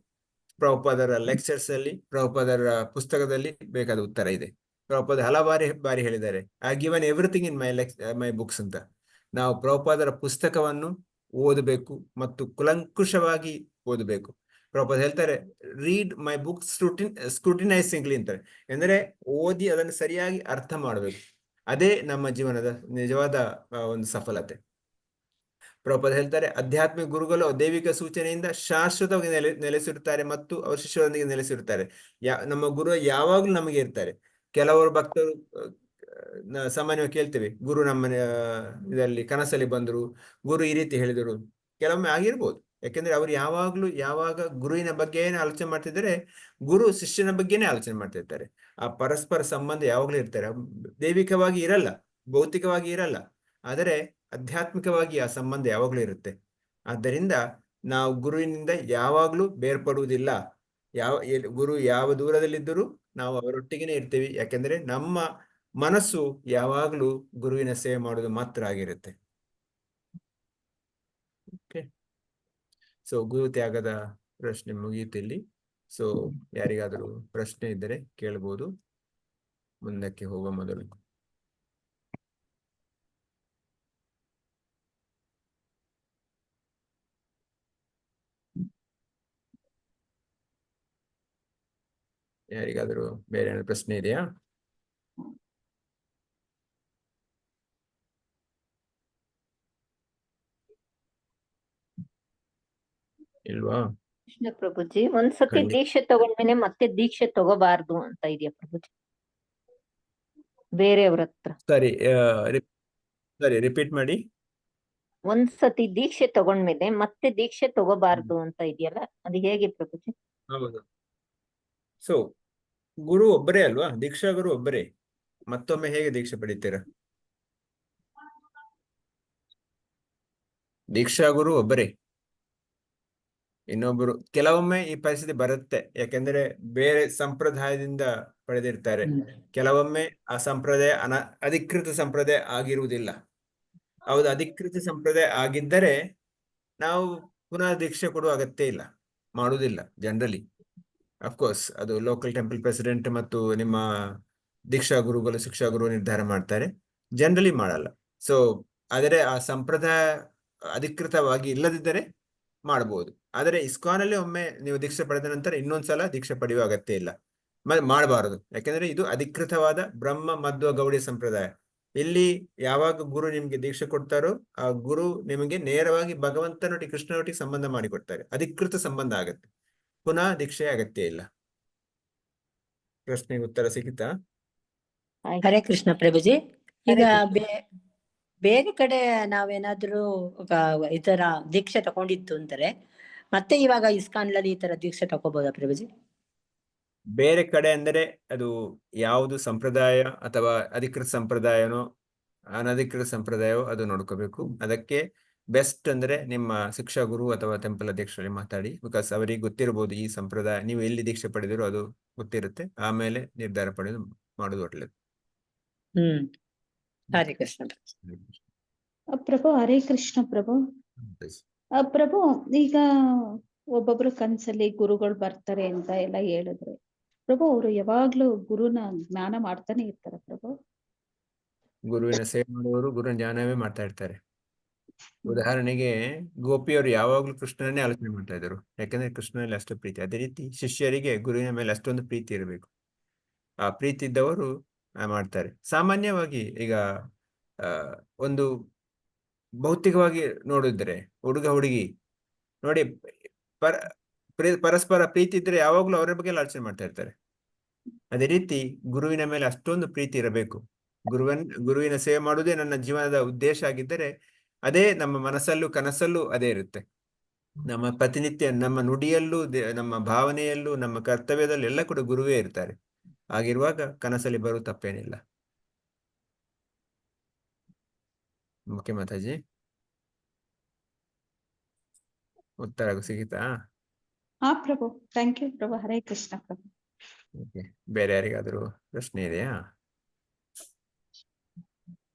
ಪ್ರಭುಪಾದರ ಲೆಕ್ಚರ್ಸ್ ಅಲ್ಲಿ, ಪ್ರಭುಪಾದರ ಪುಸ್ತಕದಲ್ಲಿ ಬೇಕಾದ ಉತ್ತರ ಇದೆ. ಪ್ರಭುಪಾದ ಹಲವಾರು ಹೇಳಿದ್ದಾರೆ, I given everything in my books ಅಂತ. ನಾವು ಪ್ರಭುಪಾದರ ಪುಸ್ತಕವನ್ನು ಓದಬೇಕು ಮತ್ತು ಕುಲಂಕುಷವಾಗಿ ಓದಬೇಕು. ಪ್ರಭುಪಾದ ಹೇಳ್ತಾರೆ, ರೀಡ್ ಮೈ ಬುಕ್ ಸ್ಕ್ರೂಟಿನೈಸಿಂಗ್ಲಿ ಅಂತಾರೆ. ಅಂದರೆ ಓದಿ ಅದನ್ನು ಸರಿಯಾಗಿ ಅರ್ಥ ಮಾಡಬೇಕು. ಅದೇ ನಮ್ಮ ಜೀವನದ ನಿಜವಾದ ಒಂದು ಸಫಲತೆ. ಪ್ರಭುಪಾದ ಹೇಳ್ತಾರೆ, ಆಧ್ಯಾತ್ಮಿಕ ಗುರುಗಳು ದೈವಿಕ ಸೂಚನೆಯಿಂದ ಶಾಶ್ವತವಾಗಿ ನೆಲೆಸಿರುತ್ತಾರೆ ಮತ್ತು ಅವರ ಶಿಷ್ಯರೊಂದಿಗೆ ನೆಲೆಸಿರುತ್ತಾರೆ. ನಮ್ಮ ಗುರು ಯಾವಾಗ್ಲೂ ನಮಗೆ ಇರ್ತಾರೆ. ಕೆಲವರು ಭಕ್ತರು ಸಾಮಾನ್ಯವಾಗಿ ಕೇಳ್ತೇವೆ, ಗುರು ನಮ್ಮ ಇದರಲ್ಲಿ ಕನಸಲ್ಲಿ ಬಂದರು, ಗುರು ಈ ರೀತಿ ಹೇಳಿದರು. ಕೆಲವೊಮ್ಮೆ ಆಗಿರ್ಬೋದು, ಯಾಕೆಂದ್ರೆ ಅವರು ಯಾವಾಗ ಗುರುವಿನ ಬಗ್ಗೆ ಆಲೋಚನೆ ಮಾಡ್ತಿದ್ದಾರೆ, ಗುರು ಶಿಷ್ಯನ ಬಗ್ಗೆನೇ ಆಲೋಚನೆ ಮಾಡ್ತಿರ್ತಾರೆ. ಆ ಪರಸ್ಪರ ಸಂಬಂಧ ಯಾವಾಗ್ಲೂ ಇರ್ತಾರೆ. ದೈವಿಕವಾಗಿ ಇರಲ್ಲ, ಭೌತಿಕವಾಗಿ ಇರಲ್ಲ, ಆದರೆ ಆಧ್ಯಾತ್ಮಿಕವಾಗಿ ಆ ಸಂಬಂಧ ಯಾವಾಗ್ಲೂ ಇರುತ್ತೆ. ಆದ್ದರಿಂದ ನಾವು ಗುರುವಿನಿಂದ ಯಾವಾಗ್ಲೂ ಬೇರ್ಪಡುವುದಿಲ್ಲ. ಗುರು ಯಾವ ದೂರದಲ್ಲಿದ್ದರೂ ನಾವು ಅವರೊಟ್ಟಿಗೆನೆ ಇರ್ತೀವಿ. ಯಾಕೆಂದ್ರೆ ನಮ್ಮ ಮನಸ್ಸು ಯಾವಾಗ್ಲೂ ಗುರುವಿನ ಸೇವೆ ಮಾಡೋದು ಮಾತ್ರ ಆಗಿರುತ್ತೆ. ಓಕೆ, ಸೊ ಗುರು ತ್ಯಾಗದ ಪ್ರಶ್ನೆ ಮುಗಿಯುತ್ತಿಲ್ಲಿ. ಸೊ ಯಾರಿಗಾದರೂ ಪ್ರಶ್ನೆ ಇದ್ದರೆ ಕೇಳ್ಬೋದು ಮುಂದಕ್ಕೆ ಹೋಗುವ ಮೊದಲು. ಯಾರಿಗಾದರೂ ಬೇರೆ ಏನಾದ್ರು ಪ್ರಶ್ನೆ ಇದೆಯಾ? ಇಲ್ವಾ? ಕೃಷ್ಣ ಪ್ರಭುಜಿ, ಒಂದ್ಸತಿ ದೀಕ್ಷೆ ತಗೊಂಡ್ಮೇಲೆ ಮತ್ತೆ ದೀಕ್ಷೆ ತಗೋಬಾರ್ದು ಅಂತ ಇದೆಯಾ ಪ್ರಭುಜಿ ಬೇರೆಯವ್ರ ಹತ್ರ? ಸರಿ ರಿಪೀಟ್ ಮಾಡಿ. ಒಂದ್ಸತಿ ದೀಕ್ಷೆ ತಗೊಂಡ್ಮೇಲೆ ಮತ್ತೆ ದೀಕ್ಷೆ ತಗೋಬಾರ್ದು ಅಂತ ಇದೆಯಲ್ಲ, ಅದು ಹೇಗೆ ಪ್ರಭುಜಿ? ಹೌದು. ಸೊ ಗುರು ಒಬ್ಬರೇ ಅಲ್ವಾ? ದೀಕ್ಷಾ ಗುರು ಒಬ್ಬರೇ. ಮತ್ತೊಮ್ಮೆ ಹೇಗೆ ದೀಕ್ಷೆ ಪಡಿತೀರಾ? ದೀಕ್ಷಾ ಗುರು ಒಬ್ಬರೇ. ಇನ್ನೊಬ್ಬರು ಕೆಲವೊಮ್ಮೆ ಈ ಪರಿಸ್ಥಿತಿ ಬರುತ್ತೆ, ಯಾಕೆಂದ್ರೆ ಬೇರೆ ಸಂಪ್ರದಾಯದಿಂದ ಪಡೆದಿರ್ತಾರೆ. ಕೆಲವೊಮ್ಮೆ ಆ ಸಂಪ್ರದಾಯ ಅಧಿಕೃತ ಸಂಪ್ರದಾಯ ಆಗಿರುವುದಿಲ್ಲ. ಹೌದು, ಅಧಿಕೃತ ಸಂಪ್ರದಾಯ ಆಗಿದ್ದರೆ ನಾವು ಪುನಃ ದೀಕ್ಷೆ ಕೊಡುವ ಅಗತ್ಯ ಇಲ್ಲ, ಮಾಡುವುದಿಲ್ಲ ಜನರಲಿ. ಅಫ್ಕೋರ್ಸ್ ಅದು ಲೋಕಲ್ ಟೆಂಪಲ್ ಪ್ರೆಸಿಡೆಂಟ್ ಮತ್ತು ನಿಮ್ಮ ದೀಕ್ಷಾ ಗುರುಗಳು, ಶಿಕ್ಷಾ ಗುರು ನಿರ್ಧಾರ ಮಾಡ್ತಾರೆ, ಜನರಲಿ ಮಾಡಲ್ಲ. ಸೊ ಆದರೆ ಆ ಸಂಪ್ರದಾಯ ಅಧಿಕೃತವಾಗಿ ಇಲ್ಲದಿದ್ದರೆ ಮಾಡಬಹುದು. ಆದರೆ ಇಸ್ಕಾನಲ್ಲಿ ಒಮ್ಮೆ ನೀವು ದೀಕ್ಷೆ ಪಡೆದ ನಂತರ ಇನ್ನೊಂದ್ಸಲ ದೀಕ್ಷೆ ಪಡೆಯುವ ಅಗತ್ಯ ಇಲ್ಲ, ಮಾಡಬಾರದು. ಯಾಕೆಂದ್ರೆ ಇದು ಅಧಿಕೃತವಾದ ಬ್ರಹ್ಮ ಮಧ್ವ ಗೌಡಿ ಸಂಪ್ರದಾಯ. ಇಲ್ಲಿ ಯಾವಾಗ ಗುರು ನಿಮ್ಗೆ ದೀಕ್ಷೆ ಕೊಡ್ತಾರೋ ಆ ಗುರು ನಿಮಗೆ ನೇರವಾಗಿ ಭಗವಂತನೊಟ್ಟಿಗೆ ಕೃಷ್ಣನೊಟ್ಟಿಗೆ ಸಂಬಂಧ ಮಾಡಿಕೊಡ್ತಾರೆ, ಅಧಿಕೃತ ಸಂಬಂಧ ಆಗತ್ತೆ. ಪುನಃ ದೀಕ್ಷೆ ಅಗತ್ಯ ಇಲ್ಲ. ಪ್ರಶ್ನೆಗೆ ಉತ್ತರ ಸಿಗುತ್ತಾ? ಹರೇ ಕೃಷ್ಣ ಪ್ರಭುಜಿ. ಈಗ ಬೇರೆ ಕಡೆ ನಾವೇನಾದ್ರೂ ಈ ತರ ದೀಕ್ಷೆ ತಗೊಂಡಿತ್ತು ಅಂದರೆ ಮತ್ತೆ ಇವಾಗ ಇಸ್ಕಾನ್ಲಲ್ಲಿ ಈ ತರ ದೀಕ್ಷೆ ತಗೋಬಹುದಾ ಪ್ರಭುಜಿ? ಬೇರೆ ಕಡೆ ಅಂದರೆ ಅದು ಯಾವುದು ಸಂಪ್ರದಾಯ ಅಥವಾ ಅಧಿಕೃತ ಸಂಪ್ರದಾಯನೋ ಅನಧಿಕೃತ ಸಂಪ್ರದಾಯವೋ ಅದು ನೋಡ್ಕೋಬೇಕು. ಅದಕ್ಕೆ ಬೆಸ್ಟ್ ಅಂದ್ರೆ ನಿಮ್ಮ ಶಿಕ್ಷಾ ಗುರು ಅಥವಾ ಟೆಂಪಲ್ ಅಧ್ಯಕ್ಷರಲ್ಲಿ ಮಾತಾಡಿ, ಬಿಕಾಸ್ ಅವರಿಗೆ ಗೊತ್ತಿರಬಹುದು ಈ ಸಂಪ್ರದಾಯ ನೀವು ಎಲ್ಲಿ ದೀಕ್ಷೆ ಪಡೆದಿರೋ ಅದು ಗೊತ್ತಿರುತ್ತೆ. ಆಮೇಲೆ ನಿರ್ಧಾರ ಪಡೆದು ಮಾಡೋದು ಒಳ್ಳೆಯದು. ಹರೇ ಕೃಷ್ಣ ಪ್ರಭು. ಹರೇ ಕೃಷ್ಣ ಪ್ರಭು. ಪ್ರಭು, ಈಗ ಒಬ್ಬೊಬ್ರು ಕನ್ಸಲ್ಲಿ ಗುರುಗಳು ಬರ್ತಾರೆ ಅಂತ ಎಲ್ಲ ಹೇಳಿದ್ರೆ ಪ್ರಭು, ಅವರು ಯಾವಾಗ್ಲೂ ಗುರುನ ಜ್ಞಾನ ಮಾಡ್ತಾನೆ ಇರ್ತಾರ ಪ್ರಭು? ಗುರುವಿನ ಸೇವೆ ಮಾಡುವವರು ಗುರುವಿನ ಜ್ಞಾನವೇ ಮಾಡ್ತಾ ಇರ್ತಾರೆ. ಉದಾಹರಣೆಗೆ ಗೋಪಿಯವರು ಯಾವಾಗ್ಲೂ ಕೃಷ್ಣನೇ ಆಲೋಚನೆ ಮಾಡ್ತಾ ಇದ್ರು, ಯಾಕಂದ್ರೆ ಕೃಷ್ಣನಲ್ಲಿ ಅಷ್ಟು ಪ್ರೀತಿ. ಅದೇ ರೀತಿ ಶಿಷ್ಯರಿಗೆ ಗುರುವಿನ ಮೇಲೆ ಅಷ್ಟೊಂದು ಪ್ರೀತಿ ಇರಬೇಕು. ಆ ಪ್ರೀತಿ ಇದ್ದವರು ಮಾಡ್ತಾರೆ. ಸಾಮಾನ್ಯವಾಗಿ ಈಗ ಒಂದು ಭೌತಿಕವಾಗಿ ನೋಡಿದ್ರೆ ಹುಡುಗ ಹುಡುಗಿ ನೋಡಿ ಪರಸ್ಪರ ಪ್ರೀತಿ ಇದ್ರೆ ಯಾವಾಗ್ಲೂ ಅವರ ಬಗ್ಗೆ ಆಲೋಚನೆ ಮಾಡ್ತಾ ಇರ್ತಾರೆ. ಅದೇ ರೀತಿ ಗುರುವಿನ ಮೇಲೆ ಅಷ್ಟೊಂದು ಪ್ರೀತಿ ಇರಬೇಕು. ಗುರುವಿನ ಸೇವೆ ಮಾಡುವುದೇ ನನ್ನ ಜೀವನದ ಉದ್ದೇಶ ಆಗಿದ್ದರೆ ಅದೇ ನಮ್ಮ ಮನಸ್ಸಲ್ಲೂ ಕನಸಲ್ಲೂ ಅದೇ ಇರುತ್ತೆ. ನಮ್ಮ ಪ್ರತಿನಿತ್ಯ ನಮ್ಮ ನುಡಿಯಲ್ಲೂ ನಮ್ಮ ಭಾವನೆಯಲ್ಲೂ ನಮ್ಮ ಕರ್ತವ್ಯದಲ್ಲೂ ಎಲ್ಲ ಕೂಡ ಗುರುವೇ ಇರ್ತಾರೆ. ಆಗಿರುವಾಗ ಕನಸಲ್ಲಿ ಬರೋ ತಪ್ಪೇನಿಲ್ಲ. ಓಕೆ ಮಾತಾಜಿ, ಉತ್ತರ ಸಿಗುತ್ತಾ? ಹಾ ಪ್ರಭು, ಥ್ಯಾಂಕ್ ಯು ಪ್ರಭು. ಹರೇ ಕೃಷ್ಣ ಪ್ರಭು. ಓಕೆ, ಬೇರೆ ಯಾರಿಗಾದ್ರೂ ಪ್ರಶ್ನೆ ಇದೆಯಾ?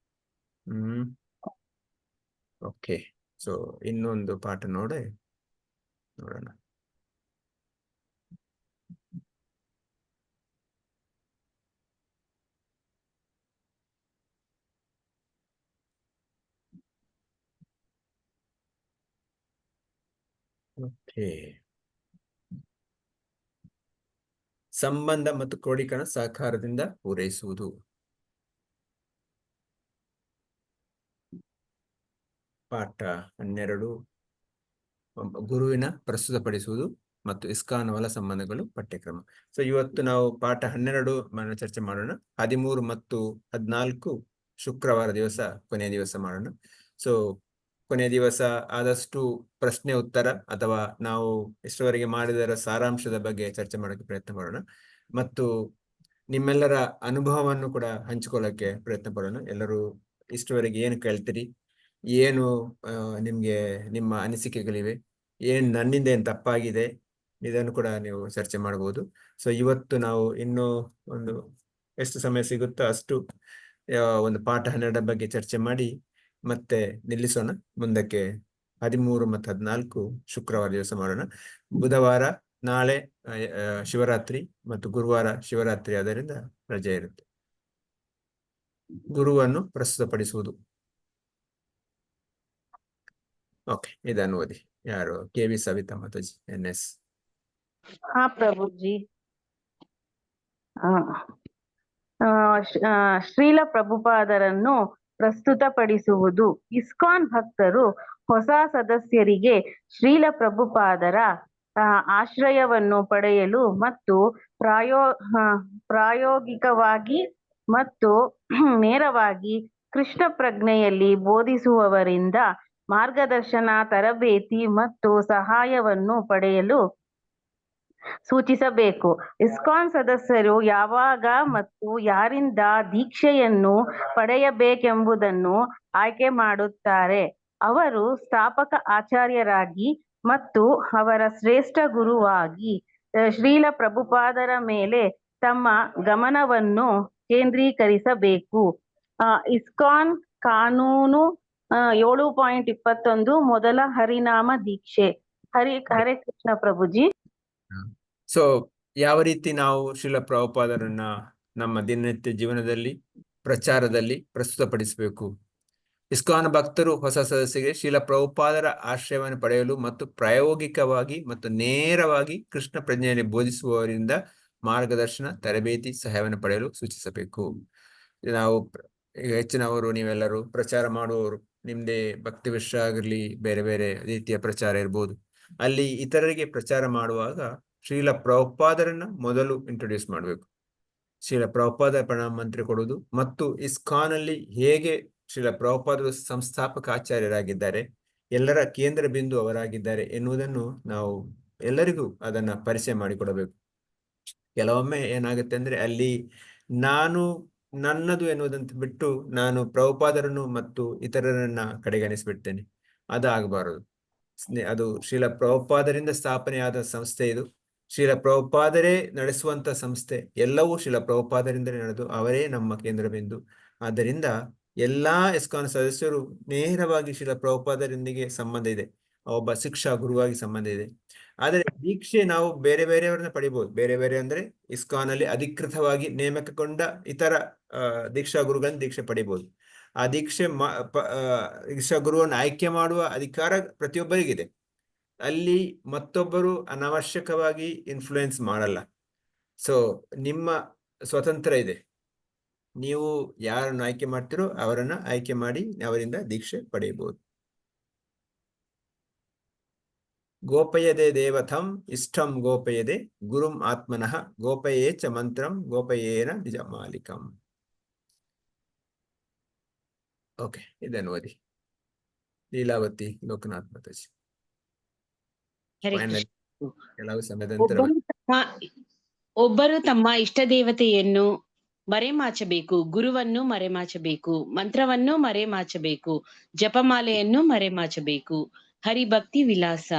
ಓಕೆ, ಸೊ ಇನ್ನೊಂದು ಪಾಠ ನೋಡೋಣ. ಓಕೆ, ಸಂಬಂಧ ಮತ್ತು ಕ್ರೋಢೀಕರಣ ಸಹಕಾರದಿಂದ ಪೂರೈಸುವುದು. ಪಾಠ 12, ಗುರುವಿನ ಪ್ರಸ್ತುತಪಡಿಸುವುದು ಮತ್ತು ಇಸ್ಕಾನ್ ಒಳ ಸಂಬಂಧಗಳು ಪಠ್ಯಕ್ರಮ. ಸೊ ಇವತ್ತು ನಾವು ಪಾಠ 12 ಚರ್ಚೆ ಮಾಡೋಣ. 13 ಮತ್ತು 14 ಶುಕ್ರವಾರ ದಿವಸ ಕೊನೆಯ ದಿವಸ ಮಾಡೋಣ. ಸೊ ಕೊನೆಯ ದಿವಸ ಆದಷ್ಟು ಪ್ರಶ್ನೆ ಉತ್ತರ ಅಥವಾ ನಾವು ಇಷ್ಟವರೆಗೆ ಮಾಡಿದರ ಸಾರಾಂಶದ ಬಗ್ಗೆ ಚರ್ಚೆ ಮಾಡೋಕ್ಕೆ ಪ್ರಯತ್ನ ಮಾಡೋಣ ಮತ್ತು ನಿಮ್ಮೆಲ್ಲರ ಅನುಭವವನ್ನು ಕೂಡ ಹಂಚಿಕೊಳ್ಳೋಕೆ ಪ್ರಯತ್ನ ಪಡೋಣ. ಎಲ್ಲರೂ ಇಷ್ಟವರೆಗೆ ಏನು ಕೇಳ್ತೀರಿ, ಏನು ನಿಮ್ಗೆ ನಿಮ್ಮ ಅನಿಸಿಕೆಗಳಿವೆ, ಏನ್ ನನ್ನಿಂದ ಏನು ತಪ್ಪಾಗಿದೆ, ಇದನ್ನು ಕೂಡ ನೀವು ಚರ್ಚೆ ಮಾಡಬಹುದು. ಸೊ ಇವತ್ತು ನಾವು ಇನ್ನೂ ಒಂದು ಎಷ್ಟು ಸಮಯ ಸಿಗುತ್ತೋ ಅಷ್ಟು ಒಂದು ಪಾಠ 12 ಬಗ್ಗೆ ಚರ್ಚೆ ಮಾಡಿ ಮತ್ತೆ ನಿಲ್ಲಿಸೋಣ. ಮುಂದಕ್ಕೆ 13 ಮತ್ತು 14 ಶುಕ್ರವಾರ ದಿವಸ ಮಾಡೋಣ. ಬುಧವಾರ ನಾಳೆ ಶಿವರಾತ್ರಿ ಮತ್ತು ಗುರುವಾರ ಶಿವರಾತ್ರಿ ಆದ್ದರಿಂದ ರಜೆ ಇರುತ್ತೆ. ಗುರುವನ್ನು ಪ್ರಸ್ತುತಪಡಿಸುವುದು. ಓಕೆ, ಇದನ್ನು ಓದಿ. ಯಾರು? KV Savita Mataji, NS. ಹಾ ಪ್ರಭುಜಿ. ಶ್ರೀಲ ಪ್ರಭುಪಾದರನ್ನು ಪ್ರಸ್ತುತಪಡಿಸುವುದು. ಇಸ್ಕಾನ್ ಭಕ್ತರು ಹೊಸ ಸದಸ್ಯರಿಗೆ ಶ್ರೀಲ ಪ್ರಭುಪಾದರ ಆಶ್ರಯವನ್ನು ಪಡೆಯಲು ಮತ್ತು ಪ್ರಾಯೋಗಿಕವಾಗಿ ಮತ್ತು ನೇರವಾಗಿ ಕೃಷ್ಣ ಪ್ರಜ್ಞೆಯಲ್ಲಿ ಬೋಧಿಸುವವರಿಂದ ಮಾರ್ಗದರ್ಶನ, ತರಬೇತಿ ಮತ್ತು ಸಹಾಯವನ್ನು ಪಡೆಯಲು ಸೂಚಿಸಬೇಕು. ಇಸ್ಕಾನ್ ಸದಸ್ಯರು ಯಾವಾಗ ಮತ್ತು ಯಾರಿಂದ ದೀಕ್ಷೆಯನ್ನು ಪಡೆಯಬೇಕೆಂಬುದನ್ನು ಆಯ್ಕೆ ಮಾಡುತ್ತಾರೆ. ಅವರು ಸ್ಥಾಪಕ ಆಚಾರ್ಯರಾಗಿ ಮತ್ತು ಅವರ ಶ್ರೇಷ್ಠ ಗುರುವಾಗಿ ಶ್ರೀಲ ಪ್ರಭುಪಾದರ ಮೇಲೆ ತಮ್ಮ ಗಮನವನ್ನು ಕೇಂದ್ರೀಕರಿಸಬೇಕು. ಇಸ್ಕಾನ್ ಕಾನೂನು 7.21 ಮೊದಲ ಹರಿನಾಮ ದೀಕ್ಷೆ. ಹರೇ ಕೃಷ್ಣ ಪ್ರಭುಜಿ. ಸೊ ಯಾವ ರೀತಿ ನಾವು ಶ್ರೀಲ ಪ್ರಭುಪಾದರನ್ನ ನಮ್ಮ ದಿನನಿತ್ಯ ಜೀವನದಲ್ಲಿ ಪ್ರಚಾರದಲ್ಲಿ ಪ್ರಸ್ತುತಪಡಿಸಬೇಕು? ಇಸ್ಕಾನ್ ಭಕ್ತರು ಹೊಸ ಸದಸ್ಯರಿಗೆ ಶ್ರೀಲ ಪ್ರಭುಪಾದರ ಆಶ್ರಯವನ್ನು ಪಡೆಯಲು ಮತ್ತು ಪ್ರಾಯೋಗಿಕವಾಗಿ ಮತ್ತು ನೇರವಾಗಿ ಕೃಷ್ಣ ಪ್ರಜ್ಞೆಯನ್ನು ಬೋಧಿಸುವವರಿಂದ ಮಾರ್ಗದರ್ಶನ, ತರಬೇತಿ, ಸಹಾಯವನ್ನು ಪಡೆಯಲು ಸೂಚಿಸಬೇಕು. ನಾವು ಈಗ ಹೆಚ್ಚಿನವರು ನೀವೆಲ್ಲರೂ ಪ್ರಚಾರ ಮಾಡುವವರು, ನಿಮ್ದೇ ಭಕ್ತಿ ವಿಷಯ ಆಗಿರ್ಲಿ, ಬೇರೆ ಬೇರೆ ರೀತಿಯ ಪ್ರಚಾರ ಇರ್ಬೋದು. ಅಲ್ಲಿ ಇತರರಿಗೆ ಪ್ರಚಾರ ಮಾಡುವಾಗ ಶ್ರೀಲ ಪ್ರಭುಪಾದರನ್ನ ಮೊದಲು ಇಂಟ್ರೊಡ್ಯೂಸ್ ಮಾಡಬೇಕು. ಶ್ರೀಲ ಪ್ರಭುಪಾದ ಪ್ರಣಾಮ ಮಂತ್ರಿ ಕೊಡುವುದು ಮತ್ತು ಇಸ್ಕಾನ್ ಅಲ್ಲಿ ಹೇಗೆ ಶ್ರೀಲ ಪ್ರಭುಪಾದರು ಸಂಸ್ಥಾಪಕ ಆಚಾರ್ಯರಾಗಿದ್ದಾರೆ, ಎಲ್ಲರ ಕೇಂದ್ರ ಬಿಂದು ಅವರಾಗಿದ್ದಾರೆ ಎನ್ನುವುದನ್ನು ನಾವು ಎಲ್ಲರಿಗೂ ಅದನ್ನ ಪರಿಚಯ ಮಾಡಿಕೊಡಬೇಕು. ಕೆಲವೊಮ್ಮೆ ಏನಾಗುತ್ತೆ ಅಂದ್ರೆ ಅಲ್ಲಿ ನನ್ನದು ಎನ್ನುವುದಂತ ಬಿಟ್ಟು ನಾನು ಪ್ರಭುಪಾದರನ್ನು ಮತ್ತು ಇತರರನ್ನ ಕಡೆಗಣಿಸ್ಬಿಡ್ತೇನೆ. ಅದಾಗಬಾರದು. ಅದು ಶ್ರೀಲ ಪ್ರಭುಪಾದರಿಂದ ಸ್ಥಾಪನೆಯಾದ ಸಂಸ್ಥೆ. ಇದು ಶ್ರೀಲ ಪ್ರಭುಪಾದರೇ ನಡೆಸುವಂತ ಸಂಸ್ಥೆ. ಎಲ್ಲವೂ ಶ್ರೀಲ ಪ್ರಭುಪಾದರಿಂದಲೇ ನಡೆದು ಅವರೇ ನಮ್ಮ ಕೇಂದ್ರ ಬಿಂದು. ಆದ್ದರಿಂದ ಎಲ್ಲಾ ಇಸ್ಕಾನ್ ಸದಸ್ಯರು ನೇರವಾಗಿ ಶ್ರೀಲ ಪ್ರಭುಪಾದರೊಂದಿಗೆ ಸಂಬಂಧ ಇದೆ. ಒಬ್ಬ ಶಿಕ್ಷಾ ಗುರುವಾಗಿ ಸಂಬಂಧ ಇದೆ. ಆದರೆ ದೀಕ್ಷೆ ನಾವು ಬೇರೆ ಬೇರೆಯವರನ್ನ ಪಡಿಬಹುದು. ಬೇರೆ ಬೇರೆ ಅಂದ್ರೆ ಇಸ್ಕಾನ್ ಅಲ್ಲಿ ಅಧಿಕೃತವಾಗಿ ನೇಮಕಗೊಂಡ ಇತರ ದೀಕ್ಷಾ ಗುರುಗಳನ್ನ ದೀಕ್ಷೆ ಪಡಿಬಹುದು. ಆ ದೀಕ್ಷಾ ಗುರುವನ್ನು ಆಯ್ಕೆ ಮಾಡುವ ಅಧಿಕಾರ ಪ್ರತಿಯೊಬ್ಬರಿಗಿದೆ. ಅಲ್ಲಿ ಮತ್ತೊಬ್ಬರು ಅನಾವಶ್ಯಕವಾಗಿ ಇನ್ಫ್ಲೂಯೆನ್ಸ್ ಮಾಡಲ್ಲ. ಸೊ ನಿಮ್ಮ ಸ್ವತಂತ್ರ ಇದೆ. ನೀವು ಯಾರನ್ನು ಆಯ್ಕೆ ಮಾಡ್ತೀರೋ ಅವರನ್ನ ಆಯ್ಕೆ ಮಾಡಿ ಅವರಿಂದ ದೀಕ್ಷೆ ಪಡೆಯಬಹುದು. ಗೋಪಯದೆ ದೇವತಂ ಇಷ್ಟಂ ಗೋಪಯದೆ ಗುರುಂ ಆತ್ಮನಃ ಗೋಪಯೇ ಚ ಮಂತ್ರಂ ಗೋಪಯೇನ ನಿಜ ಮಾಲಿಕಂ. ಓಕೆ, ಇದನ್ನು ಓದಿ. ಲೀಲಾವತಿ ಲೋಕನಾಥ್ ಮಾತಾಜಿ. ಕೆಲವು ಸಮಯದ ನಂತರ ಒಬ್ಬರು ತಮ್ಮ ಇಷ್ಟ ದೇವತೆಯನ್ನು ಮರೆಮಾಚಬೇಕು, ಗುರುವನ್ನು ಮರೆಮಾಚಬೇಕು, ಮಂತ್ರವನ್ನು ಮರೆಮಾಚಬೇಕು, ಜಪಮಾಲೆಯನ್ನು ಮರೆಮಾಚಬೇಕು. ಹರಿಭಕ್ತಿ ವಿಲಾಸ.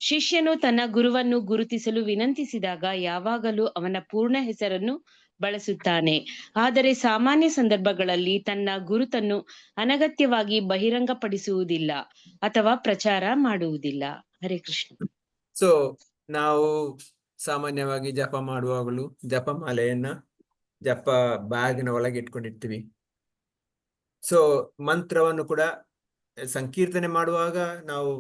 ಶಿಷ್ಯನು ತನ್ನ ಗುರುವನ್ನು ಗುರುತಿಸಲು ವಿನಂತಿಸಿದಾಗ ಯಾವಾಗಲೂ ಅವನ ಪೂರ್ಣ ಹೆಸರನ್ನು ಬಳಸುತ್ತಾನೆ. ಆದರೆ ಸಾಮಾನ್ಯ ಸಂದರ್ಭಗಳಲ್ಲಿ ತನ್ನ ಗುರುತನ್ನು ಅನಗತ್ಯವಾಗಿ ಬಹಿರಂಗಪಡಿಸುವುದಿಲ್ಲ ಅಥವಾ ಪ್ರಚಾರ ಮಾಡುವುದಿಲ್ಲ. ಹರೇ ಕೃಷ್ಣ. ಸೊ ನಾವು ಸಾಮಾನ್ಯವಾಗಿ ಜಪ ಮಾಡುವಾಗಲೂ ಜಪಮಾಲೆಯನ್ನ ಜಪ ಬ್ಯಾಗ್ನ ಒಳಗೆ ಇಟ್ಕೊಂಡಿರ್ತೀವಿ. ಸೊ ಮಂತ್ರವನ್ನು ಕೂಡ ಸಂಕೀರ್ತನೆ ಮಾಡುವಾಗ ನಾವು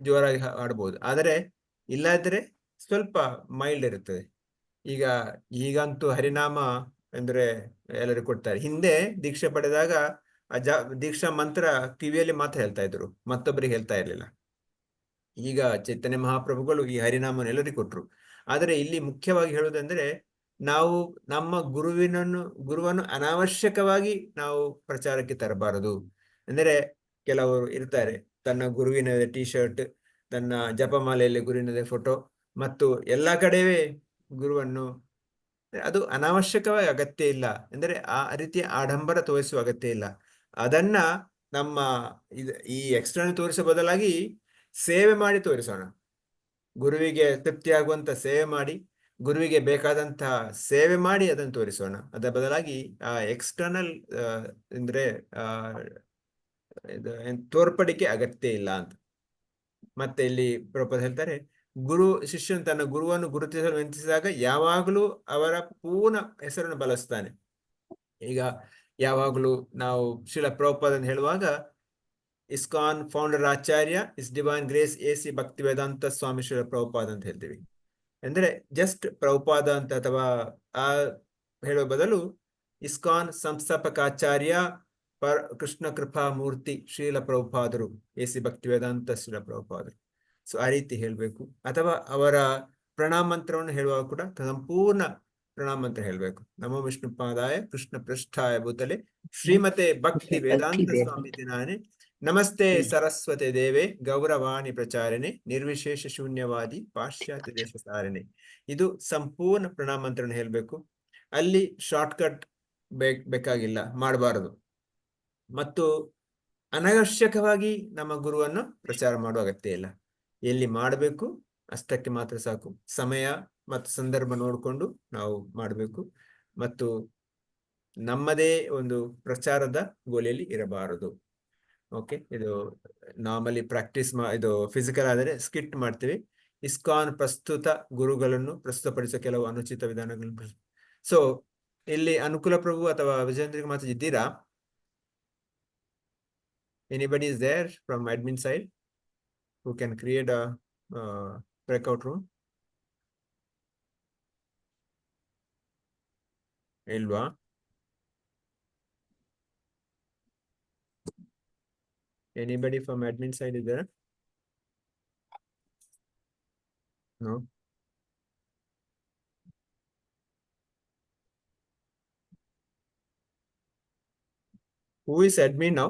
ಜೋರಾಗಿ ಹಾಡಬಹುದು. ಆದರೆ ಇಲ್ಲದ್ರೆ ಸ್ವಲ್ಪ ಮೈಲ್ಡ್ ಇರುತ್ತದೆ. ಈಗಂತೂ ಹರಿನಾಮ ಅಂದ್ರೆ ಎಲ್ಲರೂ ಕೊಡ್ತಾರೆ. ಹಿಂದೆ ದೀಕ್ಷೆ ಪಡೆದಾಗ ದೀಕ್ಷಾ ಮಂತ್ರ ಕಿವಿಯಲ್ಲಿ ಮಾತ್ರ ಹೇಳ್ತಾ ಇದ್ರು, ಮತ್ತೊಬ್ಬರಿಗೆ ಹೇಳ್ತಾ ಇರ್ಲಿಲ್ಲ. ಈಗ ಚೈತನ್ಯ ಮಹಾಪ್ರಭುಗಳು ಈ ಹರಿನಾಮವನ್ನು ಎಲ್ಲರಿಗೂ ಕೊಟ್ರು. ಆದರೆ ಇಲ್ಲಿ ಮುಖ್ಯವಾಗಿ ಹೇಳುವುದಂದ್ರೆ ನಾವು ನಮ್ಮ ಗುರುವನ್ನು ಅನಾವಶ್ಯಕವಾಗಿ ನಾವು ಪ್ರಚಾರಕ್ಕೆ ತರಬಾರದು. ಅಂದರೆ ಕೆಲವರು ಇರ್ತಾರೆ, ತನ್ನ ಗುರುವಿನ ಟಿ ಶರ್ಟ್, ತನ್ನ ಜಪಮಾಲೆಯಲ್ಲಿ ಗುರುವಿನದೇ ಫೋಟೋ ಮತ್ತು ಎಲ್ಲಾ ಕಡೆವೇ ಗುರುವನ್ನು, ಅದು ಅನಾವಶ್ಯಕವಾಗಿ ಅಗತ್ಯ ಇಲ್ಲ. ಅಂದರೆ ಆ ರೀತಿಯ ಆಡಂಬರ ತೋರಿಸುವ ಅಗತ್ಯ ಇಲ್ಲ. ಅದನ್ನ ನಮ್ಮ ಈ ಎಕ್ಸ್ಟರ್ನಲ್ ತೋರಿಸೋ ಬದಲಾಗಿ ಸೇವೆ ಮಾಡಿ ತೋರಿಸೋಣ. ಗುರುವಿಗೆ ತೃಪ್ತಿಯಾಗುವಂತ ಸೇವೆ ಮಾಡಿ, ಗುರುವಿಗೆ ಬೇಕಾದಂತಹ ಸೇವೆ ಮಾಡಿ ಅದನ್ನು ತೋರಿಸೋಣ. ಅದರ ಬದಲಾಗಿ ಆ ಎಕ್ಸ್ಟರ್ನಲ್ ಅಂದ್ರೆ ತೋರ್ಪಡಿಕೆ ಅಗತ್ಯ ಇಲ್ಲ ಅಂತ. ಮತ್ತೆ ಇಲ್ಲಿ ಪ್ರಭುಪಾದ ಹೇಳ್ತಾರೆ, ಶಿಷ್ಯನು ತನ್ನ ಗುರುವನ್ನು ಗುರುತಿಸಲು ವಿನಂತಿಸಿದಾಗ ಯಾವಾಗಲೂ ಅವರ ಪೂರ್ಣ ಹೆಸರನ್ನು ಬಳಸ್ತಾನೆ. ಈಗ ಯಾವಾಗಲೂ ನಾವು ಶ್ರೀಲ ಪ್ರಭುಪಾದ ಅಂತ ಹೇಳುವಾಗ ISKCON founder Acharya is divine grace AC ಭಕ್ತಿ ವೇದಾಂತ ಸ್ವಾಮಿ ಶ್ರೀಲ ಪ್ರಭುಪಾದ ಅಂತ ಹೇಳ್ತೀವಿ. ಅಂದ್ರೆ ಜಸ್ಟ್ ಪ್ರಭುಪಾದ ಅಂತ ಅಥವಾ ಆ ಹೇಳುವ ಬದಲು ಇಸ್ಕಾನ್ ಸಂಸ್ಥಾಪಕಾಚಾರ್ಯ ಕೃಷ್ಣ ಕೃಪಾ ಮೂರ್ತಿ ಶ್ರೀಲ ಪ್ರಭುಪಾದರು ಎಸಿ ಭಕ್ತಿ ವೇದಾಂತ ಶ್ರೀಲ ಪ್ರಭುಪಾದರು. ಸೊ ಆ ರೀತಿ ಹೇಳ್ಬೇಕು. ಅಥವಾ ಅವರ ಪ್ರಣಾಮ ಮಂತ್ರವನ್ನು ಹೇಳುವಾಗ ಕೂಡ ಸಂಪೂರ್ಣ ಪ್ರಣಾಮ ಮಂತ್ರ ಹೇಳ್ಬೇಕು. ನಮೋ ವಿಷ್ಣು ಪಾದಾಯ ಕೃಷ್ಣ ಪೃಷ್ಠಾಯ ಭೂತಲೆ ಶ್ರೀಮತೆ ಭಕ್ತಿ ವೇದಾಂತ ಸ್ವಾಮಿ ದಿನಾನೆ ನಮಸ್ತೆ ಸರಸ್ವತಿ ದೇವೆ ಗೌರವಾಣಿ ಪ್ರಚಾರಣೆ ನಿರ್ವಿಶೇಷ ಶೂನ್ಯವಾದಿ ಪಾಶ್ಚಾತ್ಯ ದೇಶ ಸಾರಣೆ. ಇದು ಸಂಪೂರ್ಣ ಪ್ರಣಾಮ ಮಂತ್ರನ ಹೇಳ್ಬೇಕು. ಅಲ್ಲಿ ಶಾರ್ಟ್ಕಟ್ ಬೇಕಾಗಿಲ್ಲ, ಮಾಡಬಾರದು. ಮತ್ತು ಅನವಶ್ಯಕವಾಗಿ ನಮ್ಮ ಗುರುವನ್ನು ಪ್ರಚಾರ ಮಾಡುವ ಅಗತ್ಯ ಇಲ್ಲ. ಎಲ್ಲಿ ಮಾಡಬೇಕು ಅಷ್ಟಕ್ಕೆ ಮಾತ್ರ ಸಾಕು. ಸಮಯ ಮತ್ತು ಸಂದರ್ಭ ನೋಡಿಕೊಂಡು ನಾವು ಮಾಡಬೇಕು. ಮತ್ತು ನಮ್ಮದೇ ಒಂದು ಪ್ರಚಾರದ ಗೋಲಿಯಲ್ಲಿ ಇರಬಾರದು. ಓಕೆ, ಇದು ನಾರ್ಮಲಿ ಪ್ರಾಕ್ಟೀಸ್ ಇದು ಫಿಸಿಕಲ್ ಆದರೆ ಸ್ಕಿಟ್ ಮಾಡ್ತೀವಿ. ಇಸ್ಕಾನ್ ಪ್ರಸ್ತುತ ಗುರುಗಳನ್ನು ಪ್ರಸ್ತುತಪಡಿಸುವ ಕೆಲವು ಅನುಚಿತ ವಿಧಾನಗಳನ್ನು. ಸೊ ಇಲ್ಲಿ ಅನುಕೂಲ ಪ್ರಭು ಅಥವಾ ವಿಜಯೇಂದ್ರಿಗೆ ಮಾತ್ರ ಇದ್ದೀರಾ? Anybody is there from admin side who can create a breakout room? ಇಲ್ವಾ? Anybody from admin side is there? No. Who is admin now?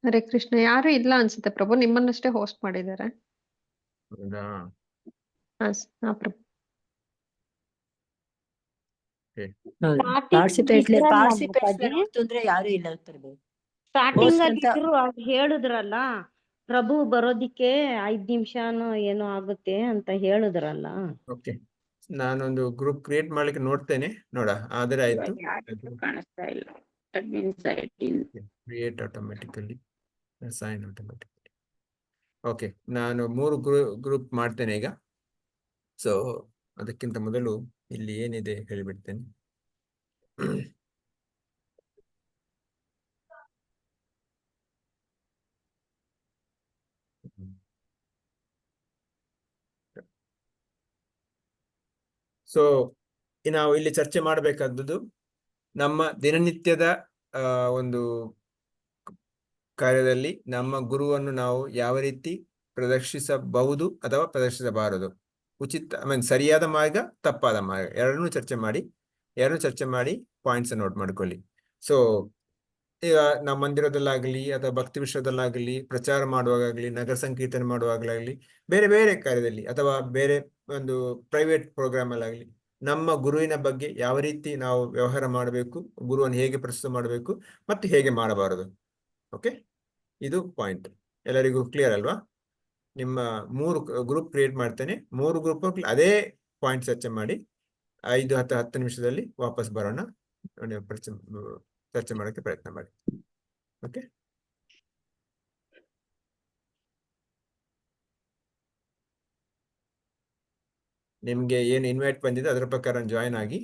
Hare Krishna. ಯಾರು ಇಲ್ಲ ಅನ್ಸುತ್ತೆ ಪ್ರಭು, ನಿಮ್ಮನ್ನಷ್ಟೇ ಹೋಸ್ಟ್ ಮಾಡಿದ್ದಾರೆ. ಹೌದಾ? ಹಾ ಪ್ರಭು. ಪಾರ್ಟಿಸಿಪೇಟ್ಸ್ ನೋಡ್ತಂದ್ರೆ ಯಾರು ಇಲ್ಲ ಪ್ರಭು. ಸ್ಟಾರ್ಟಿಂಗ್ ಅಲ್ಲಿ ಇದ್ರು ಹೇಳುದ್ರಲ್ಲ ಪ್ರಭು ಬರೋದಿಕ್ಕೆ 5 ನಿಮಿಷನೋ ಏನೋ ಆಗುತ್ತೆ ಅಂತ ಹೇಳುದ್ರಲ್ಲ. ಓಕೆ, ನಾನೊಂದು ಗ್ರೂಪ್ ಕ್ರಿಯೇಟ್ ಮಾಡ್ಲಿಕ್ಕೆ ನೋಡ್ತೇನೆ. ನೋಡ ಆದರೆ ಆಯ್ತು. ಕಾಣಿಸ್ತಾ ಇಲ್ಲ. Admin side create automatically, assign automatically. Okay, ನಾನು 3 ಗ್ರೂಪ್ ಮಾಡ್ತೇನೆ ಈಗ. ಸೊ ಅದಕ್ಕಿಂತ ಮೊದಲು ಇಲ್ಲಿ ಏನಿದೆ ಹೇಳಿಬಿಡ್ತೇನೆ. ಸೊ ನಾವು ಇಲ್ಲಿ ಚರ್ಚೆ ಮಾಡಬೇಕಾದದ್ದು ನಮ್ಮ ದಿನನಿತ್ಯದ ಒಂದು ಕಾರ್ಯದಲ್ಲಿ ನಮ್ಮ ಗುರುವನ್ನು ನಾವು ಯಾವ ರೀತಿ ಪ್ರದರ್ಶಿಸಬಹುದು ಅಥವಾ ಪ್ರದರ್ಶಿಸಬಾರದು. ಸರಿಯಾದ ಮಾರ್ಗ, ತಪ್ಪಾದ ಮಾರ್ಗ, ಎರಡನ್ನೂ ಚರ್ಚೆ ಮಾಡಿ ಪಾಯಿಂಟ್ಸ್ ನೋಟ್ ಮಾಡ್ಕೊಳ್ಳಿ. ಸೊ ಈಗ ನಾವು ಮಂದಿರದಲ್ಲಾಗಲಿ ಅಥವಾ ಭಕ್ತಿ ವಿಷಯದಲ್ಲಾಗಲಿ, ಪ್ರಚಾರ ಮಾಡುವಾಗಲಿ, ನಗರ ಸಂಕೀರ್ತನೆ ಮಾಡುವಾಗಲಾಗಲಿ, ಬೇರೆ ಬೇರೆ ಕಾರ್ಯದಲ್ಲಿ ಅಥವಾ ಬೇರೆ ಒಂದು ಪ್ರೈವೇಟ್ ಪ್ರೋಗ್ರಾಮ್ ಅಲ್ಲಾಗಲಿ ನಮ್ಮ ಗುರುವಿನ ಬಗ್ಗೆ ಯಾವ ರೀತಿ ನಾವು ವ್ಯವಹಾರ ಮಾಡಬೇಕು, ಗುರುವನ್ನು ಹೇಗೆ ಪ್ರಸ್ತುತ ಮಾಡಬೇಕು ಮತ್ತು ಹೇಗೆ ಮಾಡಬಾರದು. ಓಕೆ, ಇದು ಪಾಯಿಂಟ್. ಎಲ್ಲರಿಗೂ ಕ್ಲಿಯರ್ ಅಲ್ವಾ? ನಿಮ್ಮ 3 ಗ್ರೂಪ್ ಕ್ರಿಯೇಟ್ ಮಾಡ್ತೇನೆ. 3 ಗ್ರೂಪ್ ಅದೇ ಪಾಯಿಂಟ್ ಚರ್ಚೆ ಮಾಡಿ 5-10 ನಿಮಿಷದಲ್ಲಿ ವಾಪಸ್ ಬರೋಣ. ಚರ್ಚೆ ಮಾಡೋಕ್ಕೆ ಪ್ರಯತ್ನ ಮಾಡಿ. ಓಕೆ, ನಿಮ್ಗೆ ಏನು ಇನ್ವೈಟ್ ಬಂದಿದೆ ಅದರ ಪ್ರಕಾರ ಜಾಯಿನ್ ಆಗಿ.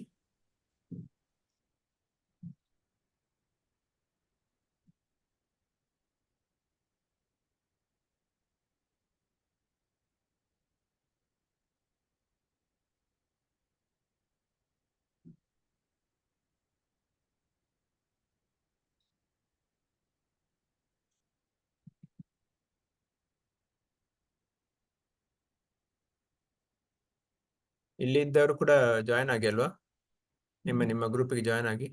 ಇಲ್ಲಿ ಇದ್ದವರು ಕೂಡ ಜಾಯಿನ್ ಆಗಿ ಅಲ್ವಾ? ನಿಮ್ಮ ಗ್ರೂಪಿಗೆ ಜಾಯಿನ್ ಆಗಿ.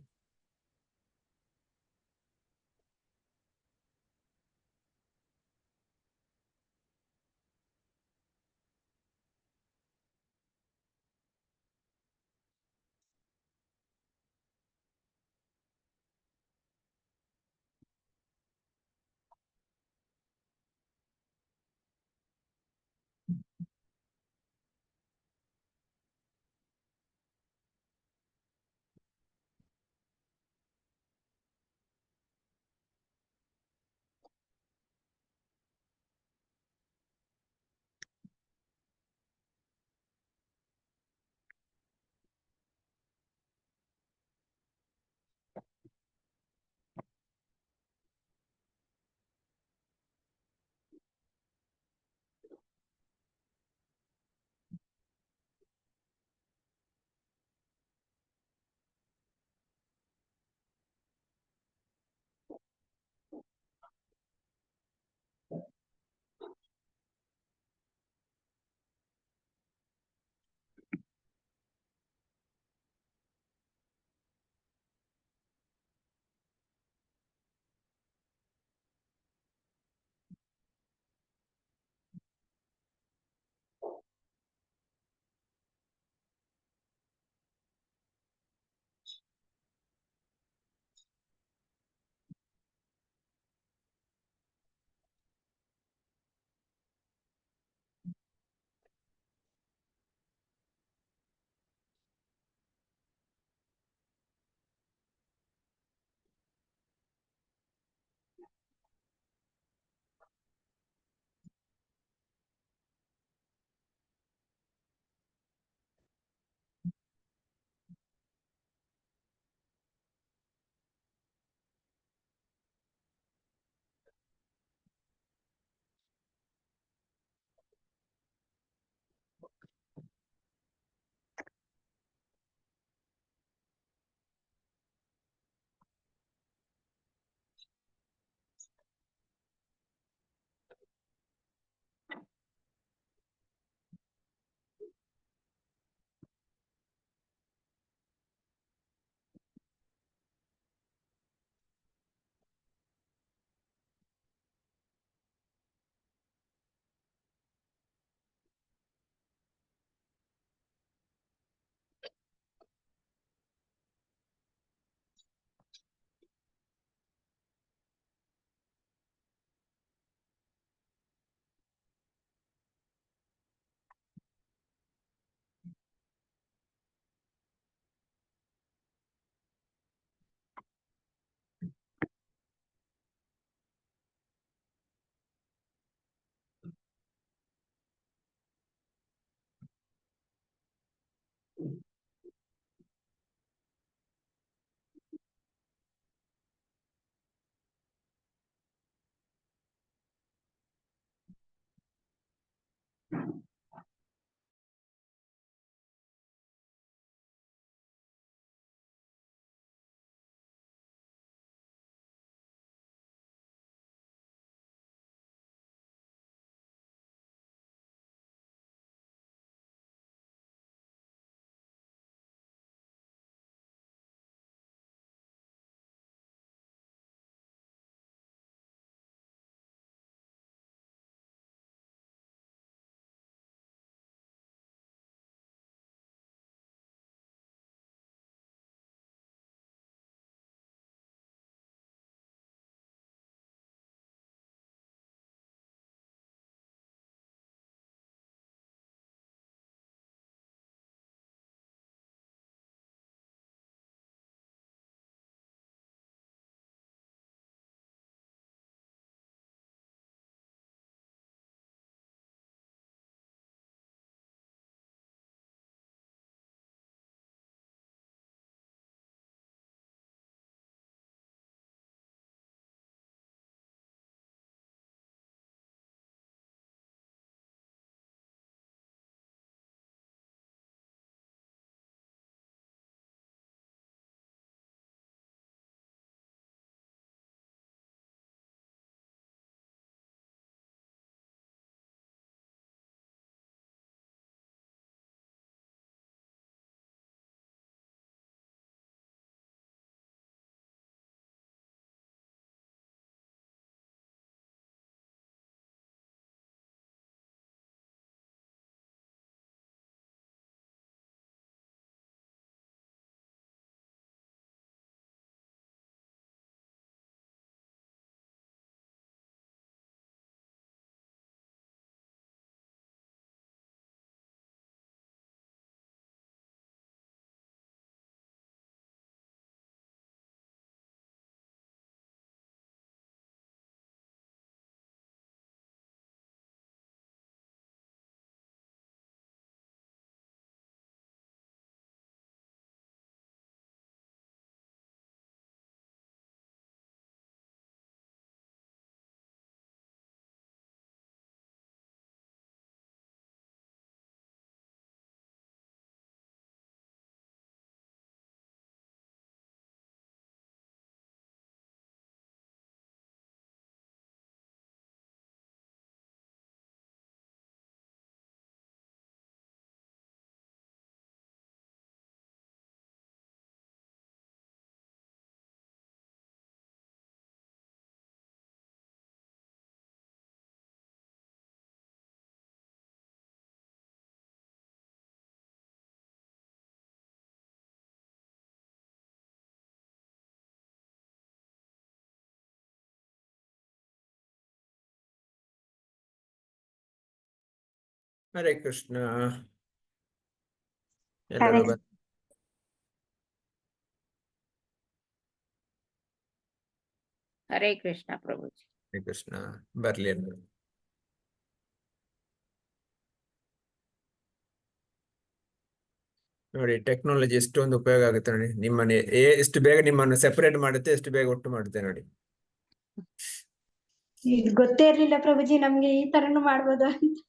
ಹರೇ ಕೃಷ್ಣ. ಹರೇ ಎಲ್ಲರೂ ಬಂದು ಹರೇ ಕೃಷ್ಣ ಪ್ರಭುಜಿ. ಹರೇ ಕೃಷ್ಣ. ಬರ್ಲಿ ಎಲ್ಲರೂ. ನೋಡಿ ಟೆಕ್ನಾಲಜಿ ಎಷ್ಟೊಂದು ಉಪಯೋಗ ಆಗುತ್ತೆ ನೋಡಿ. ನಿಮ್ಮನೆ ಎಷ್ಟು ಬೇಗ ನಿಮ್ಮನ್ನು ಸೆಪರೇಟ್ ಮಾಡುತ್ತೆ, ಎಷ್ಟು ಬೇಗ ಒಟ್ಟು ಮಾಡುತ್ತೆ ನೋಡಿ. ಇದು ಗೊತ್ತೇ ಇರ್ಲಿಲ್ಲ ಪ್ರಭುಜಿ ನಮ್ಗೆ ಈ ತರನು ಮಾಡ್ಬೋದು ಅಂತ.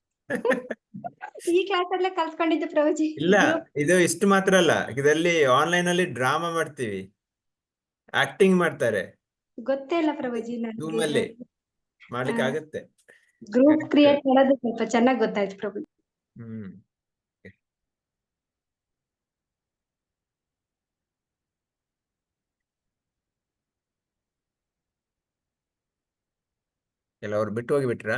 ಈ ಕ್ಲಾಸ್ ಅಲ್ಲೇ ಕಲ್ತ್ಕೊಂಡಿದ್ದೆ ಪ್ರಭುಜಿ. ಇಲ್ಲ, ಇದು ಇಷ್ಟು ಮಾತ್ರ ಅಲ್ಲ, ಇದರಲ್ಲಿ ಆನ್ಲೈನ್ ಅಲ್ಲಿ ಡ್ರಾಮಾ ಮಾಡ್ತೀವಿ, ಆಕ್ಟಿಂಗ್ ಮಾಡ್ತಾರೆ. ಗೊತ್ತೇ ಇಲ್ಲ ಪ್ರಭುಜಿ Zoom ಅಲ್ಲಿ ಮಾಡ್ಲಿಕ್ಕೆ ಆಗುತ್ತೆ. ಗ್ರೂಪ್ ಕ್ರಿಯೇಟ್ ಮಾಡೋದು ಸ್ವಲ್ಪ ಚೆನ್ನಾಗಿ ಗೊತ್ತಾಯ್ತು ಪ್ರಭುಜಿ. ಹ್ಮ್. ಕೆಲವರು ಬಿಟ್ಟು ಹೋಗಿಬಿಟ್ರಾ?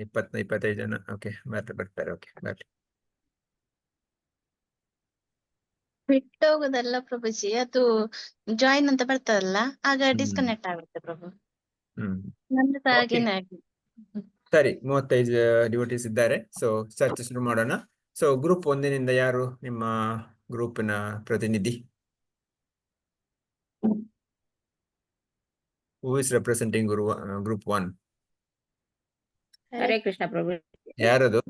25 ಜನ. ಓಕೆ, ಬರ್ತಾರೆ. ಓಕೆ, ಬರ್ಲಿ. ಬಿಟ್ಟೋಗೋದಲ್ಲ ಪ್ರಭುಜಿ, ಅದು ಜಾಯಿನ್ ಅಂತ ಬರ್ತದಲ್ಲ, ಆಗ ಡಿಸ್ಕನೆಕ್ಟ್ ಆಗುತ್ತೆ ಪ್ರಭು. ಹ್ಮ್. ನಂದು Okay. ಹಾಗೇನೆ ಆಗಿದೆ. ಸರಿ, 35 ಡಿವೋಟೀಸ್ ಇದ್ದಾರೆ. ಸೊ ಚರ್ಚೆ ಶುರು ಮಾಡೋಣ. ಸೊ ಗ್ರೂಪ್ 1 ಯಾರು ನಿಮ್ಮ ಗ್ರೂಪಿನ ಪ್ರತಿನಿಧಿ? Who is representing group 1? ಹರೇ ಕೃಷ್ಣ ಪ್ರಭು. ಯಾರದು?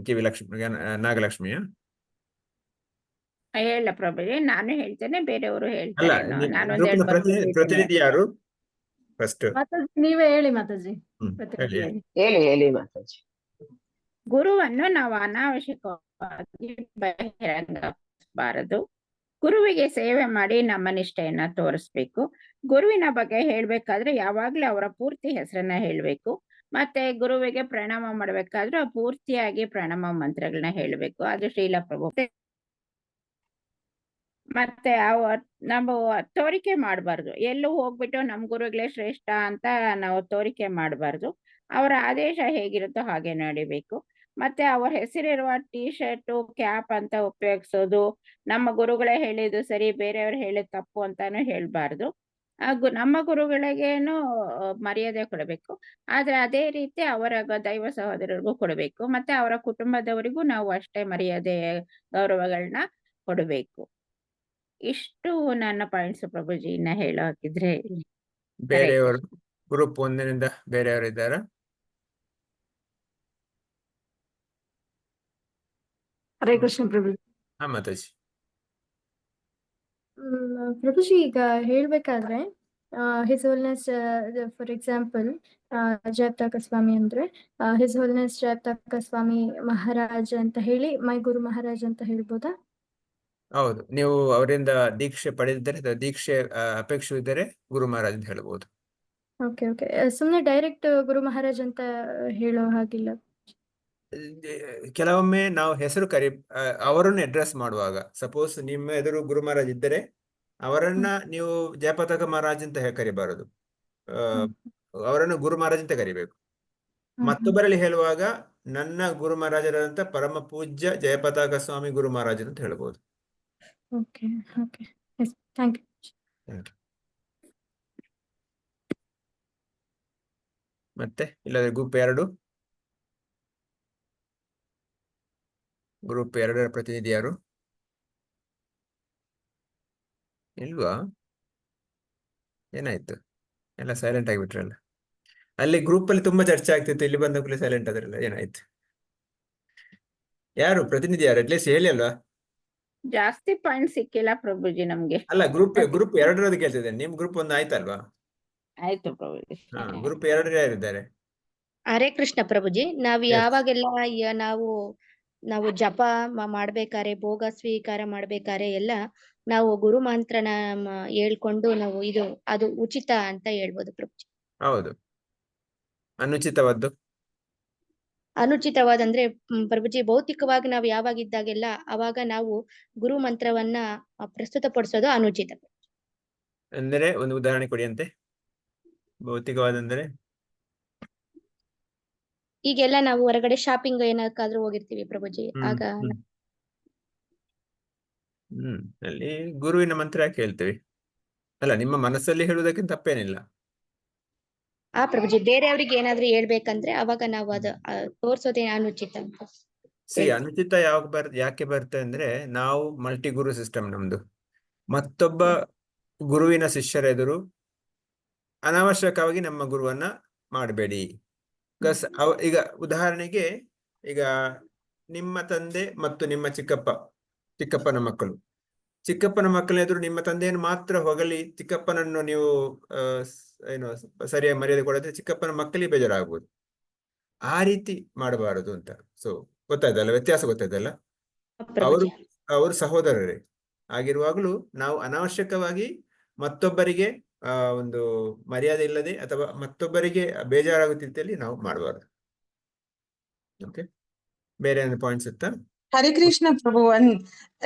ಕಿವಿ ಲಕ್ಷ್ಮಿ, ನಾಗಲಕ್ಷ್ಮಿಯ? ಹೇಳ ಪ್ರಭುಜಿ, ನಾನು ಹೇಳ್ತೇನೆ, ಬೇರೆಯವರು ಅಲ್ಲ, ಹೇಳ್ತಾರೆ. ನಾನೊಂದ್ ಗ್ರೂಪಿನ ಹೇಳ್ಕೊಂಡು ಪ್ರತಿನಿಧಿ ಯಾರು ಫಸ್ಟ್? ನೀವೇ ಹೇಳಿ ಮಾತಾಜಿ. ಹೇಳಿ ಮಾತಾಜಿ. ಗುರುವನ್ನು ನಾವು ಅನಾವಶ್ಯಕವಾಗಿ ಬಹಿರಂಗಪಡಿಸಬಾರದು. ಗುರುವಿಗೆ ಸೇವೆ ಮಾಡಿ ನಮ್ಮ ನಿಷ್ಠೆಯನ್ನ ತೋರಿಸ್ಬೇಕು. ಗುರುವಿನ ಬಗ್ಗೆ ಹೇಳ್ಬೇಕಾದ್ರೆ ಯಾವಾಗ್ಲೂ ಅವರ ಪೂರ್ತಿ ಹೆಸರನ್ನ ಹೇಳ್ಬೇಕು. ಮತ್ತೆ ಗುರುವಿಗೆ ಪ್ರಣಾಮ ಮಾಡ್ಬೇಕಾದ್ರೆ ಪೂರ್ತಿಯಾಗಿ ಪ್ರಣಾಮ ಮಂತ್ರಗಳನ್ನ ಹೇಳ್ಬೇಕು. ಅದು ಶ್ರೀಲ ಪ್ರಭು. ಮತ್ತೆ ನಾವು ತೋರಿಕೆ ಮಾಡಬಾರ್ದು. ಎಲ್ಲೂ ಹೋಗ್ಬಿಟ್ಟು ನಮ್ ಗುರುಗಳೇ ಶ್ರೇಷ್ಠ ಅಂತ ನಾವು ತೋರಿಕೆ ಮಾಡಬಾರ್ದು. ಅವರ ಆದೇಶ ಹೇಗಿರುತ್ತೋ ಹಾಗೆ ನಡಿಬೇಕು. ಮತ್ತೆ ಅವ್ರ ಹೆಸರಿರುವ ಟಿ ಶರ್ಟು, ಕ್ಯಾಪ್ ಅಂತ ಉಪಯೋಗಿಸೋದು, ನಮ್ಮ ಗುರುಗಳೇ ಹೇಳಿದ್ದು ಸರಿ, ಬೇರೆಯವ್ರು ಹೇಳಿದ ತಪ್ಪು ಅಂತಾನು ಹೇಳ್ಬಾರ್ದು. ನಮ್ಮ ಗುರುಗಳಿಗೇನು ಮರ್ಯಾದೆ ಕೊಡಬೇಕು, ಆದ್ರೆ ಅದೇ ರೀತಿ ಅವರ ದೈವ ಸಹೋದರರಿಗೂ ಕೊಡಬೇಕು. ಮತ್ತೆ ಅವರ ಕುಟುಂಬದವರಿಗೂ ನಾವು ಅಷ್ಟೇ ಮರ್ಯಾದೆ ಗೌರವಗಳನ್ನ ಕೊಡಬೇಕು. ಇಷ್ಟು ನನ್ನ ಪಾಯಿಂಟ್ಸ್ ಪ್ರಭುಜಿ. ಇನ್ನ ಹೇಳೋ ಹಾಕಿದ್ರೆ ಬೇರೆಯವರು ಗ್ರೂಪ್ 1 ಬೇರೆಯವರು ಇದ್ದಾರಾ? ಹರೇ ಕೃಷ್ಣ ಪ್ರಭು. ಹಾ ಮಾತಾಜಿ. ಪ್ರಭುಜಿ, ಈಗ ಹೇಳ್ಬೇಕಾದ್ರೆ ಹಿಸ್ ಹೋಲ್ನೆಸ್, ಫಾರ್ ಎಕ್ಸಾಂಪಲ್ ಜಯಪ್ರಕ ಸ್ವಾಮಿ ಅಂದ್ರೆ ಹಿಸ್ ಹೋಲ್ನೆಸ್ ಜಯಪ್ರಕ ಸ್ವಾಮಿ ಮಹಾರಾಜ್ ಅಂತ ಹೇಳಿ ಮೈ ಗುರು ಮಹಾರಾಜ್ ಅಂತ ಹೇಳ್ಬೋದಾ? ಹೌದು, ನೀವು ಅವರಿಂದ ದೀಕ್ಷೆ ಪಡೆದಿದ್ದರೆ ಅಥವಾ ದೀಕ್ಷೆ ಅಪೇಕ್ಷೆ ಇದ್ದರೆ ಗುರು ಮಹಾರಾಜ್ ಅಂತ ಹೇಳ್ಬೋದು. ಓಕೆ, ಸುಮ್ನೆ ಡೈರೆಕ್ಟ್ ಗುರು ಮಹಾರಾಜ್ ಅಂತ ಹೇಳೋ ಹಾಗಿಲ್ಲ. ಕೆಲವೊಮ್ಮೆ ನಾವು ಹೆಸರು ಅವರನ್ನು ಅಡ್ರೆಸ್ ಮಾಡುವಾಗ, ಸಪೋಸ್ ನಿಮ್ಮ ಎದುರು ಗುರು ಮಹಾರಾಜ್ ಇದ್ದರೆ ಅವರನ್ನ ನೀವು ಜಯಪತಾಕ ಮಹಾರಾಜ್ ಅಂತ ಕರಿಬಾರದು. ಅವರನ್ನು ಗುರು ಮಹಾರಾಜ್ ಅಂತ ಕರಿಬೇಕು. ಮತ್ತೊಬ್ಬರಲ್ಲಿ ಹೇಳುವಾಗ ನನ್ನ ಗುರು ಮಹಾರಾಜರಾದಂತ ಪರಮ ಪೂಜ್ಯ ಜಯಪತಾಕ ಸ್ವಾಮಿ ಗುರು ಮಹಾರಾಜ್ ಅಂತ ಹೇಳ್ಬೋದು. Okay, thank you. ಮತ್ತೆ ಇಲ್ಲದ್ರೆ ಗ್ರೂಪ್ 2? ಗ್ರೂಪ್ 2 ಪ್ರತಿನಿಧಿ ಯಾರು? ಇಲ್ವಾ? ಏನಾಯ್ತು? ಎಲ್ಲ ಸೈಲೆಂಟ್ ಆಗಿಬಿಟ್ರಲ್ಲ. ಅಲ್ಲಿ ಗ್ರೂಪ್ ಅಲ್ಲಿ ತುಂಬಾ ಚರ್ಚೆ ಆಗ್ತಿತ್ತು, ಇಲ್ಲಿ ಬಂದ ಕೂಡಲೇ ಸೈಲೆಂಟ್ ಆದ್ರಲ್ಲ, ಏನಾಯ್ತು? ಯಾರು ಪ್ರತಿನಿಧಿ ಯಾರು? ಅಟ್ಲೀಸ್ಟ್ ಹೇಳಿ ಅಲ್ವಾ? ಜಾಸ್ತಿ ಪಾಯಿಂಟ್ ಸಿಕ್ಕಿಲ್ಲ ಪ್ರಭುಜಿ ನಮ್ಗೆ. ಅಲ್ಲ, ಗ್ರೂಪ್ 2 ಕೇಳ್ತಿದ್ದೇನೆ. ನಿಮ್ ಗ್ರೂಪ್ 1 ಆಯ್ತಲ್ವಾ? ಆಯ್ತು ಪ್ರಭುಜಿ. ಗ್ರೂಪ್ 2 ಯಾರಿದ್ದಾರೆ? ಹರೇ ಕೃಷ್ಣ ಪ್ರಭುಜಿ. ನಾವು ಯಾವಾಗೆಲ್ಲ ನಾವು ಜಪ ಮಾಡ್ಬೇಕಾರೆ, ಭೋಗ ಸ್ವೀಕಾರ ಮಾಡ್ಬೇಕಾರೆ ಎಲ್ಲ ನಾವು ಗುರು ಮಂತ್ರನ ಹೇಳ್ಕೊಂಡು ನಾವು ಅದು ಉಚಿತ ಅಂತ ಹೇಳ್ಬೋದು ಪ್ರಭುಜಿ. ಹೌದು. ಅನುಚಿತವಾದಂದ್ರೆ ಪ್ರಭುಜಿ, ಭೌತಿಕವಾಗಿ ನಾವು ಯಾವಾಗಿದ್ದಾಗೆಲ್ಲ ಅವಾಗ ನಾವು ಗುರು ಮಂತ್ರವನ್ನ ಪ್ರಸ್ತುತಪಡಿಸೋದು ಅನುಚಿತ. ಅಂದರೆ ಒಂದು ಉದಾಹರಣೆ ಕೊಡಿ ಅಂತೆ. ಭೌತಿಕವಾದಂದ್ರೆ ಈಗೆಲ್ಲ ನಾವು ಹೊರಗಡೆ ಶಾಪಿಂಗ್ ಏನಕ್ಕಾದ್ರೂ ಹೋಗಿರ್ತೀವಿ ಪ್ರಭುಜಿ, ಆಗ ಅಲ್ಲಿ ಗುರುವಿನ ಮಂತ್ರ ಯಾಕೆ ಹೇಳ್ತೀವಿ? ಅಲ್ಲ, ನಿಮ್ಮ ಮನಸ್ಸಲ್ಲಿ ಹೇಳುವುದಕ್ಕಿಂತ ತಪ್ಪೇನಿಲ್ಲ. ಪ್ರಭುಜಿ ಬೇರೆಯವ್ರಿಗೆ ಏನಾದ್ರೂ ಹೇಳ್ಬೇಕಂದ್ರೆ ಅವಾಗ ನಾವು ಅದು ತೋರ್ಸೋದೇ ಅನುಚಿತ ಅಂತ ಅನುಚಿತ ಯಾಕೆ ಬರುತ್ತೆ ಅಂದ್ರೆ ನಾವು ಮಲ್ಟಿ ಗುರು ಸಿಸ್ಟಮ್ ನಮ್ದು. ಮತ್ತೊಬ್ಬ ಗುರುವಿನ ಶಿಷ್ಯರೆದುರು ಅನಾವಶ್ಯಕವಾಗಿ ನಮ್ಮ ಗುರುವನ್ನ ಮಾಡಬೇಡಿ. ಈಗ ಉದಾಹರಣೆಗೆ, ಈಗ ನಿಮ್ಮ ತಂದೆ ಮತ್ತು ನಿಮ್ಮ ಚಿಕ್ಕಪ್ಪನ ಮಕ್ಕಳ ಎದುರು ನಿಮ್ಮ ತಂದೆಯನ್ನು ಮಾತ್ರ ಹೊಗಳಿ ಚಿಕ್ಕಪ್ಪನನ್ನು ನೀವು ಏನು ಸರಿಯಾಗಿ ಮರ್ಯಾದೆ ಕೊಡೋದ್ರೆ ಚಿಕ್ಕಪ್ಪನ ಮಕ್ಕಳಿಗೆ ಬೇಜಾರಾಗ್ಬೋದು. ಆ ರೀತಿ ಮಾಡಬಾರದು ಅಂತ. ಸೊ ಗೊತ್ತಾಯ್ತಲ್ಲ, ವ್ಯತ್ಯಾಸ ಗೊತ್ತಾಯ್ತಲ್ಲ? ಅವರು ಸಹೋದರರೇ ಆಗಿರುವಾಗಲೂ ನಾವು ಅನಾವಶ್ಯಕವಾಗಿ ಮತ್ತೊಬ್ಬರಿಗೆ ಒಂದು ಮರ್ಯಾದೆ ಇಲ್ಲದೆ ಅಥವಾ ಮತ್ತೊಬ್ಬರಿಗೆ ಬೇಜಾರಾಗುವ ರೀತಿಯಲ್ಲಿ ನಾವು ಮಾಡಬಾರದು. ಓಕೆ, ಬೇರೆ ಏನಾದ್ರು ಪಾಯಿಂಟ್ಸ್ ಇತ್ತಾ? ಹರಿಕೃಷ್ಣ ಪ್ರಭು,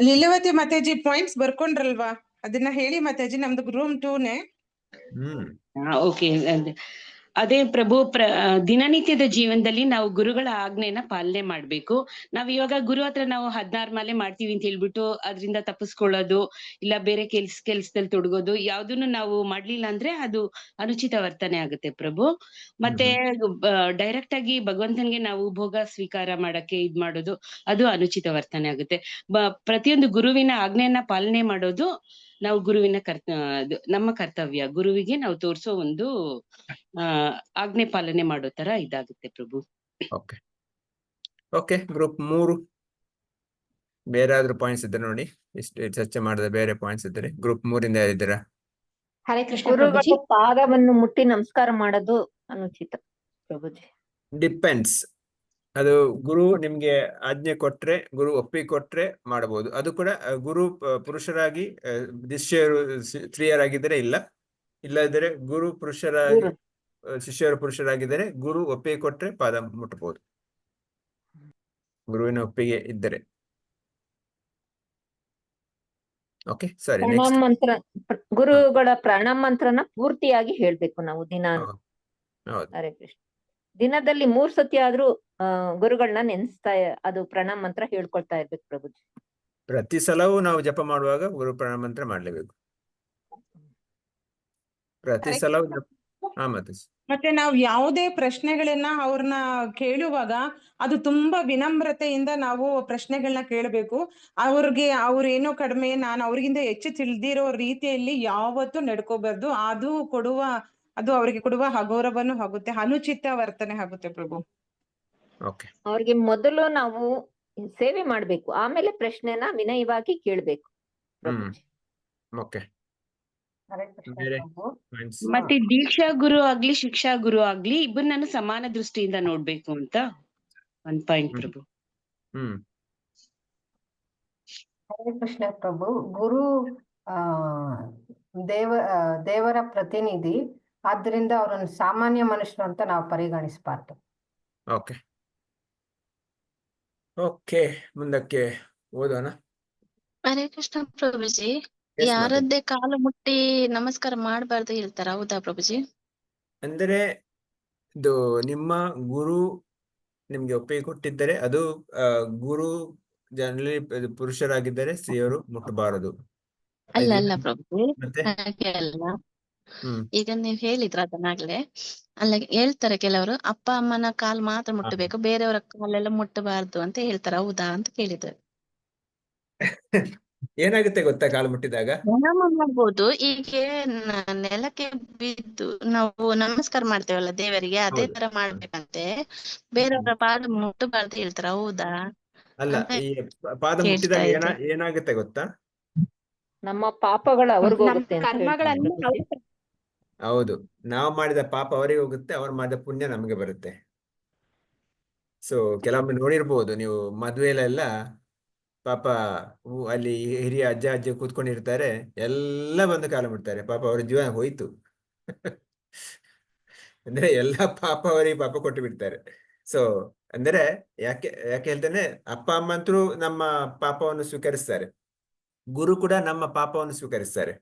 ಲೀಲಾವತಿ ಮಾತಾಜಿ ಪಾಯಿಂಟ್ಸ್ ಬರ್ಕೊಂಡ್ರಲ್ವಾ, ಅದನ್ನ ಹೇಳಿ ಮಾತಾಜಿ. ನಮ್ದು ರೂಮ್ 2ನೇ. ಓಕೆ, ಅದೇ ಪ್ರಭು, ದಿನನಿತ್ಯದ ಜೀವನದಲ್ಲಿ ನಾವು ಗುರುಗಳ ಆಜ್ಞೆನ ಪಾಲನೆ ಮಾಡ್ಬೇಕು. ನಾವ್ ಇವಾಗ ಗುರು ಹತ್ರ ನಾವು 16 ಮಾಲೆ ಮಾಡ್ತೀವಿ ಅಂತ ಹೇಳ್ಬಿಟ್ಟು ಅದ್ರಿಂದ ತಪ್ಪಿಸ್ಕೊಳ್ಳೋದು, ಇಲ್ಲ ಬೇರೆ ಕೆಲ್ಸದಲ್ಲಿ ತೊಡಗೋದು, ಯಾವ್ದನ್ನು ನಾವು ಮಾಡ್ಲಿಲ್ಲ ಅಂದ್ರೆ ಅದು ಅನುಚಿತ ವರ್ತನೆ ಆಗುತ್ತೆ ಪ್ರಭು. ಮತ್ತೆ ಡೈರೆಕ್ಟ್ ಆಗಿ ಭಗವಂತನ್ಗೆ ನಾವು ಭೋಗ ಸ್ವೀಕಾರ ಮಾಡಕ್ಕೆ ಇದ್ ಮಾಡೋದು, ಅದು ಅನುಚಿತ ವರ್ತನೆ ಆಗುತ್ತೆ. ಪ್ರತಿಯೊಂದು ಗುರುವಿನ ಆಜ್ಞೆಯನ್ನ ಪಾಲನೆ ಮಾಡೋದು ನಾವು ಗುರುವಿನ ನಮ್ಮ ಕರ್ತವ್ಯ. ಗುರುವಿಗೆ ನಾವು ತೋರ್ಸೋ ಒಂದು ಆಜ್ಞೆ ಪಾಲನೆ ಮಾಡೋ ತರ ಇದಾಗುತ್ತೆ ಪ್ರಭು. ಓಕೆ, ಗ್ರೂಪ್ 3 ಬೇರೆ ಯಾವ್ದಾದ್ರು ಪಾಯಿಂಟ್ಸ್ ಇದ್ರೆ ನೋಡಿ. ಇಷ್ಟು ಚರ್ಚೆ ಮಾಡಿದ ಬೇರೆ ಪಾಯಿಂಟ್ಸ್ ಇದ್ರೆ ಗ್ರೂಪ್ 3 ಯಾರಿದ್ದೀರಾ? ಹರೇ ಕೃಷ್ಣ ಪ್ರಭುಜಿ. ಪಾದವನ್ನು ಮುಟ್ಟಿ ನಮಸ್ಕಾರ ಮಾಡೋದು ಅನುಚಿತ ಪ್ರಭುಜಿ. ಡಿಪೆಂಡ್ಸ್. ಅದು ಗುರು ನಿಮ್ಗೆ ಆಜ್ಞೆ ಕೊಟ್ರೆ, ಗುರು ಒಪ್ಪಿಗೆ ಕೊಟ್ರೆ ಮಾಡಬಹುದು. ಅದು ಕೂಡ ಗುರು ಪುರುಷರಾಗಿ ಶಿಷ್ಯರು ಸ್ತ್ರೀಯರಾಗಿದ್ದರೆ ಇಲ್ಲದಿದ್ರೆ ಗುರು ಪುರುಷರಾಗಿ ಶಿಷ್ಯರು ಪುರುಷರಾಗಿದ್ದರೆ ಗುರು ಒಪ್ಪಿಗೆ ಕೊಟ್ರೆ ಪಾದ ಮುಟ್ಟಬಹುದು, ಗುರುವಿನ ಒಪ್ಪಿಗೆ ಇದ್ದರೆ. ಓಕೆ, ಸರಿ. ಪ್ರಣಾಮ ಮಂತ್ರ, ಗುರುಗಳ ಪ್ರಣಾಮ ಮಂತ್ರನ ಪೂರ್ತಿಯಾಗಿ ಹೇಳ್ಬೇಕು ನಾವು ದಿನ. ಹರೇ ಕೃಷ್ಣ. ದಿನದಲ್ಲಿ 3 ಸತಿ ಆದ್ರೂ ಗುರುಗಳನ್ನ ನೆನೆಸ್ತಾ ಅದು ಪ್ರಣಾಮ ಮಂತ್ರ ಹೇಳ್ಕೊಳ್ತಾ ಇರ್ಬೇಕು ಪ್ರಭುಜಿ. ಪ್ರತಿ ಸಲವೂ ನಾವು ಜಪ ಮಾಡುವಾಗ ಗುರು ಪ್ರಣಾಮ ಮಂತ್ರ ಮಾಡ್ಲೇಬೇಕು. ಪ್ರತಿ ಸಲವೂ ಮತ್ತೆ ನಾವು ಯಾವುದೇ ಪ್ರಶ್ನೆಗಳನ್ನ ಅವ್ರನ್ನ ಕೇಳುವಾಗ ಅದು ತುಂಬಾ ವಿನಮ್ರತೆಯಿಂದ ನಾವು ಪ್ರಶ್ನೆಗಳನ್ನ ಕೇಳಬೇಕು. ಅವ್ರಿಗೆ ಅವ್ರೇನೋ ಕಡಿಮೆ, ನಾನು ಅವ್ರಿಗಿಂತ ಹೆಚ್ಚು ತಿಳಿದಿರೋ ರೀತಿಯಲ್ಲಿ ಯಾವತ್ತೂ ನಡ್ಕೋಬಾರ್ದು. ಅದು ಅವ್ರಿಗೆ ಕೊಡುವ ಅಗೌರವನೂ ಆಗುತ್ತೆ, ಅನುಚಿತ ವರ್ತನೆ ಆಗುತ್ತೆ ಪ್ರಭು. ಅವ್ರಿಗೆ ಮೊದಲು ನಾವು ಸೇವೆ ಮಾಡ್ಬೇಕು, ಆಮೇಲೆ ಪ್ರಶ್ನೆನ ವಿನಯವಾಗಿ ಕೇಳ್ಬೇಕು. ಮತ್ತೆ ದೀಕ್ಷಾ ಗುರು ಆಗ್ಲಿ ಶಿಕ್ಷಾ ಗುರು ಆಗ್ಲಿ ಇಬ್ಬರನ್ನು ಸಮಾನ ದೃಷ್ಟಿಯಿಂದ ನೋಡ್ಬೇಕು ಅಂತ ಒಂದ್ ಪಾಯಿಂಟ್ ಪ್ರಭು. ಹರೇ ಕೃಷ್ಣ ಪ್ರಭು. ಗುರು ದೇವರ ಪ್ರತಿನಿಧಿ, ಆದ್ರಿಂದ ಅವರನ್ನು ಸಾಮಾನ್ಯ ಮನುಷ್ಯರು ಅಂತ ನಾವು ಪರಿಗಣಿಸಬಾರ್ದು. ಓಕೆ, ಮುಂದಕ್ಕೆ ಓದೋಣ. ಹರೇ ಕೃಷ್ಣ ಪ್ರಭುಜಿ. ಯಾರದ್ದೇ ಕಾಲು ಮುಟ್ಟಿ ನಮಸ್ಕಾರ ಮಾಡಬಾರ್ದು ಹೇಳ್ತಾರ, ಹೌದಾ ಪ್ರಭುಜಿ? ಅಂದರೆ ಇದು ನಿಮ್ಮ ಗುರು ನಿಮ್ಗೆ ಒಪ್ಪಿಗೆ ಕೊಟ್ಟಿದ್ದರೆ ಅದು ಗುರು ಜನರಲಿ ಪುರುಷರಾಗಿದ್ದರೆ ಸ್ತ್ರೀಯರು ಮುಟ್ಟಬಾರದು. ಅಲ್ಲ ಪ್ರಭು, ಹಾಗೆ ಅಲ್ಲ. ಈಗ ನೀವ್ ಹೇಳಿದ್ರ ಅದನ್ನಾಗ್ಲೇ, ಅಲ್ಲ ಹೇಳ್ತಾರೆ ಕೆಲವರು ಅಪ್ಪ ಅಮ್ಮನ ಕಾಲ್ ಮಾತ್ರ ಮುಟ್ಟಬೇಕು, ಬೇರೆಯವರ ಕಾಲೆಲ್ಲ ಮುಟ್ಟಬಾರ್ದು ಅಂತ ಹೇಳ್ತಾರೆ, ಹೌದಾ ಅಂತ ಕೇಳಿದ್ರು. ಏನಾಗುತ್ತೆ ಗೊತ್ತಾ ಕಾಲು ಮುಟ್ಟಿದಾಗ? ಮಾಡ್ಬೋದು. ಈಗ ನೆಲಕ್ಕೆ ಬಿದ್ದು ನಾವು ನಮಸ್ಕಾರ ಮಾಡ್ತೇವಲ್ಲ ದೇವರಿಗೆ, ಅದೇ ತರ ಮಾಡ್ಬೇಕಂತೆ, ಬೇರೆಯವರ ಪಾದ ಮುಟ್ಟಬಾರ್ದು ಹೇಳ್ತಾರ, ಹೌದಾ? ಅಲ್ಲ, ಈ ಪಾದ ಮುಟ್ಟಿದಾಗ ಏನಾಗುತ್ತೆ ಗೊತ್ತಾ? ನಮ್ಮ ಪಾಪಗಳು ಅವ್ರಿಗೆ ಹೋಗುತ್ತೆ. ಹೌದು, ನಾವು ಮಾಡಿದ ಪಾಪ ಅವರಿಗೆ ಹೋಗುತ್ತೆ, ಅವ್ರು ಮಾಡಿದ ಪುಣ್ಯ ನಮಗೆ ಬರುತ್ತೆ. ಸೊ ಕೆಲವೊಮ್ಮೆ ನೋಡಿರ್ಬೋದು ನೀವು, ಮದುವೆಲೆಲ್ಲ ಪಾಪ ಅಲ್ಲಿ ಹಿರಿಯ ಅಜ್ಜ ಕೂತ್ಕೊಂಡಿರ್ತಾರೆ, ಎಲ್ಲ ಬಂದು ಕಾಲು ಮುಟ್ತಾರೆ, ಪಾಪ ಅವ್ರ ಜೀವನ ಹೋಯ್ತು. ಅಂದ್ರೆ ಎಲ್ಲ ಪಾಪ ಅವರಿಗೆ ಪಾಪ ಕೊಟ್ಟು ಬಿಡ್ತಾರೆ. ಸೊ ಅಂದ್ರೆ ಯಾಕೆ ಹೇಳ್ತೇನೆ, ಅಪ್ಪ ಅಮ್ಮ ಅಂತೂ ನಮ್ಮ ಪಾಪವನ್ನು ಸ್ವೀಕರಿಸ್ತಾರೆ, ಗುರು ಕೂಡ ನಮ್ಮ ಪಾಪವನ್ನು ಸ್ವೀಕರಿಸ್ತಾರೆ.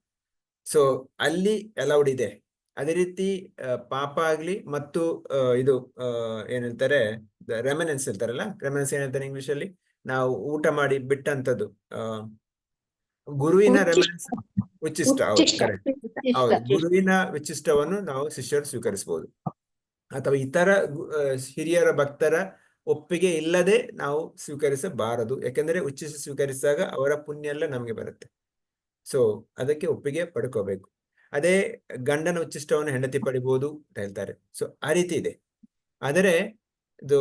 ಸೊ ಅಲ್ಲಿ ಅಲೌಡ್ ಇದೆ. ಅದೇ ರೀತಿ ಪಾಪ ಆಗ್ಲಿ ಮತ್ತು ಇದು ಏನಂತಾರೆ, ರೆಮಿನೆನ್ಸ್ ಹೇಳ್ತಾರಲ್ಲ, ರೆಮಿನೆನ್ಸ್ ಏನಂತಾರೆ ಇಂಗ್ಲಿಷ್ ಅಲ್ಲಿ, ನಾವು ಊಟ ಮಾಡಿ ಬಿಟ್ಟಂತದ್ದು ಗುರುವಿನ ರೆಮಿನೆನ್ಸ್, ಉಚ್ಚಿಷ್ಟ. ಹೌದು, ಕರೆಕ್ಟ್. ಹೌದು, ಗುರುವಿನ ವಿಚಿಷ್ಟವನ್ನು ನಾವು ಶಿಷ್ಯರು ಸ್ವೀಕರಿಸಬಹುದು. ಅಥವಾ ಇತರ ಹಿರಿಯರ ಭಕ್ತರ ಒಪ್ಪಿಗೆ ಇಲ್ಲದೆ ನಾವು ಸ್ವೀಕರಿಸಬಾರದು. ಯಾಕೆಂದ್ರೆ ಉಚ್ಚಿಷ್ಟ ಸ್ವೀಕರಿಸಿದಾಗ ಅವರ ಪುಣ್ಯ ಎಲ್ಲ ನಮಗೆ ಬರುತ್ತೆ. ಸೊ ಅದಕ್ಕೆ ಒಪ್ಪಿಗೆ ಪಡ್ಕೋಬೇಕು. ಅದೇ ಗಂಡನ ಉಚ್ಚಿಷ್ಟವನ್ನು ಹೆಂಡತಿ ಪಡಿಬಹುದು ಅಂತ ಹೇಳ್ತಾರೆ. ಸೊ ಆ ರೀತಿ ಇದೆ. ಆದರೆ ಇದು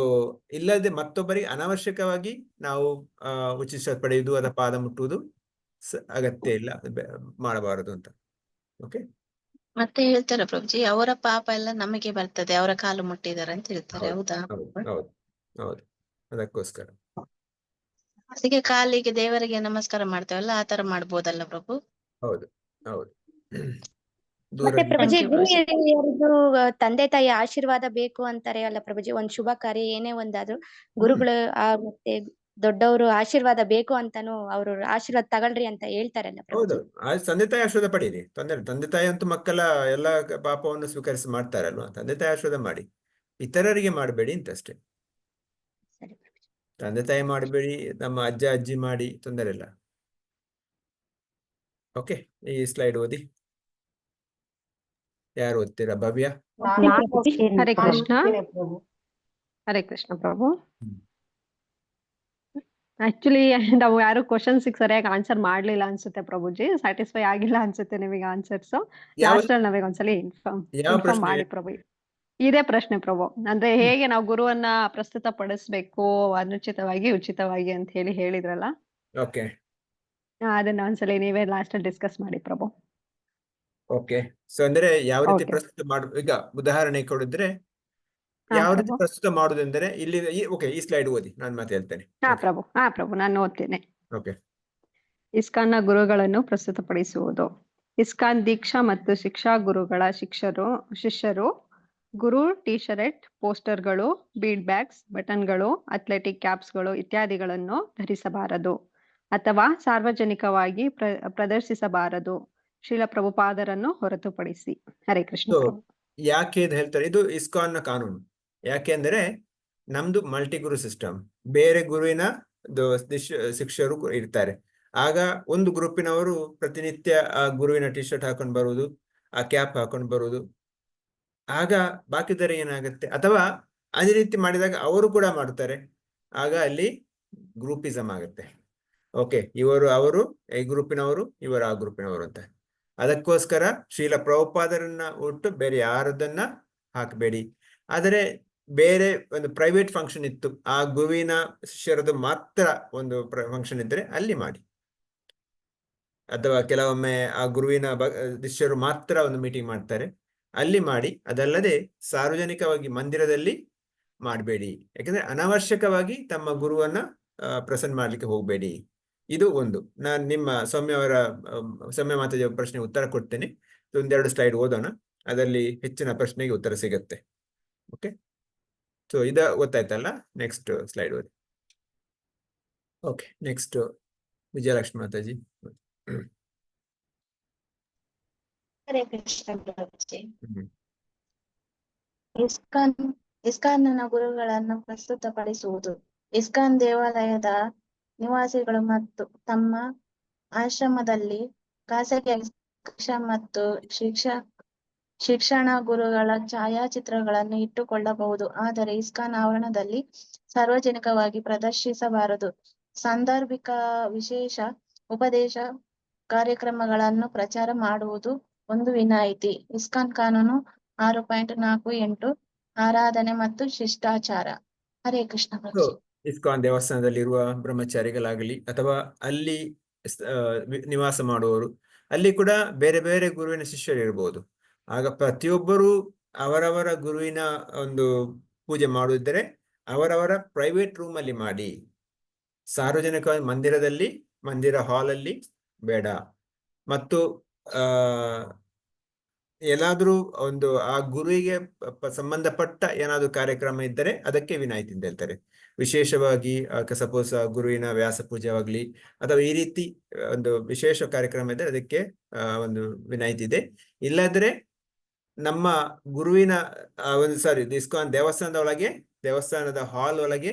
ಇಲ್ಲದೆ ಮತ್ತೊಬ್ಬರಿಗೆ ಅನಾವಶ್ಯಕವಾಗಿ ನಾವು ಉಚ್ಚಿಷ್ಟ ಪಡೆಯುವುದು ಅಥವಾ ಪಾದ ಮುಟ್ಟುವುದು ಅಗತ್ಯ ಇಲ್ಲ, ಮಾಡಬಾರದು ಅಂತ. ಓಕೆ, ಮತ್ತೆ ಹೇಳ್ತಾರೆ ಪ್ರಭುಜಿ, ಅವರ ಪಾಪ ಎಲ್ಲ ನಮಗೆ ಬರ್ತದೆ ಅವರ ಕಾಲು ಮುಟ್ಟಿದ್ದಾರೆ ಅಂತ ಹೇಳ್ತಾರೆ. ಹೌದಾ? ಹೌದು ಹೌದು, ಅದಕ್ಕೋಸ್ಕರ ಅದಕ್ಕೆ ಕಾಲಿಗೆ ದೇವರಿಗೆ ನಮಸ್ಕಾರ ಮಾಡ್ತೇವಲ್ಲ, ಆ ತರ ಮಾಡ್ಬೋದಲ್ಲ ಪ್ರಭು? ಹೌದು ಹೌದು. ಮತ್ತೆ ಪ್ರಭುಜಿ, Thank you, ಗುರು ಪ್ರಭುಜಿ. ಹಿರಿಯರದು ತಂದೆ ತಾಯಿ ಆಶೀರ್ವಾದ ಬೇಕು ಅಂತಾರೆ ಅಲ್ಲ ಪ್ರಭುಜಿ? ಒಂದ್ ಶುಭ ಕಾರ್ಯ ಏನೇ ಒಂದಾದ್ರು ಗುರುಗಳು ಮತ್ತೆ ದೊಡ್ಡವರು ಆಶೀರ್ವಾದ ಬೇಕು ಅಂತಾನು ಅವರು ಆಶೀರ್ವಾದ ತಗೊಳ್ರಿ ಅಂತ ಹೇಳ್ತಾರಲ್ಲ ಹೌದು, ಪ್ರಭುಜಿ? ತಂದೆ ತಾಯಿ ಆಶೀರ್ವಾದ ಪಡೀರಿ, ತೊಂದರೆ. ತಂದೆ ತಾಯಿ ಅಂತೂ ಮಕ್ಕಳ ಎಲ್ಲ ಪಾಪವನ್ನು ಸ್ವೀಕರಿಸಿ ಮಾಡ್ತಾರಲ್ವಾ. ತಂದೆ ತಾಯಿ ಆಶೀರ್ವಾದ ಮಾಡಿ, ಇತರರಿಗೆ ಮಾಡಬೇಡಿ ಅಂತಷ್ಟೇ. ಸರಿ ಪ್ರಭುಜಿ. ತಂದೆ ತಾಯಿ ಮಾಡಬೇಡಿ, ನಮ್ಮ ಅಜ್ಜ ಅಜ್ಜಿ ಮಾಡಿ, ತೊಂದರೆ ಇಲ್ಲ. ಓಕೆ, ಈ ಸ್ಲೈಡ್ ಓದಿ. ಯಾರು ಓದ್ತೀರಾ? ಭವ್ಯ? ಹರೇ ಕೃಷ್ಣ. ಪ್ರಭು. ಹರೇ ಕೃಷ್ಣ ಪ್ರಭು. ಆಕ್ಚುಲಿ ನಾವು ಯಾರು ಕ್ವಶನ್ಸ್ ಸರಿಯಾಗಿ ಆನ್ಸರ್ ಮಾಡ್ಲಿಲ್ಲ ಅನ್ಸುತ್ತೆ ಪ್ರಭುಜಿ. ಸ್ಯಾಟಿಸ್ಫೈ ಆಗಿಲ್ಲ ಅನ್ಸುತ್ತೆ ನಿಮಗೆ ಆನ್ಸರ್ಸ್. ಲಾಸ್ಟ್ ಅಲ್ಲಿ ನಾವೀಗ ಒಂದ್ಸಲಿ ಇನ್ಫಾರ್ಮ್ ಮಾಡಿ ಪ್ರಭು. ಇದೇ ಪ್ರಶ್ನೆ ಪ್ರಭು, ಅಂದ್ರೆ ಹೇಗೆ ನಾವು ಗುರುವನ್ನ ಪ್ರಸ್ತುತ ಪಡಿಸ್ಬೇಕು ಅನುಚಿತವಾಗಿ ಉಚಿತವಾಗಿ ಅಂತ ಹೇಳಿದ್ರಲ್ಲ, ಓಕೆ ಅದನ್ನ ಒಂದ್ಸಲಿ ನೀವೇ ಲಾಸ್ಟ್ ಅಲ್ಲಿ ಡಿಸ್ಕಸ್ ಮಾಡಿ ಪ್ರಭು. ಓಕೆ. ಸೊ ಅಂದ್ರೆ ಯಾವ ರೀತಿ Okay. ಪ್ರಸ್ತುತ ಮಾಡು, ಈಗ ಉದಾಹರಣೆ ಕೊಡಿದ್ರೆ ಹಾ ಯಾವ ರೀತಿ ಪ್ರಭು. ಪ್ರಸ್ತುತ ಮಾಡುವುದೆಂದರೆ ಇಲ್ಲಿ ಓಕೆ, ಈ ಸ್ಲೈಡ್ ಓದಿ, ನಾನು ಮತ್ತೆ ಹೇಳ್ತೇನೆ. ಹಾ ಪ್ರಭು, ನಾನು ಓದ್ತೇನೆ. ಓಕೆ. ಇಸ್ಕಾನ್ನ ಗುರುಗಳನ್ನು ಪ್ರಸ್ತುತಪಡಿಸುವುದು. ಇಸ್ಕಾನ್ ದೀಕ್ಷಾ ಮತ್ತು ಶಿಕ್ಷಾ ಗುರುಗಳ ಶಿಷ್ಯರು ಗುರು ಟಿ ಶರ್ಟ್, ಪೋಸ್ಟರ್ಗಳು, ಬೀಡ್ ಬ್ಯಾಗ್ಸ್, ಬಟನ್ಗಳು, ಅಥ್ಲೆಟಿಕ್ ಕ್ಯಾಪ್ಸ್ಗಳು ಇತ್ಯಾದಿಗಳನ್ನು ಧರಿಸಬಾರದು ಅಥವಾ ಸಾರ್ವಜನಿಕವಾಗಿ ಪ್ರದರ್ಶಿಸಬಾರದು, ಶ್ರೀಲ ಪ್ರಭುಪಾದರನ್ನು ಹೊರತುಪಡಿಸಿ. ಹರೇ ಕೃಷ್ಣ ಸೊ ಪ್ರಭು. ಯಾಕೆ ಇದು ಹೇಳ್ತಾರೆ? ಇದು ಇಸ್ಕಾನ್ನ ಕಾನೂನು. ಯಾಕೆಂದ್ರೆ ನಮ್ದು ಮಲ್ಟಿ ಗುರು ಸಿಸ್ಟಮ್. ಬೇರೆ ಗುರುವಿನ ಶಿಷ್ಯರು ಇರ್ತಾರೆ. ಆಗ ಒಂದು ಗ್ರೂಪಿನವರು ಪ್ರತಿನಿತ್ಯ ಆ ಗುರುವಿನ ಟಿ ಶರ್ಟ್ ಹಾಕೊಂಡು ಬರುವುದು, ಆ ಕ್ಯಾಪ್ ಹಾಕೊಂಡು ಬರುವುದು. ಆಗ ಬಾಕಿದರ ಏನಾಗುತ್ತೆ? ಅಥವಾ ಅದೇ ರೀತಿ ಮಾಡಿದಾಗ ಅವರು ಕೂಡ ಮಾಡ್ತಾರೆ. ಆಗ ಅಲ್ಲಿ ಗ್ರೂಪಿಸಮ್ ಆಗುತ್ತೆ. ಓಕೆ, ಅವರು ಈ ಗ್ರೂಪಿನವರು, ಇವರು ಆ ಗ್ರೂಪಿನವರು ಅಂತ. ಅದಕ್ಕೋಸ್ಕರ ಶ್ರೀಲ ಪ್ರಭುಪಾದರನ್ನ ಒಟ್ಟು ಬೇರೆ ಯಾರದನ್ನ ಹಾಕಬೇಡಿ. ಆದರೆ ಬೇರೆ ಒಂದು ಪ್ರೈವೇಟ್ ಫಂಕ್ಷನ್ ಇತ್ತು, ಆ ಗುರುವಿನ ಶಿಷ್ಯರದು ಮಾತ್ರ ಒಂದು ಫಂಕ್ಷನ್ ಇದ್ದರೆ ಅಲ್ಲಿ ಮಾಡಿ. ಅಥವಾ ಕೆಲವೊಮ್ಮೆ ಆ ಗುರುವಿನ ಶಿಷ್ಯರು ಮಾತ್ರ ಒಂದು ಮೀಟಿಂಗ್ ಮಾಡ್ತಾರೆ, ಅಲ್ಲಿ ಮಾಡಿ. ಅದಲ್ಲದೆ ಸಾರ್ವಜನಿಕವಾಗಿ ಮಂದಿರದಲ್ಲಿ ಮಾಡಬೇಡಿ. ಯಾಕಂದ್ರೆ ಅನಾವಶ್ಯಕವಾಗಿ ತಮ್ಮ ಗುರುವನ್ನ ಪ್ರೆಸೆಂಟ್ ಮಾಡ್ಲಿಕ್ಕೆ ಹೋಗಬೇಡಿ. ಇದು ಒಂದು. ನಾನು ನಿಮ್ಮ ಸೌಮ್ಯ ಮಾತಾಜಿಯ ಪ್ರಶ್ನೆಗೆ ಉತ್ತರ ಕೊಡ್ತೇನೆ. ಒಂದೆರಡು ಸ್ಲೈಡ್ ಓದೋಣ, ಅದರಲ್ಲಿ ಹೆಚ್ಚಿನ ಪ್ರಶ್ನೆಗೆ ಉತ್ತರ ಸಿಗತ್ತೆ. ಓಕೆ, ಸೊ ಗೊತ್ತಾಯ್ತಲ್ಲ? ನೆಕ್ಸ್ಟ್ ಸ್ಲೈಡ್ ಓದಿ. Okay, next Vijayalakshmi Mataji. ಹರೇ ಕೃಷ್ಣ ಪ್ರಭುಜಿ. ಇಸ್ಕಾನ್ನ ಗುರುಗಳನ್ನು ಪ್ರಸ್ತುತಪಡಿಸುವುದು. ಇಸ್ಕಾನ್ ದೇವಾಲಯದ ನಿವಾಸಿಗಳು ಮತ್ತು ತಮ್ಮ ಆಶ್ರಮದಲ್ಲಿ ಖಾಸಗಿ ಶಿಕ್ಷಾ ಮತ್ತು ಶಿಕ್ಷಣ ಗುರುಗಳ ಛಾಯಾಚಿತ್ರಗಳನ್ನು ಇಟ್ಟುಕೊಳ್ಳಬಹುದು, ಆದರೆ ಇಸ್ಕಾನ್ ಆವರಣದಲ್ಲಿ ಸಾರ್ವಜನಿಕವಾಗಿ ಪ್ರದರ್ಶಿಸಬಾರದು. ಸಾಂದರ್ಭಿಕ ವಿಶೇಷ ಉಪದೇಶ ಕಾರ್ಯಕ್ರಮಗಳನ್ನು ಪ್ರಚಾರ ಮಾಡುವುದು ಒಂದು ವಿನಾಯಿತಿ. ಇಸ್ಕಾನ್ ಕಾನೂನು 6.48 ಆರಾಧನೆ ಮತ್ತು ಶಿಷ್ಟಾಚಾರ. ಹರೇ ಕೃಷ್ಣ ಪ್ರಭು. ಇಸ್ಕಾನ್ ದೇವಸ್ಥಾನದಲ್ಲಿರುವ ಬ್ರಹ್ಮಚಾರಿಗಳಾಗಲಿ ಅಥವಾ ಅಲ್ಲಿ ನಿವಾಸ ಮಾಡುವವರು, ಅಲ್ಲಿ ಕೂಡ ಬೇರೆ ಬೇರೆ ಗುರುವಿನ ಶಿಷ್ಯರು ಇರ್ಬೋದು. ಆಗ ಪ್ರತಿಯೊಬ್ಬರು ಅವರವರ ಗುರುವಿನ ಒಂದು ಪೂಜೆ ಮಾಡುವುದಿದ್ದರೆ ಅವರವರ ಪ್ರೈವೇಟ್ ರೂಮ್ ಅಲ್ಲಿ ಮಾಡಿ. ಸಾರ್ವಜನಿಕವಾಗಿ ಮಂದಿರ ಹಾಲಲ್ಲಿ ಬೇಡ. ಮತ್ತು ಏನಾದ್ರೂ ಒಂದು ಆ ಗುರುವಿಗೆ ಸಂಬಂಧಪಟ್ಟ ಏನಾದ್ರು ಕಾರ್ಯಕ್ರಮ ಇದ್ದರೆ ಅದಕ್ಕೆ ವಿನಾಯಿತಿ ಅಂತ ಹೇಳ್ತಾರೆ. ವಿಶೇಷವಾಗಿ ಸಪೋಸ್ ಗುರುವಿನ ವ್ಯಾಸ ಪೂಜೆಯಾಗಲಿ ಅಥವಾ ಈ ರೀತಿ ಒಂದು ವಿಶೇಷ ಕಾರ್ಯಕ್ರಮ ಇದ್ದರೆ ಅದಕ್ಕೆ ಒಂದು ವಿನಾಯಿತಿ ಇದೆ. ಇಲ್ಲದ್ರೆ ನಮ್ಮ ಗುರುವಿನ ಇಸ್ಕಾನ್ ದೇವಸ್ಥಾನದ ಹಾಲ್ ಒಳಗೆ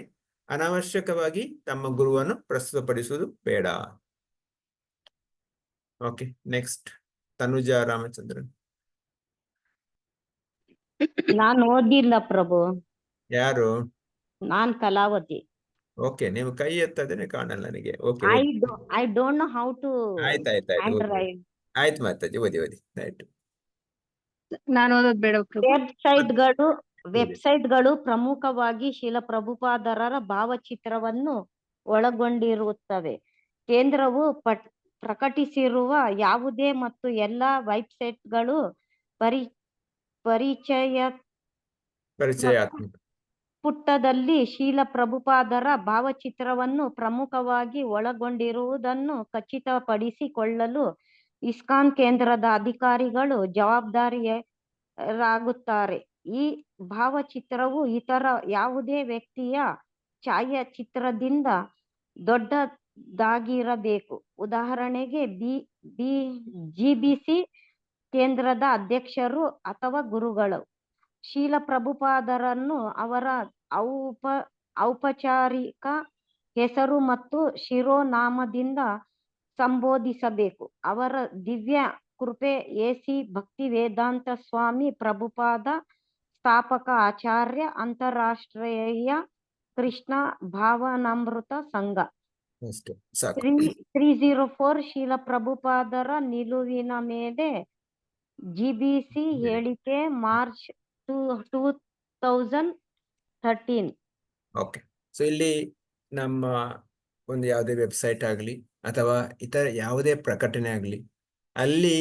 ಅನಾವಶ್ಯಕವಾಗಿ ತಮ್ಮ ಗುರುವನ್ನು ಪ್ರಸ್ತುತಪಡಿಸುವುದು ಬೇಡ. Okay, next Tanuja Ramachandran. ನಾನ್ ಓದಿಲ್ಲ ಪ್ರಭು. ಯಾರು? ನಾನ್ ಕಲಾವತಿ. ಓಕೆ, ನೀವು ಕೈ ಎತ್ತದೇನೆ ಕಾಣಲ್ಲ ನನಗೆ. Okay, I don't know how to ಆಯ್ತಾಯ್ತು. Hand right. ಆಯ್ತು ಮಾತಾಜಿ, ಓದಿ ಆಯ್ತು. ನಾನು ಓದೋದ್ ಬೇಡ ಪ್ರಭು. ವೆಬ್ಸೈಟ್ಗಳು ಪ್ರಮುಖವಾಗಿ ಶಿಲ ಪ್ರಭುಪಾದರರ ಭಾವಚಿತ್ರವನ್ನು ಒಳಗೊಂಡಿರುತ್ತವೆ. ಕೇಂದ್ರವು ಪ್ರಕಟಿಸಿರುವ ಯಾವುದೇ ಮತ್ತು ಎಲ್ಲ ವೆಬ್ಸೈಟ್ಗಳು ಪರಿಚಯಾತ್ಮಕ ಪುಟದಲ್ಲಿ ಶೀಲ ಪ್ರಭುಪಾದರ ಭಾವಚಿತ್ರವನ್ನು ಪ್ರಮುಖವಾಗಿ ಒಳಗೊಂಡಿರುವುದನ್ನು ಖಚಿತಪಡಿಸಿಕೊಳ್ಳಲು ಇಸ್ಕಾನ್ ಕೇಂದ್ರದ ಅಧಿಕಾರಿಗಳು ಜವಾಬ್ದಾರಿಯರಾಗುತ್ತಾರೆ. ಈ ಭಾವಚಿತ್ರವು ಇತರ ಯಾವುದೇ ವ್ಯಕ್ತಿಯ ಛಾಯಾಚಿತ್ರದಿಂದ ದೊಡ್ಡದಾಗಿರಬೇಕು. ಉದಾಹರಣೆಗೆ ಜಿಬಿಸಿ ಕೇಂದ್ರದ ಅಧ್ಯಕ್ಷರು ಅಥವಾ ಗುರುಗಳು ಶೀಲ ಪ್ರಭುಪಾದರನ್ನು ಅವರ ಔಪಚಾರಿಕ ಹೆಸರು ಮತ್ತು ಶಿರೋನಾಮದಿಂದ ಸಂಬೋಧಿಸಬೇಕು. ಅವರ ದಿವ್ಯ ಕೃಪೆ ಎಸಿ ಭಕ್ತಿವೇದಾಂತ ಸ್ವಾಮಿ ಪ್ರಭುಪಾದ, ಸ್ಥಾಪಕ ಆಚಾರ್ಯ, ಅಂತಾರಾಷ್ಟ್ರೀಯ ಕೃಷ್ಣ ಭಾವನಾಮೃತ ಸಂಘ 304 ಶೀಲ ಪ್ರಭುಪಾದರ ನಿಲುವಿನ ಮೇಲೆ ಜಿಬಿಸಿ ಹೇಳಿಕೆ ಮಾರ್ಚ್ 2013. ಓಕೆ, ಸೊ ಇಲ್ಲಿ ನಮ್ಮ ಒಂದು ಯಾವುದೇ ವೆಬ್ಸೈಟ್ ಆಗಲಿ ಅಥವಾ ಇತರ ಯಾವುದೇ ಪ್ರಕಟಣೆ ಆಗಲಿ, ಅಲ್ಲಿ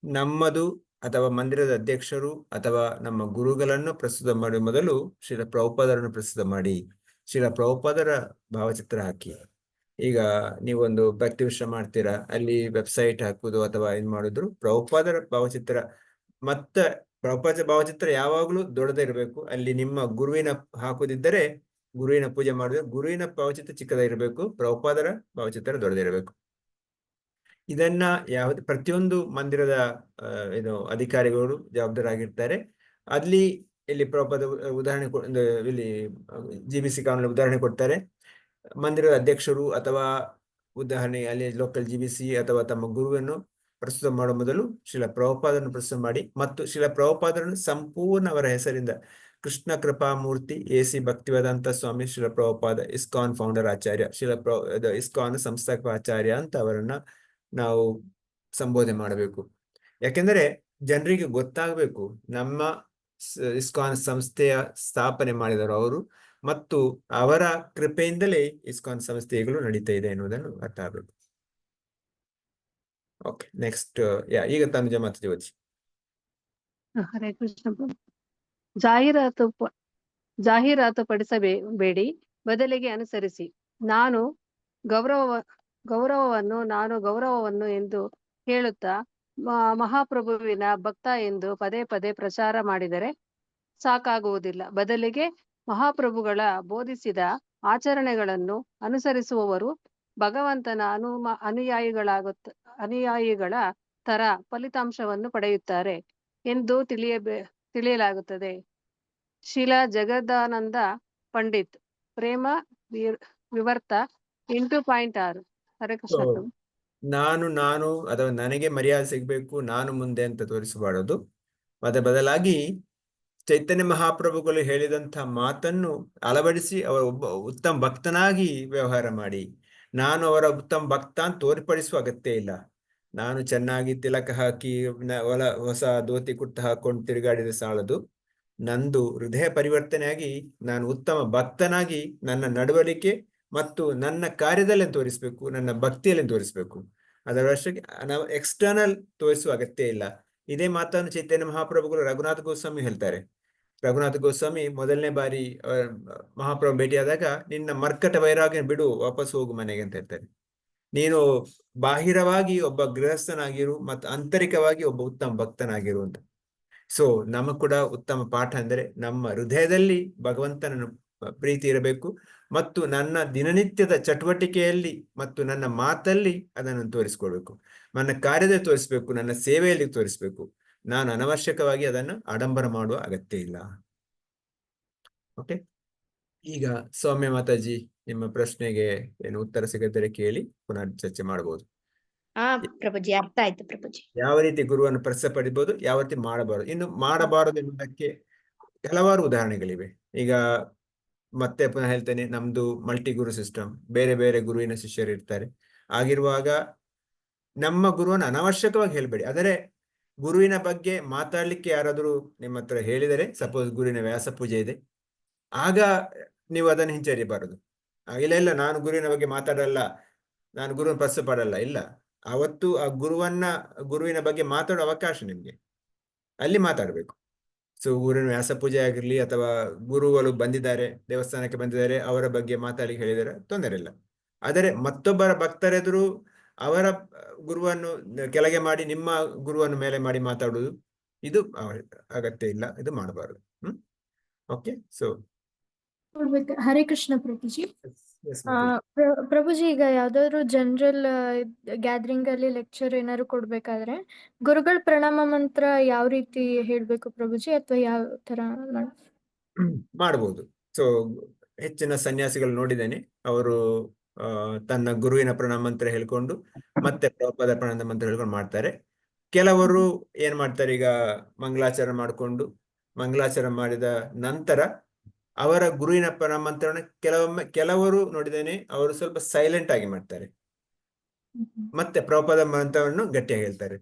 ನಮ್ಮದು ಅಥವಾ ಮಂದಿರದ ಅಧ್ಯಕ್ಷರು ಅಥವಾ ನಮ್ಮ ಗುರುಗಳನ್ನು ಪ್ರಸ್ತುತ ಮಾಡುವ ಮೊದಲು ಶ್ರೀಲ ಪ್ರಭುಪಾದರನ್ನು ಪ್ರಸ್ತುತ ಮಾಡಿ, ಶ್ರೀಲ ಪ್ರಭುಪಾದರ ಭಾವಚಿತ್ರ ಹಾಕಿ. ಈಗ ನೀವೊಂದು ಭಕ್ತಿ ವಿಷಯ ಮಾಡ್ತೀರಾ, ಅಲ್ಲಿ ವೆಬ್ಸೈಟ್ ಹಾಕುವುದು ಅಥವಾ ಏನ್ ಮಾಡಿದ್ರು ಪ್ರಭುಪಾದರ ಭಾವಚಿತ್ರ, ಮತ್ತೆ ಪ್ರಭುಪಾದ ಭಾವಚಿತ್ರ ಯಾವಾಗಲೂ ದೊಡ್ಡದೇ ಇರಬೇಕು. ಅಲ್ಲಿ ನಿಮ್ಮ ಗುರುವಿನ ಹಾಕುದಿದ್ದರೆ ಗುರುವಿನ ಪೂಜೆ ಮಾಡಿದ್ರೆ ಗುರುವಿನ ಭಾವಚಿತ್ರ ಚಿಕ್ಕದಾಗಿರ್ಬೇಕು, ಪ್ರಭುಪಾದರ ಭಾವಚಿತ್ರ ದೊಡ್ಡದಿರಬೇಕು. ಇದನ್ನ ಯಾವುದೇ ಪ್ರತಿಯೊಂದು ಮಂದಿರದ ಅಧಿಕಾರಿಗಳು ಜವಾಬ್ದಾರಾಗಿರ್ತಾರೆ. ಅಲ್ಲಿ ಇಲ್ಲಿ ಪ್ರಭುಪಾದ ಉದಾಹರಣೆ ಇಲ್ಲಿ ಜಿಬಿಸಿ ಕಾನೂನು ಉದಾಹರಣೆ ಕೊಡ್ತಾರೆ. ಮಂದಿರದ ಅಧ್ಯಕ್ಷರು ಅಥವಾ ಉದಾಹರಣೆ ಅಲ್ಲಿ ಲೋಕಲ್ ಜಿಬಿಸಿ ಅಥವಾ ತಮ್ಮ ಗುರುವನ್ನು ಪ್ರಸ್ತುತ ಮಾಡುವ ಮೊದಲು ಶ್ರೀಲ ಪ್ರಭುಪಾದರನ್ನು ಪ್ರಸ್ತುತ ಮಾಡಿ ಮತ್ತು ಶ್ರೀಲ ಪ್ರಭುಪಾದರನ್ನು ಸಂಪೂರ್ಣ ಅವರ ಹೆಸರಿಂದ ಕೃಷ್ಣ ಕೃಪಾಮೂರ್ತಿ ಎಸಿ ಭಕ್ತಿವೇದಾಂತ ಸ್ವಾಮಿ ಶ್ರೀಲ ಪ್ರಭುಪಾದ, ಇಸ್ಕಾನ್ ಫೌಂಡರ್ ಆಚಾರ್ಯ, ಇಸ್ಕಾನ್ ಸಂಸ್ಥಾಪಕ ಆಚಾರ್ಯ ಅಂತ ಅವರನ್ನ ನಾವು ಸಂಬೋಧನೆ ಮಾಡಬೇಕು. ಯಾಕೆಂದ್ರೆ ಜನರಿಗೆ ಗೊತ್ತಾಗಬೇಕು ನಮ್ಮ ಇಸ್ಕಾನ್ ಸಂಸ್ಥೆಯ ಸ್ಥಾಪನೆ ಮಾಡಿದರು ಅವರು ಮತ್ತು ಅವರ ಕೃಪೆಯಿಂದಲೇ ಇಸ್ಕಾನ್ ಸಂಸ್ಥೆಗಳು ನಡೀತಾ ಇದೆ ಎನ್ನುವುದನ್ನು ಅರ್ಥ ಆಗಬೇಕು. ಓಕೆ, ನೆಕ್ಸ್ಟ್ ಈಗ ತನುಜ ಮಾತಾಜಿ ಓದಿ. ಹರೇ ಕೃಷ್ಣ ಪ್ರಭು. ಜಾಹೀರಾತು ಪಡಿಸಬೇಡಿ, ಬದಲಿಗೆ ಅನುಸರಿಸಿ. ನಾನು ಗೌರವವನ್ನು ಎಂದು ಹೇಳುತ್ತಾ ಮಹಾಪ್ರಭುವಿನ ಭಕ್ತ ಎಂದು ಪದೇ ಪದೇ ಪ್ರಚಾರ ಮಾಡಿದರೆ ಸಾಕಾಗುವುದಿಲ್ಲ. ಬದಲಿಗೆ ಮಹಾಪ್ರಭುಗಳ ಬೋಧಿಸಿದ ಆಚರಣೆಗಳನ್ನು ಅನುಸರಿಸುವವರು ಭಗವಂತನ ಅನುಯಾಯಿಗಳ ತರ ಫಲಿತಾಂಶವನ್ನು ಪಡೆಯುತ್ತಾರೆ ಎಂದು ತಿಳಿಯಲಾಗುತ್ತದೆ. ಶಿಲಾ ಜಗದಾನಂದ ಪಂಡಿತ್, ಪ್ರೇಮ ವಿವರ್ತ 8.6. ಹರೇ ಕೃಷ್ಣ ಪ್ರಭು. ನಾನು ಅಥವಾ ನನಗೆ ಮರ್ಯಾದೆ ಸಿಗ್ಬೇಕು, ನಾನು ಮುಂದೆ ಅಂತ ತೋರಿಸಬಾರದು. ಅದರ ಬದಲಾಗಿ ಚೈತನ್ಯ ಮಹಾಪ್ರಭುಗಳು ಹೇಳಿದಂಥ ಮಾತನ್ನು ಅಳವಡಿಸಿ ಅವರ ಒಬ್ಬ ಉತ್ತಮ ಭಕ್ತನಾಗಿ ವ್ಯವಹಾರ ಮಾಡಿ. ನಾನು ಅವರ ಉತ್ತಮ ಭಕ್ತ ಅಂತ ತೋರ್ಪಡಿಸುವ ಅಗತ್ಯ ಇಲ್ಲ. ನಾನು ಚೆನ್ನಾಗಿ ತಿಲಕ ಹಾಕಿ ಹೊಸ ಧೋತಿ ಕುರ್ತ ಹಾಕೊಂಡು ತಿರುಗಾಡಿದ ಸಾಲದು. ನಂದು ಹೃದಯ ಪರಿವರ್ತನೆಯಾಗಿ ನಾನು ಉತ್ತಮ ಭಕ್ತನಾಗಿ ನನ್ನ ನಡವಳಿಕೆ ಮತ್ತು ನನ್ನ ಕಾರ್ಯದಲ್ಲಿ ತೋರಿಸ್ಬೇಕು, ನನ್ನ ಭಕ್ತಿಯಲ್ಲಿ ತೋರಿಸ್ಬೇಕು. ಅದರ ವರ್ಷಕ್ಕೆ ನಾವು ಎಕ್ಸ್ಟರ್ನಲ್ ತೋರಿಸುವ ಅಗತ್ಯ ಇಲ್ಲ. ಇದೇ ಮಾತನ್ನು ಚೈತನ್ಯ ಮಹಾಪ್ರಭುಗಳು ರಘುನಾಥ ಗೋಸ್ವಾಮಿ ಹೇಳ್ತಾರೆ. ರಘುನಾಥ ಗೋಸ್ವಾಮಿ ಮೊದಲನೇ ಬಾರಿ ಮಹಾಪ್ರಭು ಭೇಟಿಯಾದಾಗ, ನಿನ್ನ ಮರ್ಕಟ ವೈರಾಗ್ಯ ಬಿಡು, ವಾಪಸ್ ಹೋಗು ಮನೆಗೆ ಅಂತ ಹೇಳ್ತಾರೆ. ನೀನು ಬಾಹಿರವಾಗಿ ಒಬ್ಬ ಗೃಹಸ್ಥನಾಗಿರು ಮತ್ತು ಆಂತರಿಕವಾಗಿ ಒಬ್ಬ ಉತ್ತಮ ಭಕ್ತನಾಗಿರು ಅಂತ. ಸೊ ನಮಗ್ ಕೂಡ ಉತ್ತಮ ಪಾಠ ಅಂದ್ರೆ ನಮ್ಮ ಹೃದಯದಲ್ಲಿ ಭಗವಂತನ ಪ್ರೀತಿ ಇರಬೇಕು ಮತ್ತು ನನ್ನ ದಿನನಿತ್ಯದ ಚಟುವಟಿಕೆಯಲ್ಲಿ ಮತ್ತು ನನ್ನ ಮಾತಲ್ಲಿ ಅದನ್ನು ತೋರಿಸ್ಕೊಳ್ಬೇಕು, ನನ್ನ ಕಾರ್ಯದಲ್ಲಿ ತೋರಿಸ್ಬೇಕು, ನನ್ನ ಸೇವೆಯಲ್ಲಿ ತೋರಿಸ್ಬೇಕು. ನಾನು ಅನವಶ್ಯಕವಾಗಿ ಅದನ್ನು ಆಡಂಬರ ಮಾಡುವ ಅಗತ್ಯ ಇಲ್ಲ. ಓಕೆ, ಈಗ ಸೌಮ್ಯ ಮಾತಾಜಿ ನಿಮ್ಮ ಪ್ರಶ್ನೆಗೆ ಏನು ಉತ್ತರ ಸಿಗದರೆ ಕೇಳಿ ಪುನಃ ಚರ್ಚೆ ಮಾಡಬಹುದು. ಹಾ ಪ್ರಭುಜಿ, ಅರ್ಥ ಆಯ್ತು ಪ್ರಭುಜಿ. ಯಾವ ರೀತಿ ಗುರುವನ್ನು ಪ್ರಶಸ್ತಿ ಪಡಿಬಹುದು, ಯಾವ ರೀತಿ ಮಾಡಬಾರದು. ಇನ್ನು ಮಾಡಬಾರದು ಎನ್ನುವುದಕ್ಕೆ ಹಲವಾರು ಉದಾಹರಣೆಗಳಿವೆ. ಈಗ ಮತ್ತೆ ಪುನಃ ಹೇಳ್ತೇನೆ, ನಮ್ದು ಮಲ್ಟಿ ಗುರು ಸಿಸ್ಟಮ್, ಬೇರೆ ಬೇರೆ ಗುರುವಿನ ಶಿಷ್ಯರು ಇರ್ತಾರೆ. ಆಗಿರುವಾಗ ನಮ್ಮ ಗುರುವನ್ನು ಅನಾವಶ್ಯಕವಾಗಿ ಹೇಳ್ಬೇಡಿ. ಆದರೆ ಗುರುವಿನ ಬಗ್ಗೆ ಮಾತಾಡ್ಲಿಕ್ಕೆ ಯಾರಾದರೂ ನಿಮ್ಮ ಹತ್ರ ಹೇಳಿದರೆ, ಸಪೋಸ್ ಗುರುವಿನ ವ್ಯಾಸ ಪೂಜೆ ಇದೆ, ಆಗ ನೀವು ಅದನ್ನು ಹಿಂಜರಿಬಾರದು. ಇಲ್ಲ ಇಲ್ಲ, ನಾನು ಗುರುವಿನ ಬಗ್ಗೆ ಮಾತಾಡಲ್ಲ, ನಾನು ಗುರುವಿನ ಪ್ರಶಸ್ತಿ ಪಡಲ್ಲ. ಇಲ್ಲ, ಅವತ್ತು ಆ ಗುರುವಿನ ಬಗ್ಗೆ ಮಾತಾಡೋ ಅವಕಾಶ ನಿಮ್ಗೆ, ಅಲ್ಲಿ ಮಾತಾಡಬೇಕು. ಸೊ ಗುರುವಿನ ವ್ಯಾಸ ಪೂಜೆ ಆಗಿರ್ಲಿ, ಅಥವಾ ಗುರುಗಳು ಬಂದಿದ್ದಾರೆ, ದೇವಸ್ಥಾನಕ್ಕೆ ಬಂದಿದ್ದಾರೆ, ಅವರ ಬಗ್ಗೆ ಮಾತಾಡಿ ಹೇಳಿದರೆ ತೊಂದರೆ ಇಲ್ಲ. ಆದರೆ ಮತ್ತೊಬ್ಬರ ಭಕ್ತರೆದುರು ಅವರ ಗುರುವನ್ನು ಕೆಳಗೆ ಮಾಡಿ ನಿಮ್ಮ ಗುರುವನ್ನು ಮೇಲೆ ಮಾಡಿ ಮಾತಾಡುವುದು, ಇದು ಅಗತ್ಯ ಇಲ್ಲ, ಇದು ಮಾಡಬಾರದು. ಓಕೆ. ಸೊ ಹರೇ ಕೃಷ್ಣ ಪ್ರಭುಜಿ. ಪ್ರಭುಜಿ, ಈಗ ಯಾವ್ದಾದ್ರು ಜನರಲ್ ಗ್ಯಾದರಿಂಗ್ ಅಲ್ಲಿ ಲೆಕ್ಚರ್ ಏನಾದ್ರು ಕೊಡ್ಬೇಕಾದ್ರೆ ಗುರುಗಳ ಪ್ರಣಾಮ ಮಂತ್ರ ಯಾವ ರೀತಿ ಹೇಳ್ಬೇಕು ಪ್ರಭುಜಿ, ಅಥವಾ ಯಾವ ತರ ಮಾಡಬಹುದು? ಸೊ ಹೆಚ್ಚಿನ ಸನ್ಯಾಸಿಗಳು ನೋಡಿದ್ದೇನೆ, ಅವರು ತನ್ನ ಗುರುವಿನ ಪ್ರಣಾಮ ಮಂತ್ರ ಹೇಳ್ಕೊಂಡು ಮತ್ತೆ ಪ್ರಭುಪಾದ ಪ್ರಣಾಮ ಮಂತ್ರ ಹೇಳ್ಕೊಂಡು ಮಾಡ್ತಾರೆ. ಕೆಲವರು ಏನ್ ಮಾಡ್ತಾರೆ, ಈಗ ಮಂಗಳಾಚರಣೆ ಮಾಡಿಕೊಂಡು, ಮಂಗಳಾಚರಣೆ ಮಾಡಿದ ನಂತರ ಅವರ ಗುರುವಿನ ಪ್ರಣಾಮ ಮಂತ್ರವನ್ನು ಕೆಲವರು ನೋಡಿದ್ದೇನೆ, ಅವರು ಸ್ವಲ್ಪ ಸೈಲೆಂಟ್ ಆಗಿ ಮಾಡ್ತಾರೆ, ಮತ್ತೆ ಪ್ರಭುಪಾದ ಮಂತ್ರವನ್ನು ಗಟ್ಟಿಯಾಗಿ ಹೇಳ್ತಾರೆ.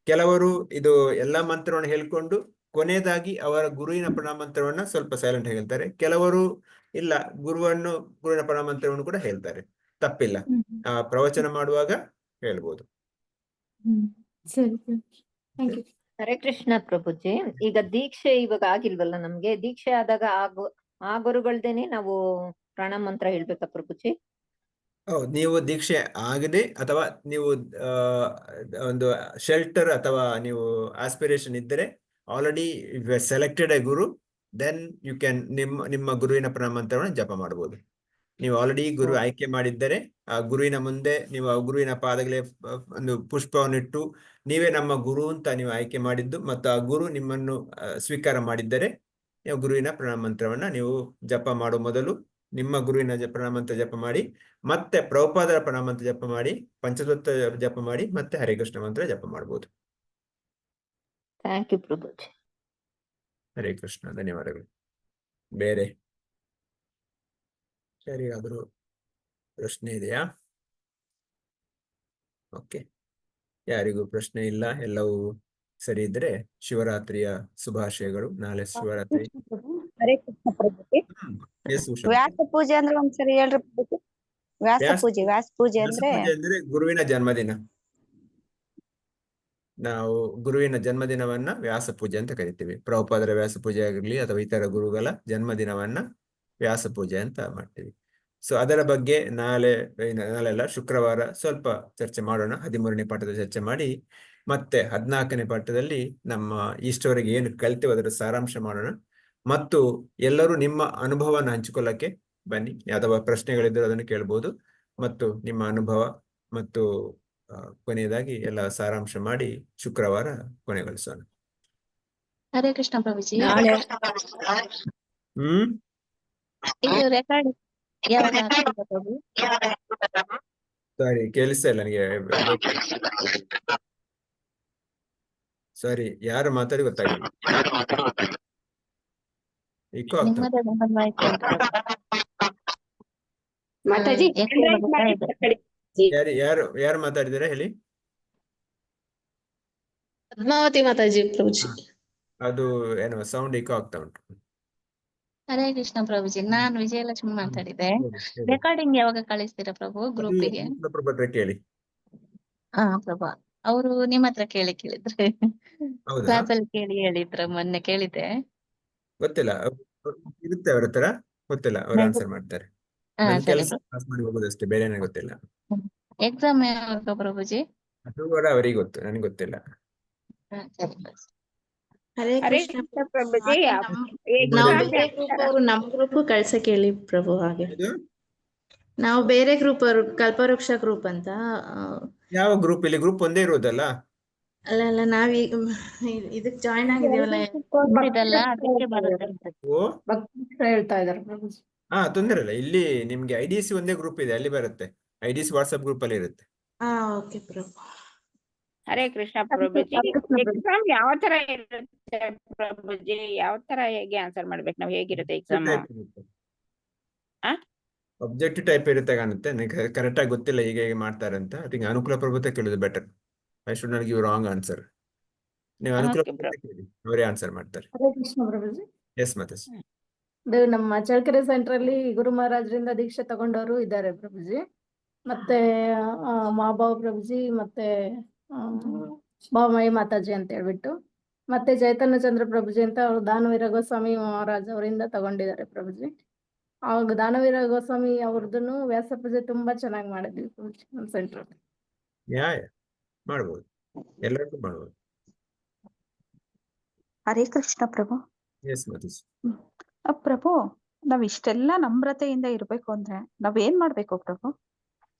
ಕೆಲವರು ಇದು ಎಲ್ಲಾ ಮಂತ್ರವನ್ನು ಹೇಳ್ಕೊಂಡು ಕೊನೆಯದಾಗಿ ಅವರ ಗುರುವಿನ ಪ್ರಣಾಮ ಮಂತ್ರವನ್ನ ಸ್ವಲ್ಪ ಸೈಲೆಂಟ್ ಆಗಿ ಹೇಳ್ತಾರೆ. ಕೆಲವರು ಇಲ್ಲ, ಗುರುವಿನ ಪ್ರಣಾಮ ಮಂತ್ರವನ್ನು ಕೂಡ ಹೇಳ್ತಾರೆ, ತಪ್ಪಿಲ್ಲ. ಪ್ರವಚನ ಮಾಡುವಾಗ ಹೇಳ್ಬೋದು. ಹರೇ ಕೃಷ್ಣ ಪ್ರಭುಜಿ. ಈಗ ದೀಕ್ಷೆ ಇವಾಗ ಆಗಿಲ್ವಲ್ಲ, ನಮ್ಗೆ ದೀಕ್ಷೆ ಆದಾಗ ಆ ಗುರುಗಳ್ದೇನೆ ನಾವು ಪ್ರಣಾಮ ಮಂತ್ರ ಹೇಳ್ಬೇಕಾ ಪ್ರಭುಜಿ? ಹೌದು, ನೀವು ದೀಕ್ಷೆ ಆಗದೆ ಅಥವಾ ನೀವು ಒಂದು ಶೆಲ್ಟರ್ ಅಥವಾ ನೀವು ಆಸ್ಪಿರೇಷನ್ ಇದ್ದರೆ, already selected a guru, then you can ನಿಮ್ಮ ಗುರುವಿನ ಪ್ರಣಾಮ ಮಂತ್ರವನ್ನು ಜಪ ಮಾಡಬಹುದು. ನೀವು ಆಲ್ರೆಡಿ ಗುರು ಆಯ್ಕೆ ಮಾಡಿದ್ದರೆ, ಆ ಗುರುವಿನ ಮುಂದೆ ನೀವು ಆ ಗುರುವಿನ ಪಾದಗಳೇ ಒಂದು ಪುಷ್ಪವನ್ನಿಟ್ಟು, ನೀವೇ ನಮ್ಮ ಗುರು ಅಂತ ನೀವು ಆಯ್ಕೆ ಮಾಡಿದ್ದು ಮತ್ತು ಆ ಗುರು ನಿಮ್ಮನ್ನು ಸ್ವೀಕಾರ ಮಾಡಿದ್ದರೆ, ನೀವು ಗುರುವಿನ ಪ್ರಣಾಮ ಮಂತ್ರವನ್ನ ನೀವು ಜಪ ಮಾಡೋ ಮೊದಲು ನಿಮ್ಮ ಗುರುವಿನ ಪ್ರಣಾಮ ಮಂತ್ರ ಜಪ ಮಾಡಿ, ಮತ್ತೆ ಪ್ರಭುಪಾದರ ಪ್ರಣಾಮ ಮಂತ್ರ ಜಪ ಮಾಡಿ, ಪಂಚತತ್ವ ಜಪ ಮಾಡಿ, ಮತ್ತೆ ಹರೇ ಕೃಷ್ಣ ಮಂತ್ರ ಜಪ ಮಾಡಬಹುದು. ಥ್ಯಾಂಕ್ ಯು ಪ್ರಭುಜಿ. ಹರೇ ಕೃಷ್ಣ, ಧನ್ಯವಾದಗಳು. ಬೇರೆ ಯಾರಿಗಾದರೂ ಪ್ರಶ್ನೆ ಇದೆಯಾ? ಓಕೆ, ಯಾರಿಗೂ ಪ್ರಶ್ನೆ ಇಲ್ಲ, ಎಲ್ಲವೂ ಸರಿ ಇದ್ರೆ ಶಿವರಾತ್ರಿಯ ಶುಭಾಶಯಗಳು. ನಾಳೆ ಶಿವರಾತ್ರಿ. ಹರೇ ಕೃಷ್ಣ ಪ್ರಭುಜಿ. ವ್ಯಾಸ ಪೂಜೆ ಅಂದ್ರೆ ಒಂದ್ಸರಿ ಹೇಳ್ರಿ ಪ್ರಭುಜಿ. ವ್ಯಾಸ ಪೂಜೆ ಅಂದ್ರೆ ಗುರುವಿನ ಜನ್ಮದಿನ. ನಾವು ಗುರುವಿನ ಜನ್ಮದಿನವನ್ನ ವ್ಯಾಸ ಪೂಜೆ ಅಂತ ಕರಿತೀವಿ. ಪ್ರಭುಪಾದರ ವ್ಯಾಸ ಪೂಜೆ ಆಗಿರ್ಲಿ ಅಥವಾ ಇತರ ಗುರುಗಳ ಜನ್ಮದಿನವನ್ನ ವ್ಯಾಸ ಪೂಜೆ ಅಂತ ಮಾಡ್ತೀವಿ. ಸೊ ಅದರ ಬಗ್ಗೆ ನಾಳೆಲ್ಲ ಶುಕ್ರವಾರ ಸ್ವಲ್ಪ ಚರ್ಚೆ ಮಾಡೋಣ. 13ನೇ ಪಾಠದ ಚರ್ಚೆ ಮಾಡಿ, ಮತ್ತೆ 14ನೇ ಪಾಠದಲ್ಲಿ ನಮ್ಮ ಇಷ್ಟವರೆಗೆ ಏನು ಕಲಿತೇವೆ ಅದರ ಸಾರಾಂಶ ಮಾಡೋಣ. ಮತ್ತು ಎಲ್ಲರೂ ನಿಮ್ಮ ಅನುಭವವನ್ನು ಹಂಚಿಕೊಳ್ಳಕ್ಕೆ ಬನ್ನಿ. ಅಥವಾ ಪ್ರಶ್ನೆಗಳಿದ್ದರೂ ಅದನ್ನು ಕೇಳ್ಬೋದು. ಮತ್ತು ನಿಮ್ಮ ಅನುಭವ ಮತ್ತು ಕೊನೆಯದಾಗಿ ಎಲ್ಲ ಸಾರಾಂಶ ಮಾಡಿ ಶುಕ್ರವಾರ ಕೊನೆಗೊಳಿಸೋಣ. ಹರೇ ಕೃಷ್ಣ ಪ್ರಭುಜಿ. ಇದು ರೆಕಾರ್ಡ್ ಪ್ರಭು? ಸಾರಿ, ಕೇಳಿಸ್ತಾ ಇಲ್ಲ ನನಗೆ. ಸಾರಿ, ಯಾರು ಮಾತಾಡಿ ಗೊತ್ತಾಗಿಲ್ಲ. ಇಕೋ ಆಗ್ತದೆ. ಯಾರು ಮಾತಾಡಿದಾರೆ ಹೇಳಿ? ಪದ್ಮಾವತಿ ಮಾತಾಜಿ ಪ್ರಭುಜಿ. ಅದು ಏನೋ ಸೌಂಡ್ ಇಕೋ ಆಗ್ತಾ ಉಂಟು. ಹರೇ ಕೃಷ್ಣ ಪ್ರಭುಜಿ, ನಾನು ವಿಜಯಲಕ್ಷ್ಮಿ ಮಾತಾಡಿದೆ. ರೆಕಾರ್ಡಿಂಗ್ ಯಾವಾಗ ಕಳಿಸ್ತೀರಾ ಪ್ರಭು ಗ್ರೂಪಿಗೆ? ಕೇಳಿ. ಹಾ ಪ್ರಭು, ಅವರು ನಿಮ್ಮ ಹತ್ರ ಕೇಳಿದ್ರೆ ಕ್ಲಾಸ್ ಅಲ್ಲಿ ಕೇಳಿ ಹೇಳಿದ್ರ, ಮೊನ್ನೆ ಕೇಳಿದೆ. ಗೊತ್ತಿಲ್ಲ, ಇರುತ್ತೆ ಅವ್ರ ಹತ್ರ, ಗೊತ್ತಿಲ್ಲ, ಅವ್ರು ಆನ್ಸರ್ ಮಾಡ್ತಾರೆ. ಕೆಲಸ ಮಾಡಿ ಹೋಗೋದಷ್ಟೇ, ಬೇರೆ ಏನೇ ಗೊತ್ತಿಲ್ಲ. ಎಕ್ಸಾಮ್ ಯಾವಾಗ ಪ್ರಭುಜಿ? ಅದು ಕೂಡ ಅವರಿಗೆ ಗೊತ್ತು, ನನಗೆ ಗೊತ್ತಿಲ್ಲ. ಹರೇ ಕೃಷ್ಣ ಪ್ರಭುಜಿ. ನಮ್ ಗ್ರೂಪ್ ಕಳ್ಸಕ್ ಹೇಳಿ ಪ್ರಭು. ಹಾಗೆ ನಾವು ಬೇರೆ ಗ್ರೂಪ್, ಕಲ್ಪವೃಕ್ಷ ಗ್ರೂಪ್ ಅಂತ. ಯಾವ ಗ್ರೂಪ್? ಇಲ್ಲಿ ಗ್ರೂಪ್ ಒಂದೇ ಇರುವುದಲ್ಲ? ಅಲ್ಲ ನಾವೀಗ ಇದಕ್ ಜಾಯಿನ್ ಆಗಿದೀವಲ್ಲ, ಹೇಳ್ತಾ ಇದಾರೆ ಪ್ರಭುಜಿ. ಹಾ, ತೊಂದರೆ ಇಲ್ಲ. ಇಲ್ಲಿ ನಿಮ್ಗೆ IDC ಒಂದೇ ಗ್ರೂಪ್ ಇದೆ, ಅಲ್ಲಿ ಬರುತ್ತೆ. IDC ವಾಟ್ಸ್ಆಪ್ ಗ್ರೂಪ್ ಅಲ್ಲಿ ಇರುತ್ತೆ. ಓಕೆ ಪ್ರಭು. ಹರೇ ಕೃಷ್ಣ ಪ್ರಭುಜಿ. ಎಕ್ಸಾಮ್ ಯಾವ ತರ ಇರುತ್ತೆ ಪ್ರಭುಜಿ? ಯಾವ ತರ ಹೇಗೆ ಆನ್ಸರ್ ಮಾಡ್ಬೇಕು ನಾವು? ಹೇಗಿರುತ್ತೆ ಎಕ್ಸಾಮ್? ಒಬ್ಜೆಕ್ಟಿವ್ ಟೈಪ್ ಇರುತ್ತೆ ಕಾಣುತ್ತೆ. ನನಗೆ ಕರೆಕ್ಟ್ ಆಗಿ ಗೊತ್ತಿಲ್ಲ ಈಗ ಹೇಗೆ ಮಾಡ್ತಾರೆ ಅಂತ. ಅದಕ್ಕೆ ಅನುಕೂಲ ಪ್ರಭುತೆ ಕೇಳೋದು better. I should not give wrong answer. ನೀವು ಅನುಕೂಲ ಪ್ರಭುತೆ ಕೇಳಿ, ಅವರೇ ಆನ್ಸರ್ ಮಾಡ್ತಾರೆ. ಹರೇ ಕೃಷ್ಣ ಪ್ರಭುಜಿ. ಎಸ್ ಮತ್ತೆ ಇದು ನಮ್ಮ ಚಳ್ಳಕೆರೆ ಸೆಂಟರ್ ಅಲ್ಲಿ ಗುರು ಮಹಾರಾಜರಿಂದ ದೀಕ್ಷೆ ತಗೊಂಡವರು ಇದ್ದಾರೆ ಪ್ರಭುಜಿ. ಮತ್ತೆ ಮಹಾಭಾವ ಪ್ರಭುಜಿ, ಮತ್ತೆ ಭಾವಮಯಿ ಮಾತಾಜಿ ಅಂತ ಹೇಳ್ಬಿಟ್ಟು, ಮತ್ತೆ ಚೈತನ್ಯ ಚಂದ್ರ ಪ್ರಭುಜಿ ಅಂತ ಅವರು ದಾನವೀರ ಗೋಸ್ವಾಮಿ ಮಹಾರಾಜ್ ಅವರಿಂದ ತಗೊಂಡಿದ್ದಾರೆ ಪ್ರಭುಜಿ. ಅವಾಗ ದಾನವೀರ ಗೋಸ್ವಾಮಿ ಅವ್ರದ್ದು ವ್ಯಾಸ ಪೂಜೆ ತುಂಬಾ ಚೆನ್ನಾಗಿ ಮಾಡಿದ್ವಿ ಪ್ರಭುಜಿ ನಮ್ಮ ಸೆಂಟರ್. ಮಾಡ್ಬೋದು, ಎಲ್ಲರಿಗೂ ಮಾಡ್ಬೋದು. ಹರೇ ಕೃಷ್ಣ ಪ್ರಭು. ಎಸ್ ಮತ್ತೆ ಪ್ರಭು, ನಾವ್ ಇಷ್ಟೆಲ್ಲಾ ನಮ್ರತೆಯಿಂದ ಇರ್ಬೇಕು ಅಂದ್ರೆ ನಾವೇನ್ ಮಾಡ್ಬೇಕು ಪ್ರಭು?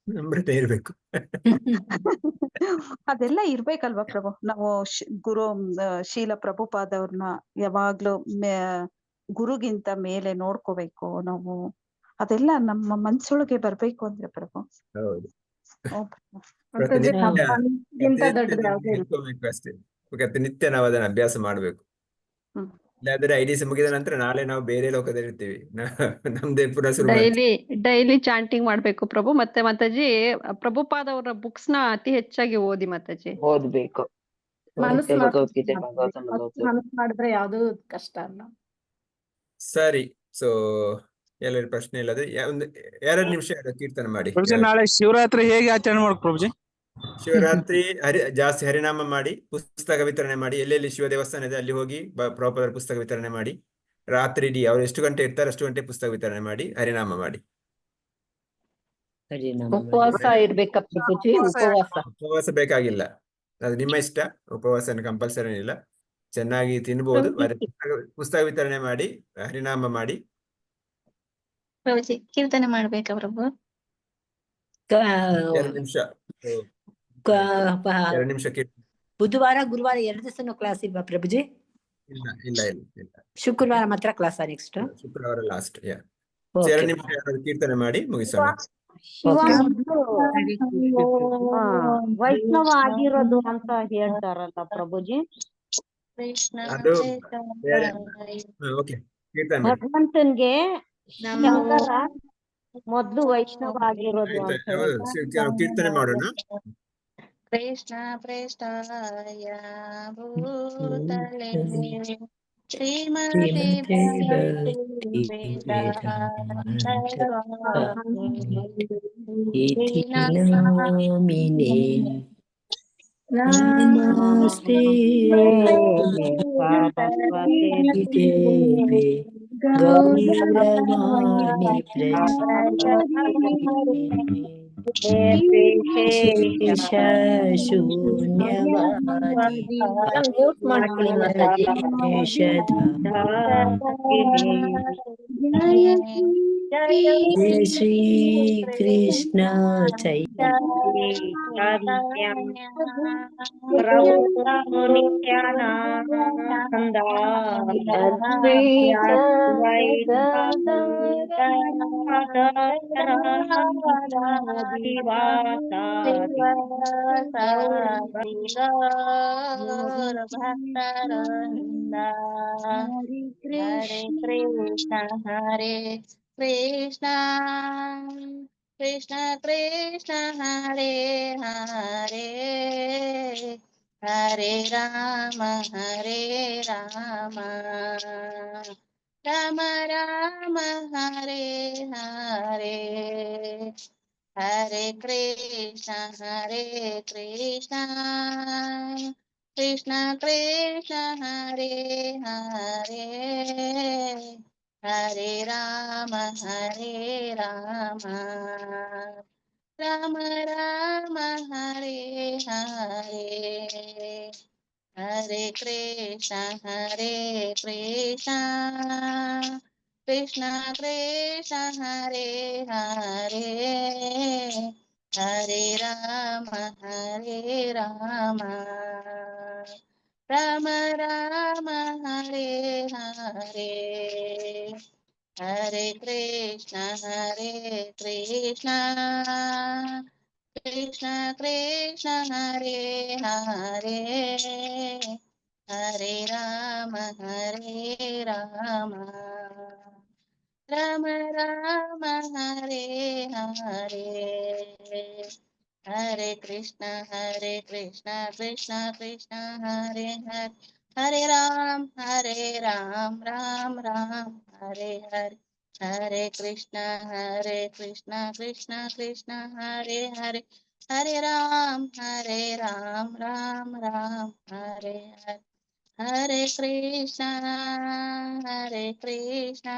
ನಮ್ರತೆ ಇರ್ಬೇಕು. ಅದೆಲ್ಲ ಇರ್ಬೇಕಲ್ವಾ ಪ್ರಭು? ನಾವು ಗುರು ಶೀಲ ಪ್ರಭುಪಾದವ್ರನ್ನ ಯಾವಾಗ್ಲೂ ಗುರುಗಿಂತ ಮೇಲೆ ನೋಡ್ಕೋಬೇಕು ನಾವು. ಅದೆಲ್ಲ ನಮ್ಮ ಮನ್ಸೊಳಗೆ ಬರ್ಬೇಕು ಅಂದ್ರೆ ಪ್ರಭು. ಹೌದು, ನಿತ್ಯ ನಾವು ಅದನ್ನ ಅಭ್ಯಾಸ ಮಾಡ್ಬೇಕು. ಇಲ್ಲಾಂದ್ರೆ IDC ಮುಗಿದ ನಂತರ ನಾಳೆ ನಾವು ಬೇರೆ ಲೋಕದಲ್ಲಿ ಇರ್ತೀವಿ. ನಮ್ದೇ ಪುನಃ ಶುರು ಡೈಲಿ ಚಾಂಟಿಂಗ್ ಮಾಡ್ಬೇಕು ಪ್ರಭು. ಮತ್ತೆ ಮಾತಾಜಿ, ಪ್ರಭುಪಾದ ಅವರ ಬುಕ್ಸ್ ನ ಅತಿ ಹೆಚ್ಚಾಗಿ ಓದಿ ಮಾತಾಜಿ. ಓದ್ಬೇಕು. ಮನಸ್ಸು ಭಗವದ್ಗೀತೆ, ಭಾಗವತ ಮಾಡಿದ್ರೆ ಯಾವ್ದು ಕಷ್ಟ ಅಲ್ಲ. ಸರಿ. ಸೊ ಎಲ್ಲರ ಪ್ರಶ್ನೆ ಇಲ್ಲದೆ ಒಂದು 2 ನಿಮಿಷ ಕೀರ್ತನೆ ಮಾಡಿ. ನಾಳೆ ಶಿವರಾತ್ರಿ ಹೇಗೆ ಆಚರಣೆ ಮಾಡ್ಬೇಕು ಪ್ರಭುಜಿ? ಶಿವರಾತ್ರಿ ಜಾಸ್ತಿ ಹರಿನಾಮ ಮಾಡಿ, ಪುಸ್ತಕ ವಿತರಣೆ ಮಾಡಿ. ಎಲ್ಲೆಲ್ಲಿ ಶಿವ ದೇವಸ್ಥಾನ ಇದೆ ಅಲ್ಲಿ ಹೋಗಿ ಪ್ರಾಪರ್ ಪುಸ್ತಕ ವಿತರಣೆ ಮಾಡಿ. ರಾತ್ರಿ ಇಡೀ ಅವ್ರು ಎಷ್ಟು ಗಂಟೆ ಇರ್ತಾರೆ ಅಷ್ಟು ಗಂಟೆ ಪುಸ್ತಕ ವಿತರಣೆ ಮಾಡಿ, ಹರಿನಾಮ ಮಾಡಿ. ಉಪವಾಸ ಇರ್ಬೇಕಾ ಪ್ರಭುಜಿ? ಉಪವಾಸ ಬೇಕಾಗಿಲ್ಲ, ಅದು ನಿಮ್ಮ ಇಷ್ಟ. ಉಪವಾಸ ಕಂಪಲ್ಸರಿ ಇಲ್ಲ, ಚೆನ್ನಾಗಿ ತಿನ್ಬಹುದು. ಪುಸ್ತಕ ವಿತರಣೆ ಮಾಡಿ, ಹರಿನಾಮ ಮಾಡಿ. ಪ್ರಭುಜಿ ಕೀರ್ತನೆ ಮಾಡ್ಬೇಕಾ ಪ್ರಭು? 2 ನಿಮಿಷ. 2 ನಿಮಿಷ ಬುಧವಾರ ಗುರುವಾರ 2 ದಿವಸನೂ ಕ್ಲಾಸ್ ಇಲ್ವಾ ಪ್ರಭುಜಿ? ಇಲ್ಲ. ಶುಕ್ರವಾರ ಮಾತ್ರ ಕ್ಲಾಸ್. ನೆಕ್ಸ್ಟ್ ಶುಕ್ರವಾರ ಲಾಸ್ಟ್. 2 ನಿಮಿಷ ಕೀರ್ತನೆ ಮಾಡಿ ಮುಗಿಸೋಣ. ವೈಷ್ಣವ ಆಗಿರೋದು ಅಂತ ಹೇಳ್ತಾರಲ್ಲ ಪ್ರಭುಜಿ. ಅದು ಭಗವಂತನ್ಗೆ ಶಂಕರ ಮೊದ್ಲು ವೈಷ್ಣವ ಆಗಿರೋದು ಅಂತ ಕೀರ್ತನೆ ಮಾಡೋಣ. ಕೃಷ್ಣ ಪ್ರೇಷ್ಠಾಯ ಭೂತಲೆ ಶ್ರೀಮತಿ ನಮಸ್ತೆ ದೇವಿ ಗೌರವಾಣಿ ಶೇಷ ಶೂನ್ಯವಾದಿ ಮಾಡ್ಕೊಳ್ಳಿ ಮಾತಾಜಿ. ಜಯ ಶ್ರೀ ಕೃಷ್ಣ ಚೈತನ್ಯ ಹರೇ ಕೃಷ್ಣ ಕೃಷ್ಣ ಕೃಷ್ಣ ಹರೇ ಹರೇ ಹರೇ ರಾಮ ರಾಮ ರಾಮ ಹರೇ ಹರೇ ಹರೇ ಕೃಷ್ಣ ಕೃಷ್ಣ ಕೃಷ್ಣ ಹರೇ ಹರೇ ಹರೇ ರಾಮ ರಾಮ ರಾಮ ಹರೇ ಹರೇ ಹರೇ ಕೃಷ್ಣ ಕೃಷ್ಣ ಕೃಷ್ಣ ಹರೇ ಹರೇ ಹರೇ ರಾಮ ರಾಮ ರಾಮ ಹರೇ ಹರೇ ಹರೇ ಕೃಷ್ಣ ಕೃಷ್ಣ ಕೃಷ್ಣ ಕೃಷ್ಣ ಹರೇ ಹರೇ ಹರೇ ರಾಮ ರಾಮ ರಾಮ ರಾಮ ಹರೇ ಹರೇ ಹರೇ ಕೃಷ್ಣ ಕೃಷ್ಣ ಕೃಷ್ಣ ಹರೇ ಹರೇ ಹರೇ ರಾಮ ರಾಮ ರಾಮ ಹರೇ ಹರೇ ಹರೇ ಕೃಷ್ಣ ಕೃಷ್ಣ ಕೃಷ್ಣ ಹರೇ ಹರೇ ಹರೇ ರಾಮ ರಾಮ ರಾಮ ಹರೇ ಹರೇ ಹರೇ ಕೃಷ್ಣ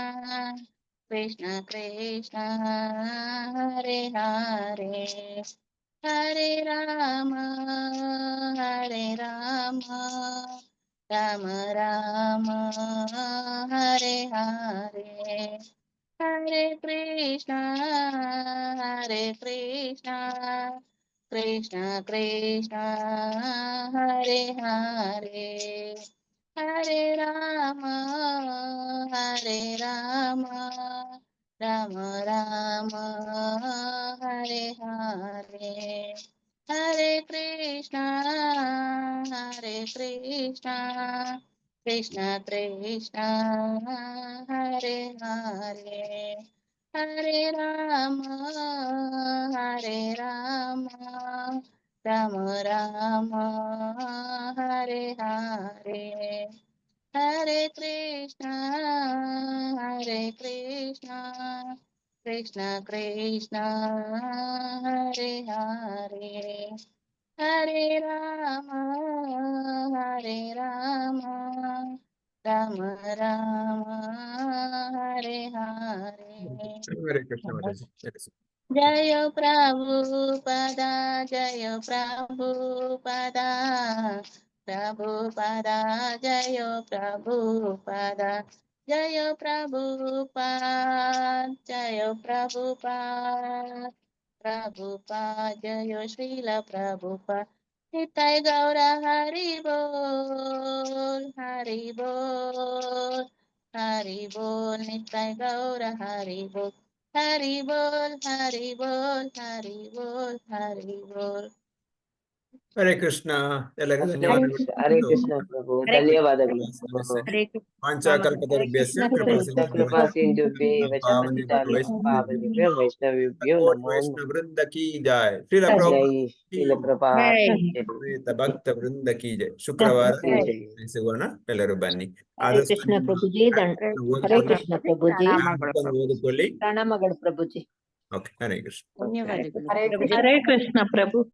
ಕೃಷ್ಣ ಕೃಷ್ಣ ಹರೇ ಹರೇ ಹರೇ ರಾಮ ರಾಮ ರಾಮ ಹರೇ ಹರೇ ಹರೇ ಕೃಷ್ಣ ಕೃಷ್ಣ ಕೃಷ್ಣ ಹರೇ ಹರೇ ಹರೇ ರಾಮ ರಾಮ ರಾಮ ಹರೇ ಹರೇ ಹರೇ ಕೃಷ್ಣ ಕೃಷ್ಣ ಕೃಷ್ಣ ಹರೇ ಹರೇ ಹರೇ ರಾಮ ರಾಮ ಹರೇ ಹರೇ ಹರೇ ಕೃಷ್ಣ ಕೃಷ್ಣ ಕೃಷ್ಣ ಹರೇ ಹರೇ ಹರೇ ರಾಮ ರಾಮ ಹರೇ ಹರೇ ಹರೇ ಕೃಷ್ಣ ಮಾತಾಜಿ. ಜಯ ಪ್ರಭುಪದ ಜಯ ಪ್ರಭುಪದ ಪ್ರಭುಪದ ಜಯ ಪ್ರಭುಪದ ಜಯ ಪ್ರಭುಪದ ಜಯ ಪ್ರಭುಪದ ಪ್ರಭುಪದ ಜಯ ಶ್ರೀಲ ಪ್ರಭುಪದ ನಿತಾಯ ಗೌರ ಹರಿ ಬೋಲ್ ಹರಿ ಬೋಲ್ ಹರಿ ಬೋಲ್ ನಿತಾಯ ಗೌರ ಹರಿ ಬೋಲ್ ಹರಿ ಬೋಲ್ ಹರಿ ಬೋಲ್ ಹರಿ ಬೋಲ್ ಹರಿ ಬೋಲ್. ಹರೇ ಕೃಷ್ಣ. ಎಲ್ಲರಿಗೂ ಹರೇ ಧನ್ಯವಾದಗಳು. ಹರೇ ಕೃಷ್ಣ ಪ್ರಭು, ಧನ್ಯವಾದಗಳು ಪ್ರಭು. ವಾಂಚಾಕಲ್ಪತರುಭ್ಯಸ್ಯ ಕೃಪಾ ಸಿಂಧುಭ್ಯೋ ವಚ ಪತಿತಾನಾಂ ಪಾವನೇಭ್ಯೋ ವೈಷ್ಣವೇಭ್ಯೋ ನಮೋ ನಮಃ. ವೃಂದ ಕಿ ಜೈ. ಶ್ರೀಲ ಜೈ ಪ್ರಭುಪಾದ ಶ್ರೀಲ ಪ್ರಭುಪಾದ ಶ್ರೀತ ಭಕ್ತ ವೃಂದ ಕಿ ಜೈ. ಶುಕ್ರವಾರ ಜೈ. ಸಿಗೋಣ. ಎಲ್ಲರೂ ಬನ್ನಿ. ಹರೇ ಆದಷ್ಟು ಕೃಷ್ಣ ಪ್ರಭುಜಿ ಹರೇ ಕೃಷ್ಣ ಪ್ರಭುಜಿ ಓದಿಕೊಳ್ಳಿ. ಪ್ರಣಾಮಗಳು ಪ್ರಭುಜಿ. ಓಕೆ. ಹರೇ ಕೃಷ್ಣ. ಧನ್ಯವಾದಗಳು ಹರೇ ಪ್ರಭುಜಿ. ಕೃಷ್ಣ ಪ್ರಭು.